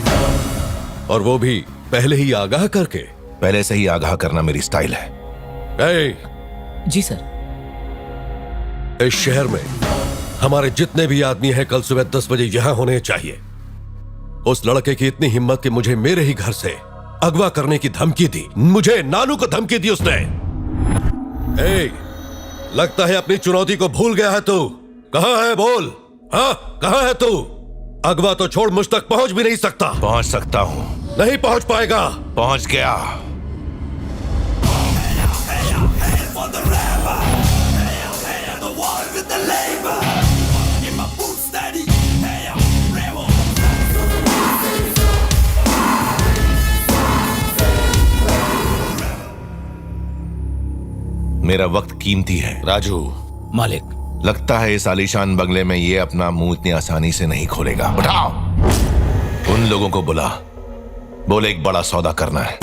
S6: और वो भी पहले ही आगाह करके?
S10: पहले से ही आगाह करना मेरी स्टाइल है।
S20: जी सर।
S6: इस शहर में हमारे जितने भी आदमी हैं कल सुबह 10 बजे यहां होने चाहिए। उस लड़के की इतनी हिम्मत कि मुझे मेरे ही घर से अगवा करने की धमकी दी। मुझे नानू को धमकी दी उसने। लगता है अपनी चुनौती को भूल गया है तू। कहां है बोल? हाँ, कहां है तू? अगवा तो छोड़, मुझ तक पहुंच भी नहीं सकता।
S10: पहुंच सकता हूं।
S6: नहीं पहुंच पाएगा।
S10: पहुंच गया। मेरा वक्त कीमती है राजू।
S17: मालिक।
S10: लगता है इस आलीशान बंगले में ये अपना मुंह इतनी आसानी से नहीं खोलेगा। उठाओ उन लोगों को बुला, बोले एक बड़ा सौदा करना है।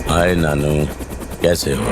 S17: हाय नानू, कैसे हो?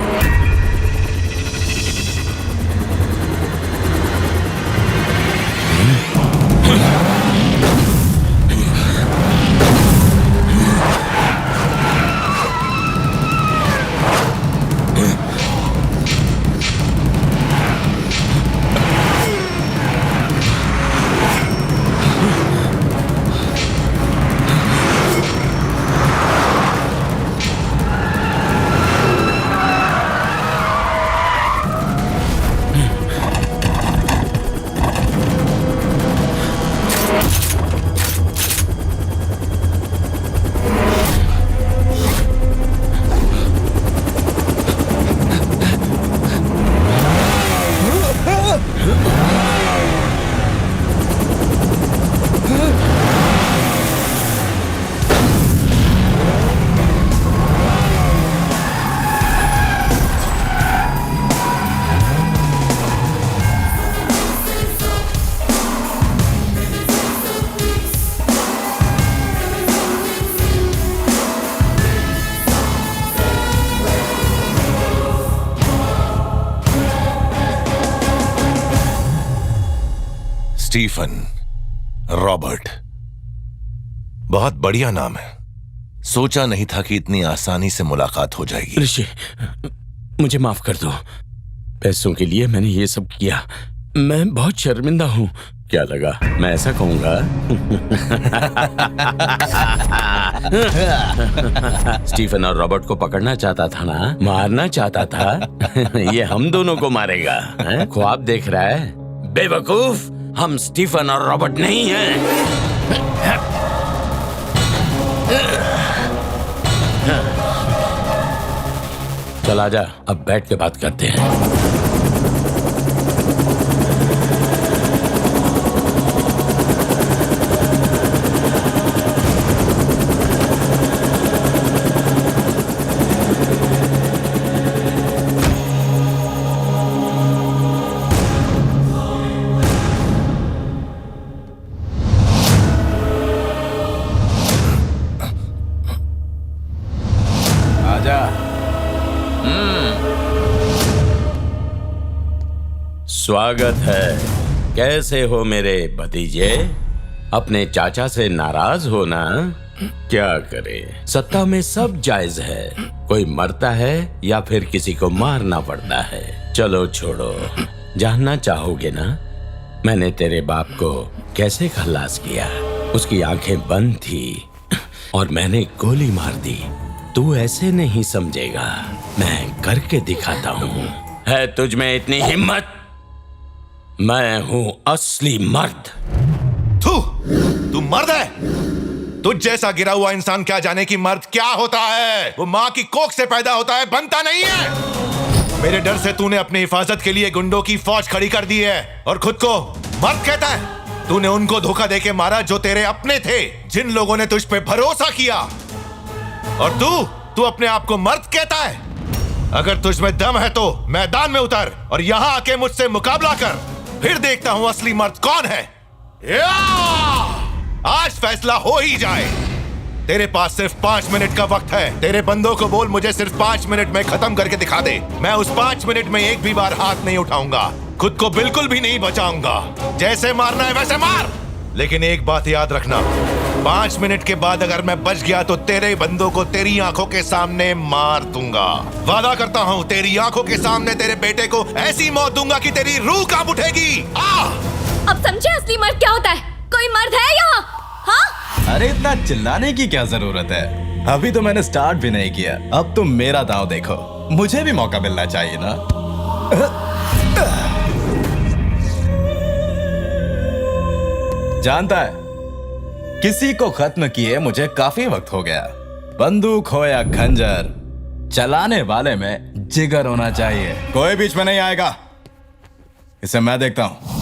S10: स्टीफन रॉबर्ट, बहुत बढ़िया नाम है। सोचा नहीं था कि इतनी आसानी से मुलाकात हो जाएगी।
S17: ऋषि, मुझे माफ कर दो। पैसों के लिए मैंने ये सब किया। मैं बहुत शर्मिंदा हूं क्या लगा मैं ऐसा कहूंगा? स्टीफन और रॉबर्ट को पकड़ना चाहता था ना, मारना चाहता था। ये हम दोनों को मारेगा, हैं? ख्वाब देख रहा है बेवकूफ। हम स्टीफन और रॉबर्ट नहीं हैं। चल आजा, अब बैठ के बात करते हैं। स्वागत है। कैसे हो मेरे भतीजे? अपने चाचा से नाराज हो ना? क्या करे, सत्ता में सब जायज है। कोई मरता है या फिर किसी को मारना पड़ता है। चलो छोड़ो, जानना चाहोगे ना मैंने तेरे बाप को कैसे खल्लास किया? उसकी आंखें बंद थी और मैंने गोली मार दी। तू ऐसे नहीं समझेगा, मैं करके दिखाता हूँ। है तुझ में इतनी हिम्मत? मैं हूं असली मर्द।
S10: तू मर्द है? तुझ जैसा गिरा हुआ इंसान क्या जाने की मर्द क्या होता है? वो माँ की कोख से पैदा होता है, बनता नहीं है। मेरे डर से तूने अपनी हिफाजत के लिए गुंडों की फौज खड़ी कर दी है और खुद को मर्द कहता है। तूने उनको धोखा देके मारा जो तेरे अपने थे, जिन लोगों ने तुझ पे भरोसा किया। और तू अपने आप को मर्द कहता है? अगर तुझ में दम है तो मैदान में उतर और यहां आके मुझसे मुकाबला कर, फिर देखता हूं असली मर्द कौन है। आज फैसला हो ही जाए। तेरे पास सिर्फ 5 मिनट का वक्त है। तेरे बंदों को बोल मुझे सिर्फ 5 मिनट में खत्म करके दिखा दे। मैं उस 5 मिनट में एक भी बार हाथ नहीं उठाऊंगा, खुद को बिल्कुल भी नहीं बचाऊंगा। जैसे मारना है वैसे मार, लेकिन एक बात याद रखना, 5 मिनट के बाद अगर मैं बच गया तो तेरे बंदों को तेरी आंखों के सामने मार दूंगा। वादा करता हूँ, तेरी आंखों के सामने तेरे बेटे को ऐसी मौत दूंगा कि तेरी रूह कांप उठेगी।
S9: अब समझे असली मर्द क्या होता है? कोई मर्द है यहाँ? हाँ?
S11: अरे इतना चिल्लाने की क्या जरूरत है? अभी तो मैंने स्टार्ट भी नहीं किया। अब तुम मेरा दांव देखो, मुझे भी मौका मिलना चाहिए ना। जानता है, किसी को खत्म किए मुझे काफी वक्त हो गया। बंदूक हो या खंजर, चलाने वाले में जिगर होना चाहिए। कोई बीच में नहीं आएगा, इसे मैं देखता हूं।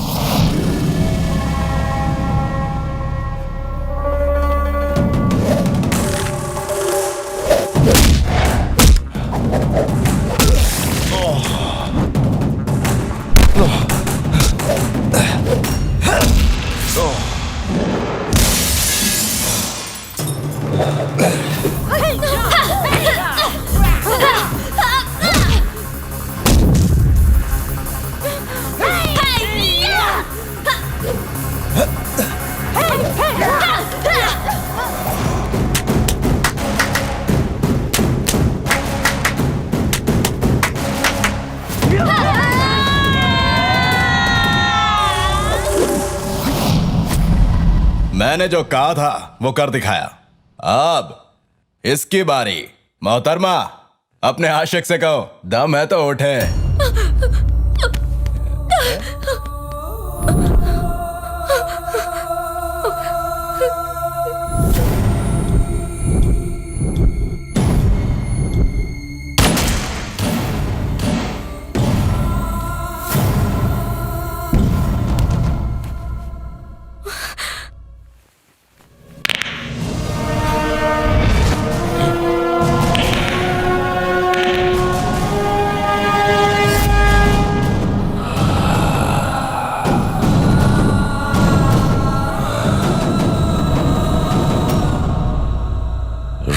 S11: मैंने जो कहा था वो कर दिखाया। अब इसकी बारी। मोहतरमा, अपने आशिक से कहो दम है तो उठे।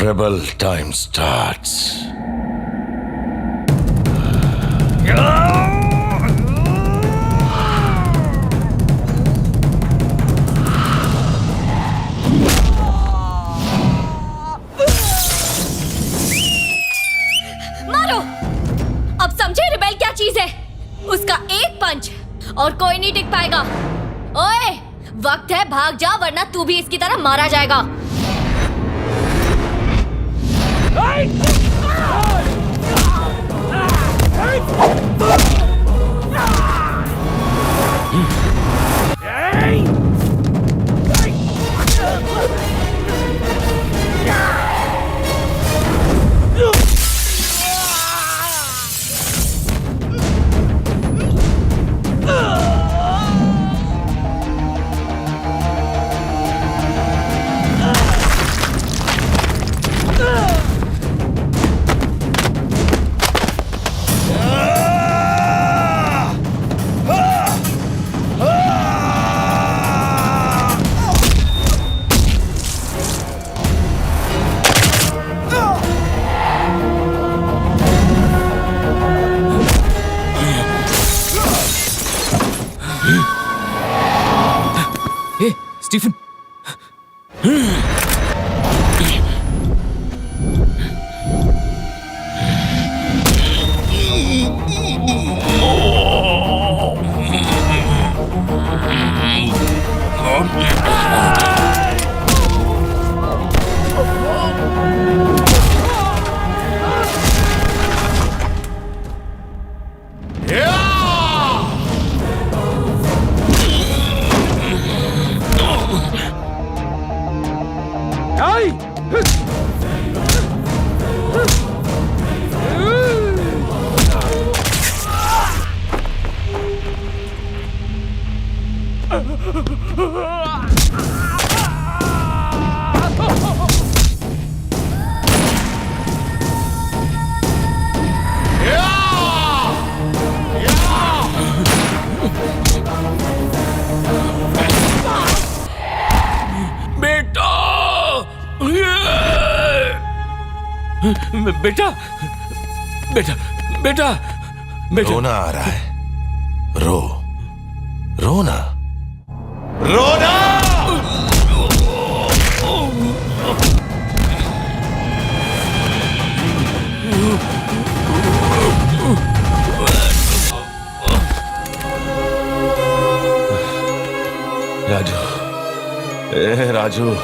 S21: Rebel time starts.
S9: मारो। अब समझे रिबेल क्या चीज है? उसका एक पंच और कोई नहीं टिक पाएगा। ओए, वक्त है, भाग जा वरना तू भी इसकी तरह मारा जाएगा।
S20: स्टीफन,
S17: बेटा बेटा बेटा बेटा
S10: रोना आ रहा है, रो रोना रोना। राजू, ए राजू,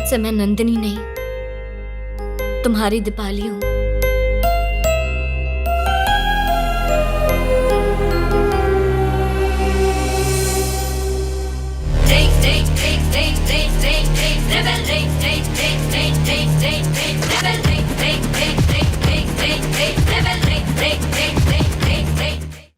S9: से मैं नंदिनी नहीं, तुम्हारी दीपाली हूं।